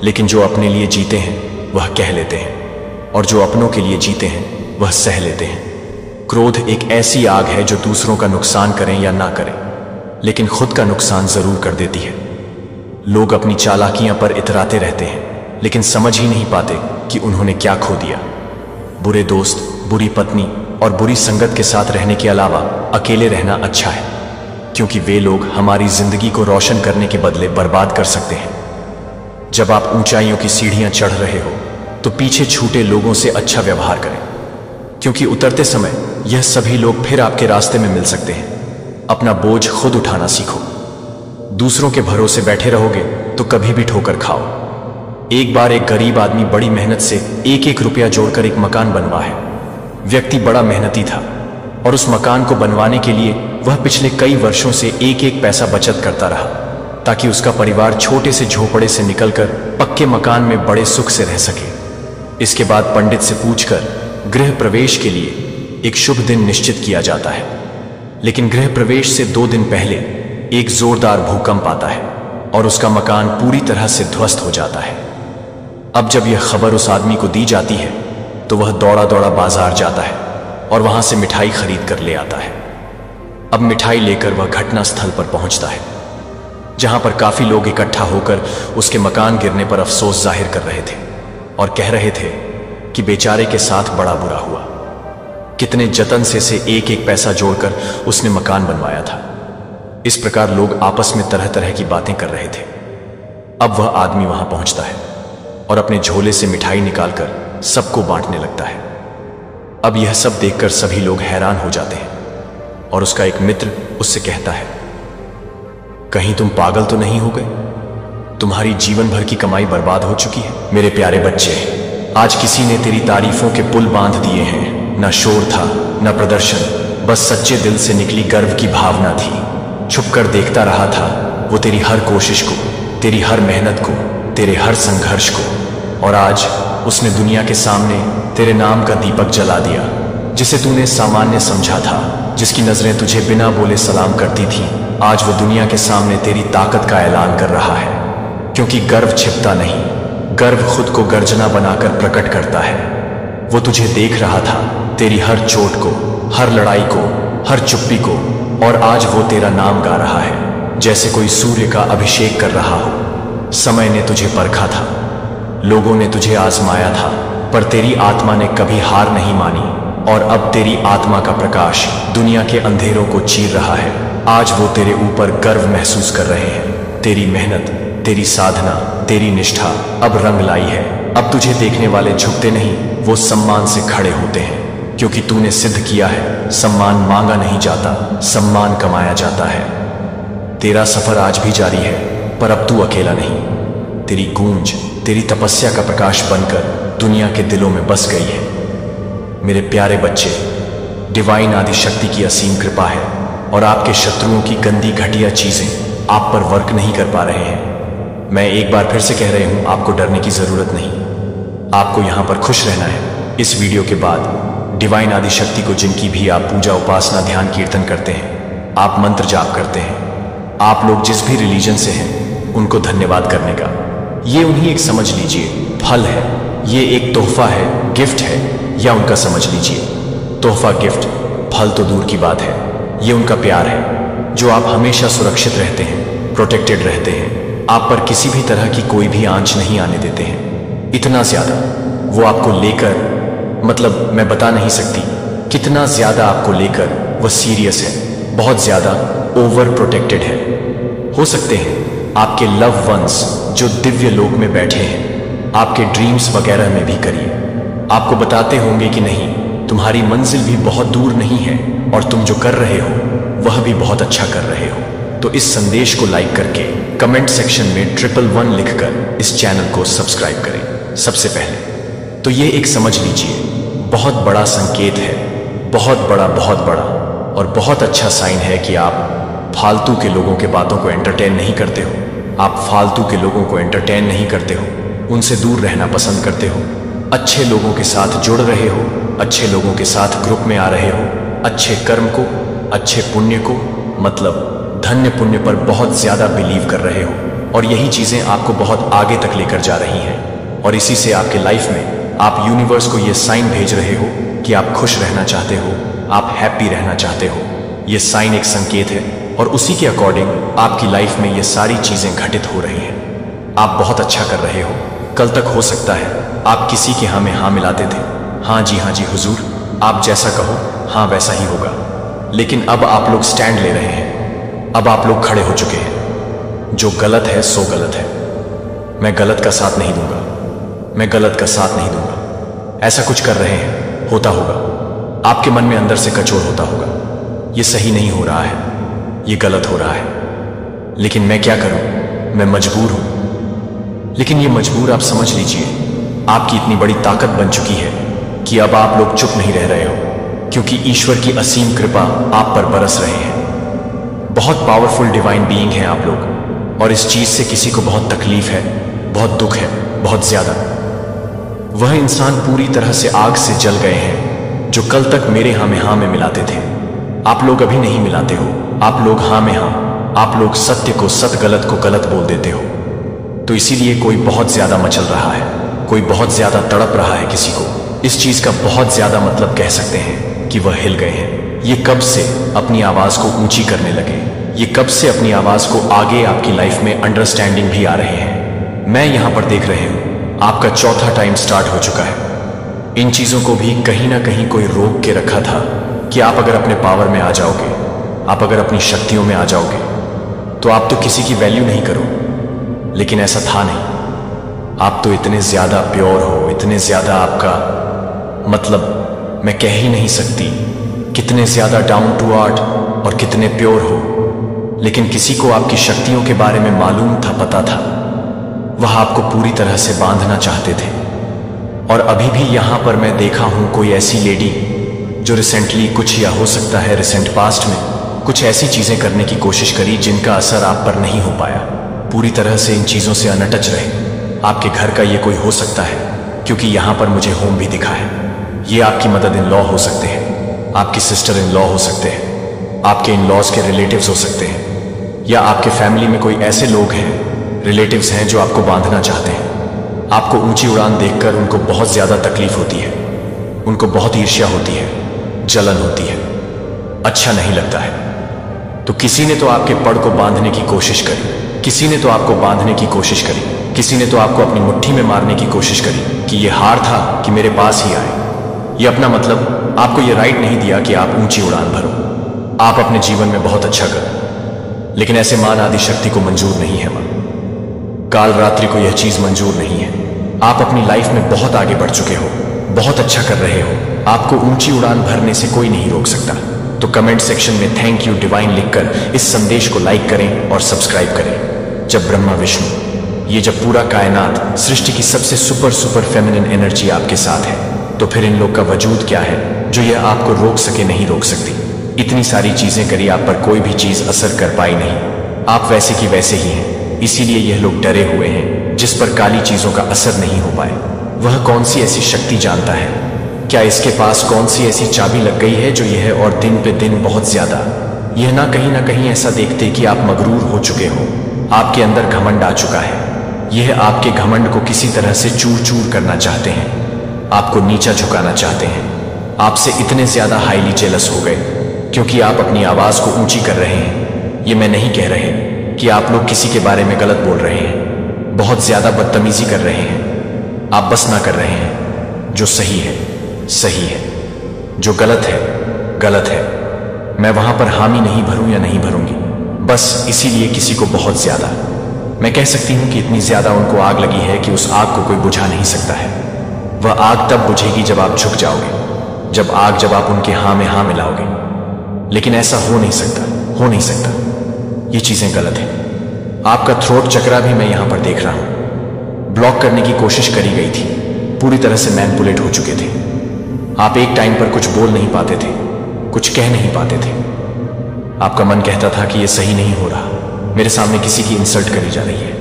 लेकिन जो अपने लिए जीते हैं वह कह लेते हैं, और जो अपनों के लिए जीते हैं वह सह लेते हैं। क्रोध एक ऐसी आग है जो दूसरों का नुकसान करें या ना करें, लेकिन खुद का नुकसान जरूर कर देती है। लोग अपनी चालाकियां पर इतराते रहते हैं, लेकिन समझ ही नहीं पाते कि उन्होंने क्या खो दिया। बुरे दोस्त, बुरी पत्नी और बुरी संगत के साथ रहने के अलावा अकेले रहना अच्छा है, क्योंकि वे लोग हमारी जिंदगी को रोशन करने के बदले बर्बाद कर सकते हैं। जब आप ऊंचाइयों की सीढ़ियां चढ़ रहे हो तो पीछे छूटे लोगों से अच्छा व्यवहार करें, क्योंकि उतरते समय यह सभी लोग फिर आपके रास्ते में मिल सकते हैं। अपना बोझ खुद उठाना सीखो। दूसरों के भरोसे बैठे रहोगे तो कभी भी ठोकर खाओ। एक बार एक गरीब आदमी बड़ी मेहनत से एक एक रुपया जोड़कर एक मकान बनवाया है। व्यक्ति बड़ा मेहनती था और उस मकान को बनवाने के लिए वह पिछले कई वर्षों से एक एक पैसा बचत करता रहा, ताकि उसका परिवार छोटे से झोपड़े से निकलकर पक्के मकान में बड़े सुख से रह सके। इसके बाद पंडित से पूछकर गृह प्रवेश के लिए एक शुभ दिन निश्चित किया जाता है। लेकिन गृह प्रवेश से 2 दिन पहले एक जोरदार भूकंप आता है और उसका मकान पूरी तरह से ध्वस्त हो जाता है। अब जब यह खबर उस आदमी को दी जाती है तो वह दौड़ा दौड़ा बाजार जाता है और वहां से मिठाई खरीद कर ले आता है। अब मिठाई लेकर वह घटना स्थल पर पहुंचता है, जहां पर काफी लोग इकट्ठा होकर उसके मकान गिरने पर अफसोस जाहिर कर रहे थे और कह रहे थे कि बेचारे के साथ बड़ा बुरा हुआ। कितने जतन से एक एक पैसा जोड़कर उसने मकान बनवाया था। इस प्रकार लोग आपस में तरह तरह की बातें कर रहे थे। अब वह आदमी वहां पहुंचता है और अपने झोले से मिठाई निकालकर सबको बांटने लगता है। अब यह सब देखकर सभी लोग हैरान हो जाते हैं और उसका एक मित्र उससे कहता है, कहीं तुम पागल तो नहीं हो गए? तुम्हारी जीवन भर की कमाई बर्बाद हो चुकी है। मेरे प्यारे बच्चे, आज किसी ने तेरी तारीफों के पुल बांध दिए हैं। न शोर था, न प्रदर्शन, बस सच्चे दिल से निकली गर्व की भावना थी। छुपकर देखता रहा था वो तेरी हर कोशिश को, तेरी हर मेहनत को, तेरे हर संघर्ष को। और आज उसने दुनिया के सामने तेरे नाम का दीपक जला दिया। जिसे तूने सामान्य समझा था, जिसकी नजरें तुझे बिना बोले सलाम करती थीं, आज वो दुनिया के सामने तेरी ताकत का ऐलान कर रहा है। क्योंकि गर्व छिपता नहीं, गर्व खुद को गर्जना बनाकर प्रकट करता है। वो तुझे देख रहा था, तेरी हर चोट को, हर लड़ाई को, हर चुप्पी को, और आज वो तेरा नाम गा रहा है जैसे कोई सूर्य का अभिषेक कर रहा हो। समय ने तुझे परखा था, लोगों ने तुझे आजमाया था, पर तेरी आत्मा ने कभी हार नहीं मानी। और अब तेरी आत्मा का प्रकाश दुनिया के अंधेरों को चीर रहा है। आज वो तेरे ऊपर गर्व महसूस कर रहे हैं। तेरी मेहनत, तेरी साधना, तेरी निष्ठा अब रंग लाई है। अब तुझे देखने वाले झुकते नहीं, वो सम्मान से खड़े होते हैं। क्योंकि तूने सिद्ध किया है, सम्मान मांगा नहीं जाता, सम्मान कमाया जाता है। तेरा सफर आज भी जारी है, पर अब तू अकेला नहीं। तेरी गूंज, तेरी तपस्या का प्रकाश बनकर दुनिया के दिलों में बस गई है। मेरे प्यारे बच्चे, डिवाइन आदि शक्ति की असीम कृपा है और आपके शत्रुओं की गंदी घटिया चीजें आप पर वर्क नहीं कर पा रहे हैं। मैं एक बार फिर से कह रही हूं, आपको डरने की जरूरत नहीं। आपको यहां पर खुश रहना है। इस वीडियो के बाद डिवाइन आदि शक्ति को, जिनकी भी आप पूजा, उपासना, ध्यान, कीर्तन करते हैं, आप मंत्र जाप करते हैं, आप लोग जिस भी रिलीजन से हैं, उनको धन्यवाद करने का ये उन्हीं एक समझ लीजिए फल है। ये एक तोहफा है, गिफ्ट है, या उनका समझ लीजिए तोहफा, गिफ्ट, फल तो दूर की बात है। ये उनका प्यार है जो आप हमेशा सुरक्षित रहते हैं, प्रोटेक्टेड रहते हैं। आप पर किसी भी तरह की कोई भी आंच नहीं आने देते हैं। इतना ज्यादा वो आपको लेकर, मतलब मैं बता नहीं सकती कितना ज्यादा आपको लेकर वह सीरियस है, बहुत ज्यादा ओवर प्रोटेक्टेड है। हो सकते हैं आपके लव वंस जो दिव्य लोक में बैठे हैं, आपके ड्रीम्स वगैरह में भी करिए, आपको बताते होंगे कि नहीं, तुम्हारी मंजिल भी बहुत दूर नहीं है और तुम जो कर रहे हो वह भी बहुत अच्छा कर रहे हो। तो इस संदेश को लाइक करके कमेंट सेक्शन में 111 लिखकर इस चैनल को सब्सक्राइब करें। सबसे पहले तो ये एक समझ लीजिए बहुत बड़ा संकेत है, बहुत बड़ा और बहुत अच्छा साइन है कि आप फालतू के लोगों के बातों को एंटरटेन नहीं करते हो। आप फालतू के लोगों को एंटरटेन नहीं करते हो, उनसे दूर रहना पसंद करते हो। अच्छे लोगों के साथ जुड़ रहे हो, अच्छे लोगों के साथ ग्रुप में आ रहे हो, अच्छे कर्म को, अच्छे पुण्य को, मतलब धन्य पुण्य पर बहुत ज्यादा बिलीव कर रहे हो। और यही चीजें आपको बहुत आगे तक लेकर जा रही हैं। और इसी से आपके लाइफ में आप यूनिवर्स को ये साइन भेज रहे हो कि आप खुश रहना चाहते हो, आप हैप्पी रहना चाहते हो। ये साइन एक संकेत है और उसी के अकॉर्डिंग आपकी लाइफ में ये सारी चीजें घटित हो रही हैं। आप बहुत अच्छा कर रहे हो। कल तक हो सकता है आप किसी के हाँ में हाँ मिलाते थे, हाँ जी हुजूर, आप जैसा कहो हाँ वैसा ही होगा। लेकिन अब आप लोग स्टैंड ले रहे हैं, अब आप लोग खड़े हो चुके हैं। जो गलत है सो गलत है। मैं गलत का साथ नहीं दूंगा, मैं गलत का साथ नहीं दूंगा। ऐसा कुछ कर रहे हैं, होता होगा, आपके मन में अंदर से कचोर होता होगा, ये सही नहीं हो रहा है, ये गलत हो रहा है। लेकिन मैं क्या करूं, मैं मजबूर हूं। लेकिन ये मजबूर आप समझ लीजिए आपकी इतनी बड़ी ताकत बन चुकी है कि अब आप लोग चुप नहीं रह रहे हो, क्योंकि ईश्वर की असीम कृपा आप पर बरस रहे हैं। बहुत पावरफुल डिवाइन बीइंग हैं आप लोग, और इस चीज से किसी को बहुत तकलीफ है, बहुत दुख है, बहुत ज्यादा। वह इंसान पूरी तरह से आग से जल गए हैं जो कल तक मेरे हाँ में मिलाते थे। आप लोग अभी नहीं मिलाते हो। आप लोग हाँ में हाँ, आप लोग सत्य को सत, गलत को गलत बोल देते हो। तो इसीलिए कोई बहुत ज्यादा मचल रहा है, कोई बहुत ज्यादा तड़प रहा है किसी को। इस चीज का बहुत ज्यादा मतलब कह सकते हैं कि वह हिल गए हैं। ये कब से अपनी आवाज को ऊंची करने लगे, ये कब से अपनी आवाज को आगे आपकी लाइफ में अंडरस्टैंडिंग भी आ रहे हैं। मैं यहां पर देख रहे हूं आपका चौथा टाइम स्टार्ट हो चुका है। इन चीजों को भी कहीं ना कहीं कोई रोक के रखा था कि आप अगर अपने पावर में आ जाओगे, आप अगर अपनी शक्तियों में आ जाओगे तो आप तो किसी की वैल्यू नहीं करो। लेकिन ऐसा था नहीं। आप तो इतने ज्यादा प्योर हो, इतने ज्यादा आपका मतलब मैं कह ही नहीं सकती कितने ज्यादा डाउन टू अर्थ और कितने प्योर हो। लेकिन किसी को आपकी शक्तियों के बारे में मालूम था, पता था। वह आपको पूरी तरह से बांधना चाहते थे। और अभी भी यहां पर मैं देखा हूं कोई ऐसी लेडी जो रिसेंटली कुछ, या हो सकता है रिसेंट पास्ट में, कुछ ऐसी चीजें करने की कोशिश करी जिनका असर आप पर नहीं हो पाया। पूरी तरह से इन चीजों से अनटच रहे। आपके घर का ये कोई हो सकता है, क्योंकि यहां पर मुझे होम भी दिखा है। ये आपकी मदर इन लॉ हो सकते हैं, आपकी सिस्टर इन लॉ हो सकते हैं, आपके इन लॉज के रिलेटिव्स हो सकते हैं, या आपके फैमिली में कोई ऐसे लोग हैं, रिलेटिव्स हैं जो आपको बांधना चाहते हैं। आपको ऊंची उड़ान देखकर उनको बहुत ज्यादा तकलीफ होती है, उनको बहुत ईर्ष्या होती है, जलन होती है, अच्छा नहीं लगता है। तो किसी ने तो आपके पड़ को बांधने की कोशिश करी, किसी ने तो आपको बांधने की कोशिश करी, किसी ने तो आपको अपनी मुट्ठी में मारने की कोशिश करी कि यह हार था कि मेरे पास ही आए। ये अपना मतलब आपको ये राइट नहीं दिया कि आप ऊंची उड़ान भरो, आप अपने जीवन में बहुत अच्छा करो। लेकिन ऐसे मान आदि शक्ति को मंजूर नहीं है। मां काल रात्रि को यह चीज मंजूर नहीं है। आप अपनी लाइफ में बहुत आगे बढ़ चुके हो, बहुत अच्छा कर रहे हो। आपको ऊंची उड़ान भरने से कोई नहीं रोक सकता। तो कमेंट सेक्शन में थैंक यू डिवाइन लिखकर इस संदेश को लाइक करें और सब्सक्राइब करें। जब ब्रह्मा विष्णु, ये जब पूरा कायनात, सृष्टि की सबसे सुपर फेमिनिन एनर्जी आपके साथ है, तो फिर इन लोग का वजूद क्या है जो यह आपको रोक सके? नहीं रोक सकती। इतनी सारी चीजें करी, आप पर कोई भी चीज असर कर पाई नहीं। आप वैसे की वैसे ही हैं। इसीलिए यह लोग डरे हुए हैं जिस पर काली चीजों का असर नहीं हो पाए। वह कौन सी ऐसी शक्ति जानता है? क्या इसके पास कौन सी ऐसी चाबी लग गई है जो यह और दिन पे दिन बहुत ज्यादा यह ना कहीं ऐसा देखते कि आप मगरूर हो चुके हो, आपके अंदर घमंड आ चुका है। यह आपके घमंड को किसी तरह से चूर चूर करना चाहते हैं, आपको नीचा झुकाना चाहते हैं। आपसे इतने ज्यादा हाईली जेलस हो गए क्योंकि आप अपनी आवाज को ऊंची कर रहे हैं। ये मैं नहीं कह रहे कि आप लोग किसी के बारे में गलत बोल रहे हैं, बहुत ज्यादा बदतमीजी कर रहे हैं। आप बस ना कर रहे हैं। जो सही है सही है, जो गलत है गलत है। मैं वहां पर हामी नहीं भरूं या नहीं भरूंगी, बस इसीलिए किसी को बहुत ज्यादा, मैं कह सकती हूं कि इतनी ज्यादा उनको आग लगी है कि उस आग को कोई बुझा नहीं सकता है। वह आग तब बुझेगी जब आप झुक जाओगे, जब आप उनके हाँ में हाँ मिलाओगे। लेकिन ऐसा हो नहीं सकता, हो नहीं सकता। ये चीजें गलत है। आपका थ्रोट चक्रा भी मैं यहां पर देख रहा हूं, ब्लॉक करने की कोशिश करी गई थी, पूरी तरह से मैनिपुलेट हो चुके थे। आप एक टाइम पर कुछ बोल नहीं पाते थे, कुछ कह नहीं पाते थे। आपका मन कहता था कि यह सही नहीं हो रहा, मेरे सामने किसी की इंसल्ट करी जा रही है,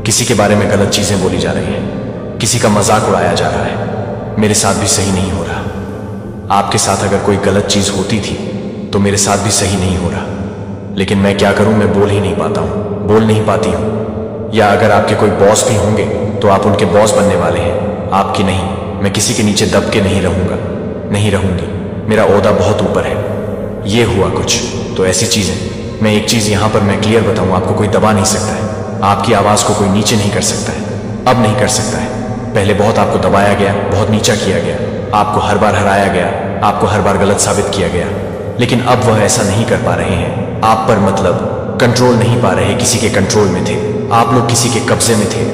किसी के बारे में गलत चीजें बोली जा रही हैं, किसी का मजाक उड़ाया जा रहा है, मेरे साथ भी सही नहीं हो रहा। आपके साथ अगर कोई गलत चीज होती थी तो मेरे साथ भी सही नहीं हो रहा। लेकिन मैं क्या करूं, मैं बोल ही नहीं पाता हूं, बोल नहीं पाती हूं। या अगर आपके कोई बॉस भी होंगे तो आप उनके बॉस बनने वाले हैं, आपकी नहीं। मैं किसी के नीचे दब के नहीं रहूंगा, नहीं रहूंगी। मेरा ओहदा बहुत ऊपर है। ये हुआ कुछ तो ऐसी चीजें, मैं एक चीज यहां पर मैं क्लियर बताऊं, आपको कोई दबा नहीं सकता है, आपकी आवाज को कोई नीचे नहीं कर सकता है, अब नहीं कर सकता है। पहले बहुत आपको दबाया गया, बहुत नीचा किया गया, आपको हर बार हराया गया, आपको हर बार गलत साबित किया गया। लेकिन अब वह ऐसा नहीं कर पा रहे हैं। आप पर मतलब कंट्रोल नहीं पा रहे, किसी के कंट्रोल में थे आप लोग, किसी के कब्जे में थे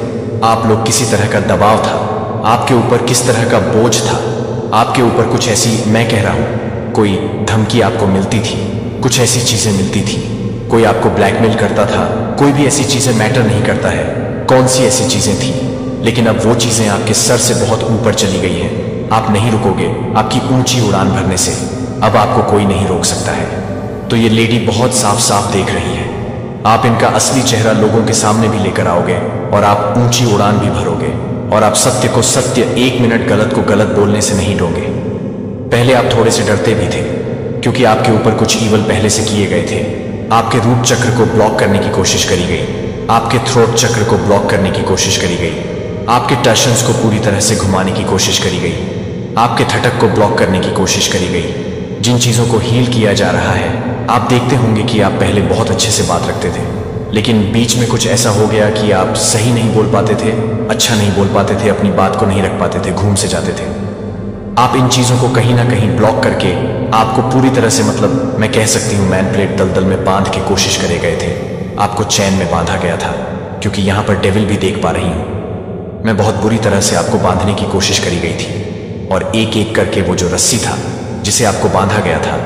आप लोग, किसी तरह का दबाव था आपके ऊपर, किस तरह का बोझ था आपके ऊपर। कुछ ऐसी, मैं कह रहा हूं, कोई धमकी आपको मिलती थी, कुछ ऐसी चीजें मिलती थी, कोई आपको ब्लैकमेल करता था। कोई भी ऐसी चीजें मैटर नहीं करता है कौन सी ऐसी चीजें थी, लेकिन अब वो चीजें आपके सर से बहुत ऊपर चली गई हैं। आप नहीं रुकोगे आपकी ऊंची उड़ान भरने से, अब आपको कोई नहीं रोक सकता है। तो ये लेडी बहुत साफ साफ देख रही है, आप इनका असली चेहरा लोगों के सामने भी लेकर आओगे और आप ऊंची उड़ान भी भरोगे और आप सत्य को सत्य, 1 मिनट गलत को गलत बोलने से नहीं डोगे। पहले आप थोड़े से डरते भी थे, क्योंकि आपके ऊपर कुछ ईवल पहले से किए गए थे। आपके रूट चक्र को ब्लॉक करने की कोशिश करी गई, आपके थ्रोट चक्र को ब्लॉक करने की कोशिश करी गई, आपके टर्शंस को पूरी तरह से घुमाने की कोशिश करी गई, आपके थटक को ब्लॉक करने की कोशिश करी गई। जिन चीज़ों को हील किया जा रहा है, आप देखते होंगे कि आप पहले बहुत अच्छे से बात रखते थे, लेकिन बीच में कुछ ऐसा हो गया कि आप सही नहीं बोल पाते थे, अच्छा नहीं बोल पाते थे, अपनी बात को नहीं रख पाते थे, घूम से जाते थे। आप इन चीज़ों को कहीं ना कहीं ब्लॉक करके आपको पूरी तरह से, मतलब मैं कह सकती हूँ, मैन प्लेट दलदल में बांध के कोशिश करे गए थे। आपको चैन में बांधा गया था, क्योंकि यहाँ पर डेविल भी देख पा रही हूँ। मैं बहुत बुरी तरह से आपको बांधने की कोशिश करी गई थी, और एक एक करके वो जो रस्सी था जिसे आपको बांधा गया था,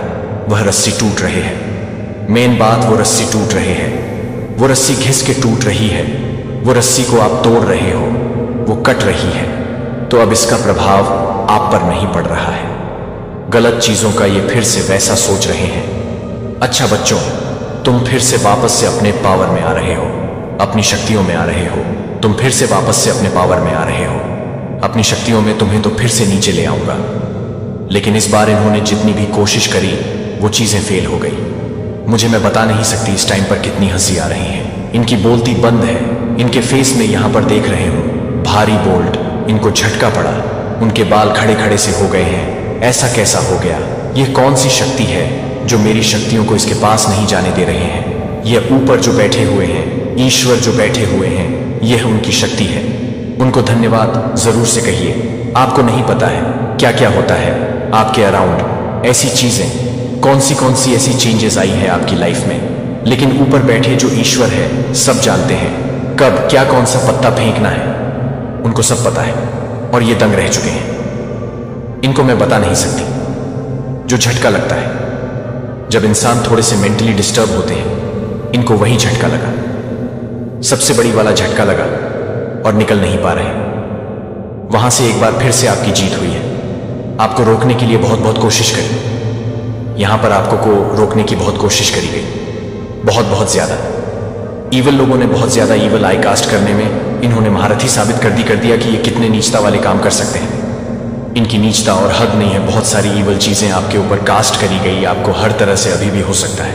वह रस्सी टूट रहे हैं। मेन बात, वो रस्सी टूट रहे हैं, वो रस्सी घिस के टूट रही है, वो रस्सी को आप तोड़ रहे हो, वो कट रही है। तो अब इसका प्रभाव आप पर नहीं पड़ रहा है। गलत चीजों का ये फिर से वैसा सोच रहे हैं। अच्छा बच्चों, तुम फिर से वापस से अपने पावर में आ रहे हो, अपनी शक्तियों में आ रहे हो। तुम फिर से वापस से अपने पावर में आ रहे हो, अपनी शक्तियों में। तुम्हें तो फिर से नीचे ले आऊंगा, लेकिन इस बार इन्होंने जितनी भी कोशिश करी वो चीजें फेल हो गई। मुझे मैं बता नहीं सकती इस टाइम पर कितनी हंसी आ रही है। इनकी बोलती बंद है, इनके फेस में यहां पर देख रहे हो भारी बोल्ट। इनको झटका पड़ा, उनके बाल खड़े खड़े से हो गए हैं। ऐसा कैसा हो गया? ये कौन सी शक्ति है जो मेरी शक्तियों को इसके पास नहीं जाने दे रहे हैं? ये ऊपर जो बैठे हुए हैं, ईश्वर जो बैठे हुए हैं, यह उनकी शक्ति है। उनको धन्यवाद जरूर से कहिए। आपको नहीं पता है क्या क्या होता है आपके अराउंड, ऐसी चीजें, कौन सी ऐसी चेंजेस आई है आपकी लाइफ में। लेकिन ऊपर बैठे जो ईश्वर है, सब जानते हैं कब क्या कौन सा पत्ता फेंकना है। उनको सब पता है, और ये दंग रह चुके हैं। इनको मैं बता नहीं सकती। जो झटका लगता है जब इंसान थोड़े से मेंटली डिस्टर्ब होते हैं, इनको वही झटका लगा, सबसे बड़ी वाला झटका लगा, और निकल नहीं पा रहे। वहां से एक बार फिर से आपकी जीत हुई है। आपको रोकने के लिए बहुत बहुत कोशिश करी, यहां पर आपको को रोकने की बहुत कोशिश करी गई, बहुत ज्यादा। ईवल लोगों ने बहुत ज्यादा ईवल आई कास्ट करने में इन्होंने महारथी साबित कर दिया कि ये कितने नीचता वाले काम कर सकते हैं। इनकी नीचता और हद नहीं है। बहुत सारी ईवल चीजें आपके ऊपर कास्ट करी गई, आपको हर तरह से अभी भी हो सकता है,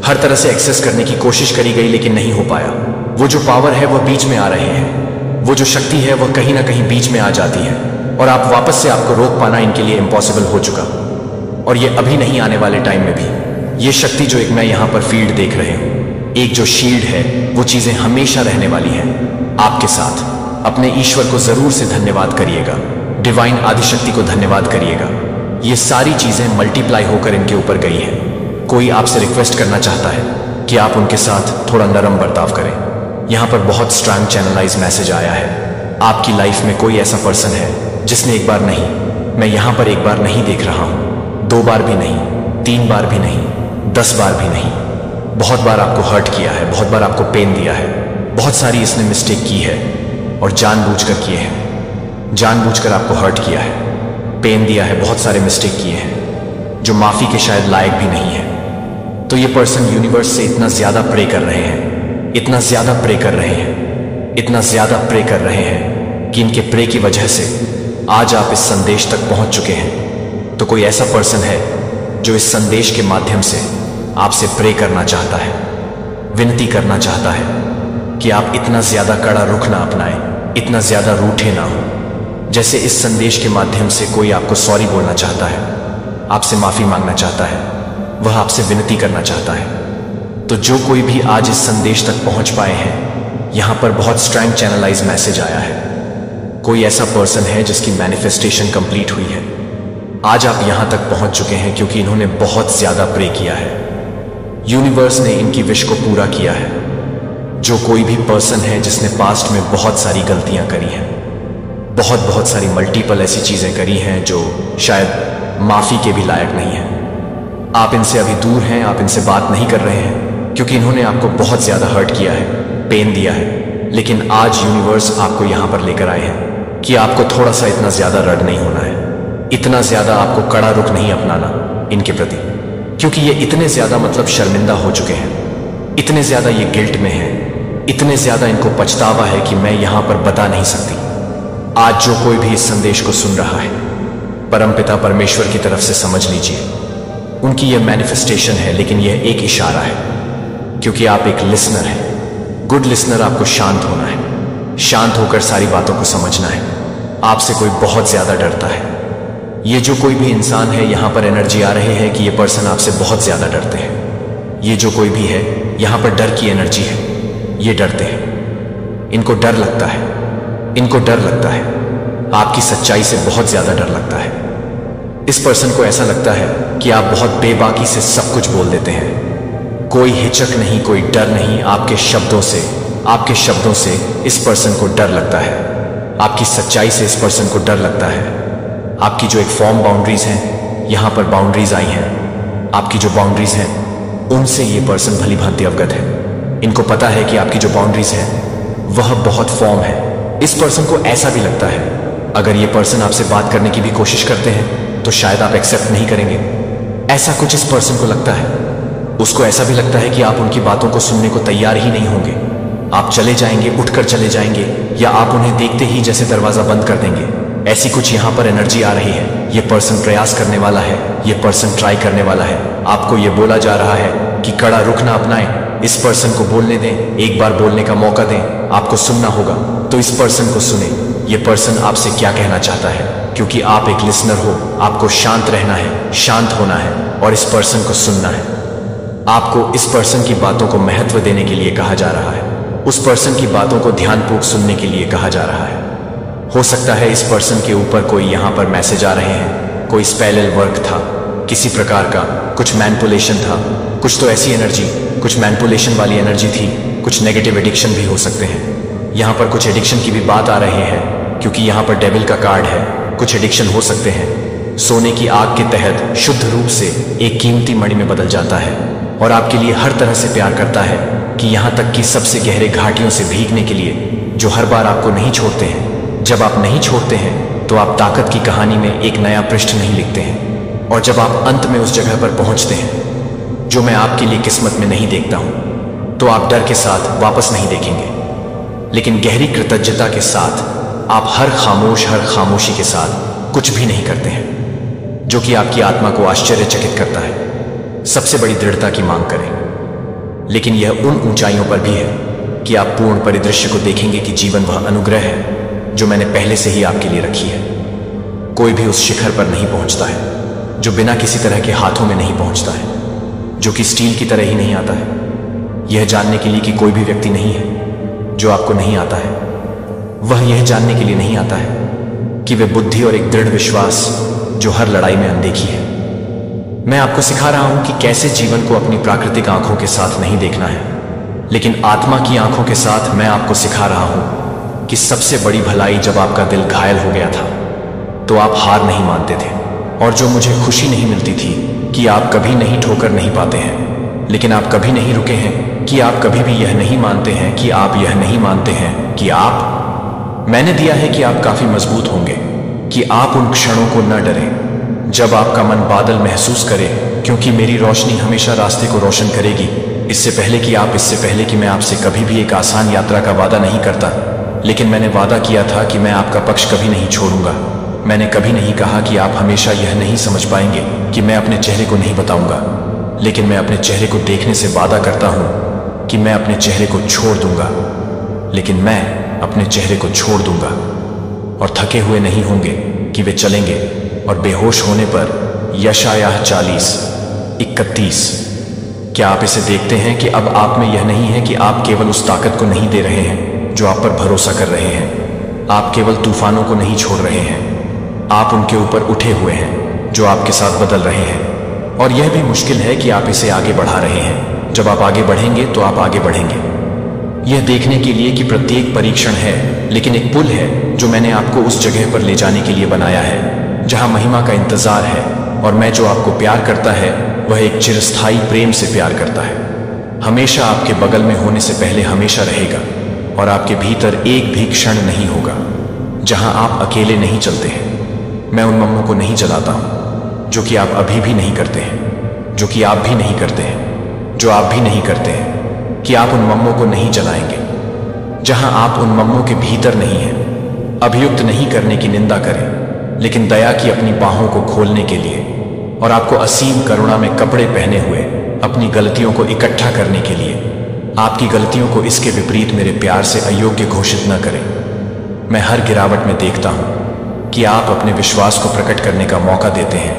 हर तरह से एक्सेस करने की कोशिश करी गई, लेकिन नहीं हो पाया। वो जो पावर है वह बीच में आ रहे हैं, वो जो शक्ति है वह कहीं ना कहीं बीच में आ जाती है, और आप वापस से आपको रोक पाना इनके लिए इम्पॉसिबल हो चुका। और ये अभी नहीं, आने वाले टाइम में भी ये शक्ति जो एक मैं यहां पर फील्ड देख रहे हूं, एक जो शील्ड है, वो चीजें हमेशा रहने वाली है आपके साथ। अपने ईश्वर को जरूर से धन्यवाद करिएगा, डिवाइन आदिशक्ति को धन्यवाद करिएगा। ये सारी चीजें मल्टीप्लाई होकर इनके ऊपर गई है। कोई आपसे रिक्वेस्ट करना चाहता है कि आप उनके साथ थोड़ा नरम बर्ताव करें। यहां पर बहुत स्ट्रांग चैनलाइज मैसेज आया है। आपकी लाइफ में कोई ऐसा पर्सन है जिसने एक बार नहीं, मैं यहां पर एक बार नहीं देख रहा हूं, 2 बार भी नहीं, 3 बार भी नहीं, 10 बार भी नहीं, बहुत बार आपको हर्ट किया है, बहुत बार आपको पेन दिया है। बहुत सारी इसने मिस्टेक की है, और जानबूझकर किए हैं, जानबूझकर आपको हर्ट किया है, पेन दिया है, बहुत सारे मिस्टेक किए हैं जो माफी के शायद लायक भी नहीं है। तो ये पर्सन यूनिवर्स से इतना ज्यादा प्रे कर रहे हैं, इतना ज्यादा प्रे कर रहे हैं, इतना ज्यादा प्रे कर रहे हैं कि इनके प्रे की वजह से आज आप इस संदेश तक पहुंच चुके हैं। तो कोई ऐसा पर्सन है जो इस संदेश के माध्यम से आपसे प्रे करना चाहता है, विनती करना चाहता है कि आप इतना ज्यादा कड़ा रुख ना अपनाएं, इतना ज्यादा रूठे ना हो। जैसे इस संदेश के माध्यम से कोई आपको सॉरी बोलना चाहता है, आपसे माफी मांगना चाहता है, वह आपसे विनती करना चाहता है। तो जो कोई भी आज इस संदेश तक पहुंच पाए हैं, यहां पर बहुत स्ट्रांग चैनलाइज मैसेज आया है। कोई ऐसा पर्सन है जिसकी मैनिफेस्टेशन कंप्लीट हुई है। आज आप यहां तक पहुंच चुके हैं क्योंकि इन्होंने बहुत ज्यादा प्रे किया है। यूनिवर्स ने इनकी विश को पूरा किया है। जो कोई भी पर्सन है जिसने पास्ट में बहुत सारी गलतियां करी हैं, बहुत सारी मल्टीपल ऐसी चीजें करी हैं जो शायद माफी के भी लायक नहीं है, आप इनसे अभी दूर हैं, आप इनसे बात नहीं कर रहे हैं क्योंकि इन्होंने आपको बहुत ज्यादा हर्ट किया है, पेन दिया है। लेकिन आज यूनिवर्स आपको यहां पर लेकर आए हैं कि आपको थोड़ा सा इतना ज्यादा रड नहीं होना है, इतना ज्यादा आपको कड़ा रुख नहीं अपनाना इनके प्रति, क्योंकि ये इतने ज्यादा मतलब शर्मिंदा हो चुके हैं, इतने ज्यादा ये गिल्ट में है, इतने ज्यादा इनको पछतावा है कि मैं यहां पर बता नहीं सकती। आज जो कोई भी इस संदेश को सुन रहा है, परमपिता परमेश्वर की तरफ से समझ लीजिए। उनकी यह मैनिफेस्टेशन है, लेकिन यह एक इशारा है, क्योंकि आप एक लिसनर हैं। गुड लिसनर आपको शांत होना है, शांत होकर सारी बातों को समझना है। आपसे कोई बहुत ज्यादा डरता है। ये जो कोई भी इंसान है, यहां पर एनर्जी आ रही है कि ये पर्सन आपसे बहुत ज्यादा डरते हैं। ये जो कोई भी है, यहां पर डर की एनर्जी है। ये डरते हैं, इनको डर लगता है, इनको डर लगता है। आपकी सच्चाई से बहुत ज्यादा डर लगता है। इस पर्सन को ऐसा लगता है कि आप बहुत बेबाकी से सब कुछ बोल देते हैं। कोई हिचक नहीं, कोई डर नहीं। आपके शब्दों से इस पर्सन को डर लगता है। आपकी सच्चाई से इस पर्सन को डर लगता है। आपकी जो एक फॉर्म बाउंड्रीज हैं, यहां पर बाउंड्रीज आई हैं। आपकी जो बाउंड्रीज हैं, उनसे ये पर्सन भली भांति अवगत है। इनको पता है कि आपकी जो बाउंड्रीज है वह बहुत फॉर्म है। इस पर्सन को ऐसा भी लगता है, अगर ये पर्सन आपसे बात करने की भी कोशिश करते हैं तो शायद आप एक्सेप्ट नहीं करेंगे। ऐसा कुछ इस पर्सन को लगता है। उसको ऐसा भी लगता है कि आप उनकी बातों को सुनने को तैयार ही नहीं होंगे। आप चले जाएंगे, उठकर चले जाएंगे, या आप उन्हें देखते ही जैसे दरवाजा बंद कर देंगे। ऐसी कुछ यहां पर एनर्जी आ रही है। ये पर्सन प्रयास करने वाला है, ये पर्सन ट्राई करने वाला है। आपको ये बोला जा रहा है कि कड़ा रुख ना अपनाएं। इस पर्सन को बोलने दें, एक बार बोलने का मौका दें। आपको सुनना होगा तो इस पर्सन को सुने। ये पर्सन आपसे क्या कहना चाहता है, क्योंकि आप एक लिसनर हो। आपको शांत रहना है, शांत होना है और इस पर्सन को सुनना है। आपको इस पर्सन की बातों को महत्व देने के लिए कहा जा रहा है। उस पर्सन की बातों को ध्यानपूर्वक सुनने के लिए कहा जा रहा है। हो सकता है इस पर्सन के ऊपर कोई यहां पर मैसेज आ रहे हैं। कोई स्पेल वर्क था, किसी प्रकार का कुछ मैनिपुलेशन था। कुछ तो ऐसी एनर्जी, कुछ मैनिपुलेशन वाली एनर्जी थी। कुछ नेगेटिव एडिक्शन भी हो सकते हैं। यहां पर कुछ एडिक्शन की भी बात आ रही है, क्योंकि यहां पर डेविल का कार्ड है। कुछ एडिक्शन हो सकते हैं। सोने की आग के तहत शुद्ध रूप से एक कीमती मणि में बदल जाता है और आपके लिए हर तरह से प्यार करता है, कि यहां तक कि सबसे गहरे घाटियों से भीगने के लिए, जो हर बार आपको नहीं छोड़ते हैं। जब आप नहीं छोड़ते हैं तो आप ताकत की कहानी में एक नया पृष्ठ नहीं लिखते हैं, और जब आप अंत में उस जगह पर पहुंचते हैं जो मैं आपके लिए किस्मत में नहीं देखता हूं, तो आप डर के साथ वापस नहीं देखेंगे, लेकिन गहरी कृतज्ञता के साथ आप हर खामोशी के साथ कुछ भी नहीं करते हैं, जो कि आपकी आत्मा को आश्चर्यचकित करता है। सबसे बड़ी दृढ़ता की मांग करें, लेकिन यह उन ऊंचाइयों पर भी है कि आप पूर्ण परिदृश्य को देखेंगे कि जीवन वह अनुग्रह है जो मैंने पहले से ही आपके लिए रखी है। कोई भी उस शिखर पर नहीं पहुंचता है जो बिना किसी तरह के हाथों में नहीं पहुंचता है, जो कि स्टील की तरह ही नहीं आता है। यह जानने के लिए कि कोई भी व्यक्ति नहीं है जो आपको नहीं आता है। वह यह जानने के लिए नहीं आता है कि वे बुद्धि और एक दृढ़ विश्वास जो हर लड़ाई में अनदेखी है। मैं आपको सिखा रहा हूं कि कैसे जीवन को अपनी प्राकृतिक आंखों के साथ नहीं देखना है, लेकिन आत्मा की आंखों के साथ। मैं आपको सिखा रहा हूं कि सबसे बड़ी भलाई, जब आपका दिल घायल हो गया था तो आप हार नहीं मानते थे, और जो मुझे खुशी नहीं मिलती थी कि आप कभी नहीं ठोकर नहीं पाते हैं, लेकिन आप कभी नहीं रुके हैं, कि आप कभी भी यह नहीं मानते हैं कि आप यह नहीं मानते हैं कि आप। मैंने दिया है कि आप काफी मजबूत होंगे, कि आप उन क्षणों को न डरें जब आपका मन बादल महसूस करे, क्योंकि मेरी रोशनी हमेशा रास्ते को रोशन करेगी। इससे पहले कि मैं आपसे कभी भी एक आसान यात्रा का वादा नहीं करता, लेकिन मैंने वादा किया था कि मैं आपका पक्ष कभी नहीं छोड़ूंगा। मैंने कभी नहीं कहा कि आप हमेशा यह नहीं समझ पाएंगे कि मैं अपने चेहरे को नहीं बताऊंगा, लेकिन मैं अपने चेहरे को देखने से वादा करता हूं कि मैं अपने चेहरे को छोड़ दूंगा। लेकिन मैं अपने चेहरे को छोड़ दूंगा, और थके हुए नहीं होंगे कि वे चलेंगे। और बेहोश होने पर यशायाह 40:31। क्या आप इसे देखते हैं कि अब आप में यह नहीं है कि आप केवल उस ताकत को नहीं दे रहे हैं जो आप पर भरोसा कर रहे हैं। आप केवल तूफानों को नहीं छोड़ रहे हैं, आप उनके ऊपर उठे हुए हैं जो आपके साथ बदल रहे हैं। और यह भी मुश्किल है कि आप इसे आगे बढ़ा रहे हैं। जब आप आगे बढ़ेंगे तो आप आगे बढ़ेंगे, यह देखने के लिए कि प्रत्येक परीक्षण है, लेकिन एक पुल है जो मैंने आपको उस जगह पर ले जाने के लिए बनाया है जहां महिमा का इंतजार है। और मैं जो आपको प्यार करता है वह एक चिरस्थायी प्रेम से प्यार करता है। हमेशा आपके बगल में होने से पहले हमेशा रहेगा, और आपके भीतर एक भी क्षण नहीं होगा जहां आप अकेले नहीं चलते हैं। मैं उन मम्मों को नहीं जलाता हूं जो कि आप अभी भी नहीं करते हैं, जो कि आप भी नहीं करते हैं, जो आप भी नहीं करते हैं, कि आप उन मम्मों को नहीं जलाएंगे जहां आप उन मम्मों के भीतर नहीं हैं। अभियुक्त नहीं करने की निंदा करें, लेकिन दया की अपनी बाहों को खोलने के लिए और आपको असीम करुणा में कपड़े पहने हुए अपनी गलतियों को इकट्ठा करने के लिए। आपकी गलतियों को इसके विपरीत मेरे प्यार से अयोग्य घोषित न करें। मैं हर गिरावट में देखता हूं कि आप अपने विश्वास को प्रकट करने का मौका देते हैं,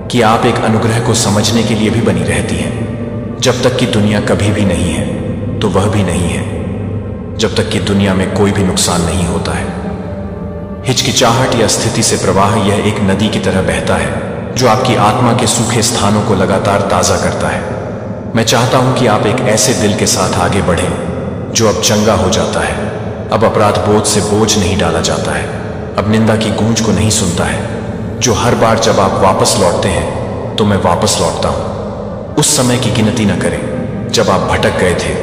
कि आप एक अनुग्रह को समझने के लिए भी बनी रहती हैं। जब तक कि दुनिया कभी भी नहीं है तो वह भी नहीं है, जब तक कि दुनिया में कोई भी नुकसान नहीं होता है। हिचकिचाहट या स्थिति से प्रवाह यह एक नदी की तरह बहता है जो आपकी आत्मा के सूखे स्थानों को लगातार ताजा करता है। मैं चाहता हूं कि आप एक ऐसे दिल के साथ आगे बढ़ें जो अब चंगा हो जाता है, अब अपराध बोझ से बोझ नहीं डाला जाता है, अब निंदा की गूंज को नहीं सुनता है, जो हर बार जब आप वापस लौटते हैं तो मैं वापस लौटता हूं। उस समय की गिनती न करें जब आप भटक गए थे।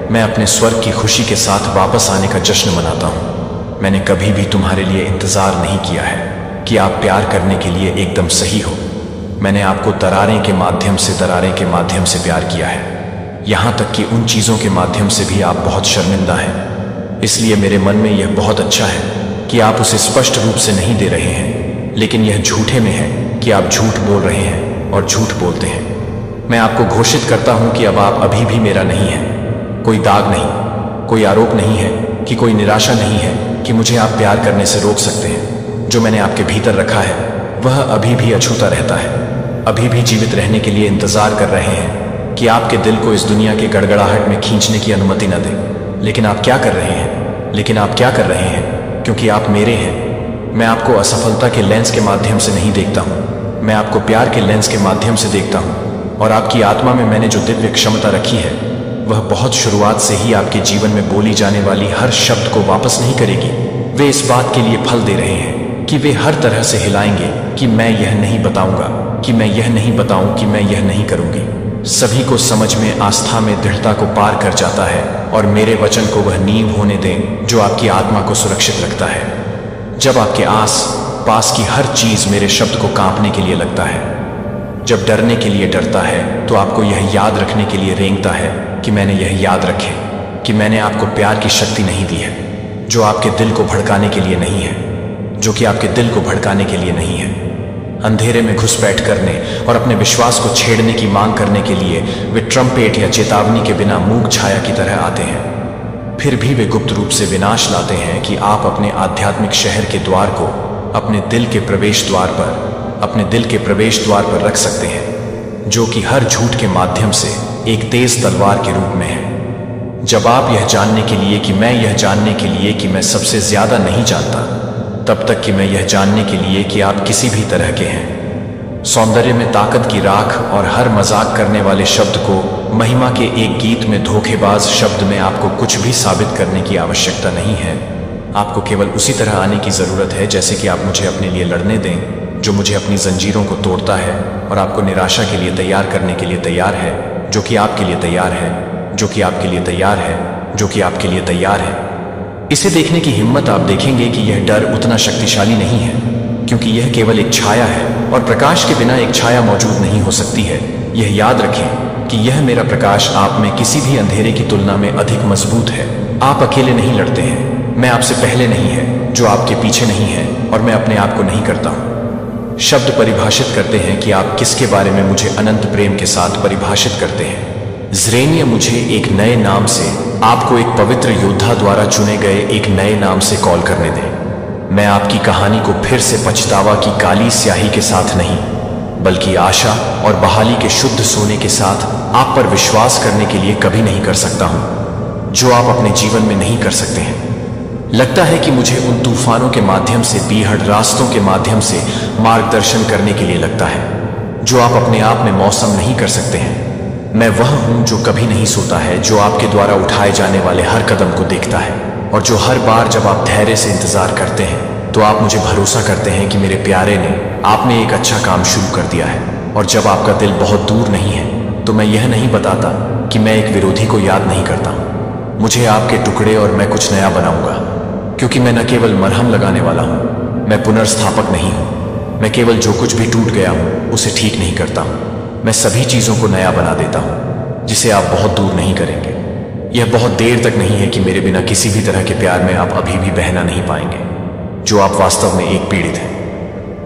मैं अपने स्वर्ग की खुशी के साथ वापस आने का जश्न मनाता हूं। मैंने कभी भी तुम्हारे लिए इंतजार नहीं किया है कि आप प्यार करने के लिए एकदम सही हो। मैंने आपको दरारें के माध्यम से प्यार किया है, यहां तक कि उन चीजों के माध्यम से भी आप बहुत शर्मिंदा हैं। इसलिए मेरे मन में यह बहुत अच्छा है कि आप उसे स्पष्ट रूप से नहीं दे रहे हैं, लेकिन यह झूठे में है कि आप झूठ बोल रहे हैं और झूठ बोलते हैं। मैं आपको घोषित करता हूं कि अब आप अभी भी मेरा नहीं है। कोई दाग नहीं, कोई आरोप नहीं है, कि कोई निराशा नहीं है कि मुझे आप प्यार करने से रोक सकते हैं। जो मैंने आपके भीतर रखा है वह अभी भी अछूता रहता है, अभी भी जीवित रहने के लिए इंतजार कर रहे हैं कि आपके दिल को इस दुनिया के गड़गड़ाहट में खींचने की अनुमति न दें। लेकिन आप क्या कर रहे हैं? क्योंकि आप मेरे हैं। मैं आपको असफलता के लेंस के माध्यम से नहीं देखता हूं, मैं आपको प्यार के लेंस के माध्यम से देखता हूं। और आपकी आत्मा में मैंने जो दिव्य क्षमता रखी है वह बहुत शुरुआत से ही आपके जीवन में बोली जाने वाली हर शब्द को वापस नहीं करेगी। वे इस बात के लिए फल दे रहे हैं कि वे हर तरह से हिलाएंगे कि मैं यह नहीं बताऊंगा, कि मैं यह नहीं बताऊं, कि मैं यह नहीं करूंगी। सभी को समझ में, आस्था में दृढ़ता को पार कर जाता है और मेरे वचन को वह नींव होने दें जो आपकी आत्मा को सुरक्षित रखता है। जब आपके आस पास की हर चीज मेरे शब्द को कांपने के लिए लगता है, जब डरने के लिए डरता है, तो आपको यह याद रखने के लिए रेंगता है कि मैंने यह याद रखे कि मैंने आपको प्यार की शक्ति नहीं दी है, जो आपके दिल को भड़काने के लिए नहीं है, जो कि आपके दिल को भड़काने के लिए नहीं है। अंधेरे में घुसपैठ करने और अपने विश्वास को छेड़ने की मांग करने के लिए वे ट्रम्पेट या चेतावनी के बिना मूक छाया की तरह आते हैं। फिर भी वे गुप्त रूप से विनाश लाते हैं कि आप अपने आध्यात्मिक शहर के द्वार को अपने दिल के प्रवेश द्वार पर रख सकते हैं, जो कि हर झूठ के माध्यम से एक तेज तलवार के रूप में है। जब आप यह जानने के लिए कि मैं सबसे ज्यादा नहीं जानता, तब तक कि मैं यह जानने के लिए कि आप किसी भी तरह के हैं। सौंदर्य में ताकत की राख और हर मजाक करने वाले शब्द को महिमा के एक गीत में धोखेबाज शब्द में आपको कुछ भी साबित करने की आवश्यकता नहीं है। आपको केवल उसी तरह आने की जरूरत है जैसे कि आप मुझे अपने लिए लड़ने दें, जो मुझे अपनी जंजीरों को तोड़ता है और आपको निराशा के लिए तैयार करने के लिए तैयार है, जो कि आपके लिए तैयार है, जो कि आपके लिए तैयार है, जो कि आपके लिए तैयार है। इसे देखने की हिम्मत आप देखेंगे कि यह डर उतना शक्तिशाली नहीं है, क्योंकि यह केवल एक छाया है और प्रकाश के बिना एक छाया मौजूद नहीं हो सकती है। यह याद रखें कि यह मेरा प्रकाश आप में किसी भी अंधेरे की तुलना में अधिक मजबूत है। आप अकेले नहीं लड़ते हैं, मैं आपसे पहले नहीं है, जो आपके पीछे नहीं है, और मैं अपने आप को नहीं करता हूं। शब्द परिभाषित करते हैं कि आप किसके बारे में मुझे अनंत प्रेम के साथ परिभाषित करते हैं। ज़रेनिया, मुझे एक नए नाम से, आपको एक पवित्र योद्धा द्वारा चुने गए एक नए नाम से कॉल करने दें। मैं आपकी कहानी को फिर से पछतावा की काली स्याही के साथ नहीं, बल्कि आशा और बहाली के शुद्ध सोने के साथ आप पर विश्वास करने के लिए कभी नहीं कर सकता हूं, जो आप अपने जीवन में नहीं कर सकते हैं। लगता है कि मुझे उन तूफानों के माध्यम से, बीहड़ रास्तों के माध्यम से मार्गदर्शन करने के लिए लगता है, जो आप अपने आप में मौसम नहीं कर सकते हैं। मैं वह हूं जो कभी नहीं सोता है, जो आपके द्वारा उठाए जाने वाले हर कदम को देखता है, और जो हर बार जब आप धैर्य से इंतजार करते हैं तो आप मुझे भरोसा करते हैं कि मेरे प्यारे ने, आपने एक अच्छा काम शुरू कर दिया है। और जब आपका दिल बहुत दूर नहीं है तो मैं यह नहीं बताता कि मैं एक विरोधी को याद नहीं करता हूं। मुझे आपके टुकड़े और मैं कुछ नया बनाऊंगा, क्योंकि मैं न केवल मरहम लगाने वाला हूं, मैं पुनर्स्थापक नहीं हूं। मैं केवल जो कुछ भी टूट गया हूं उसे ठीक नहीं करता हूं, मैं सभी चीजों को नया बना देता हूं, जिसे आप बहुत दूर नहीं करेंगे। यह बहुत देर तक नहीं है कि मेरे बिना किसी भी तरह के प्यार में आप अभी भी बहना नहीं पाएंगे, जो आप वास्तव में एक पीड़ित हैं।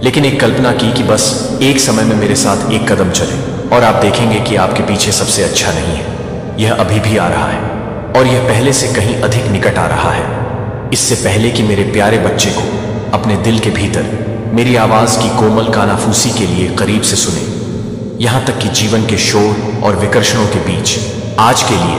लेकिन एक कल्पना की कि बस एक समय में मेरे साथ एक कदम चले और आप देखेंगे कि आपके पीछे सबसे अच्छा नहीं है। यह अभी भी आ रहा है और यह पहले से कहीं अधिक निकट आ रहा है। इससे पहले कि मेरे प्यारे बच्चे को अपने दिल के भीतर मेरी आवाज की कोमल कानाफूसी के लिए करीब से सुने, यहां तक कि जीवन के शोर और विकर्षणों के बीच आज के लिए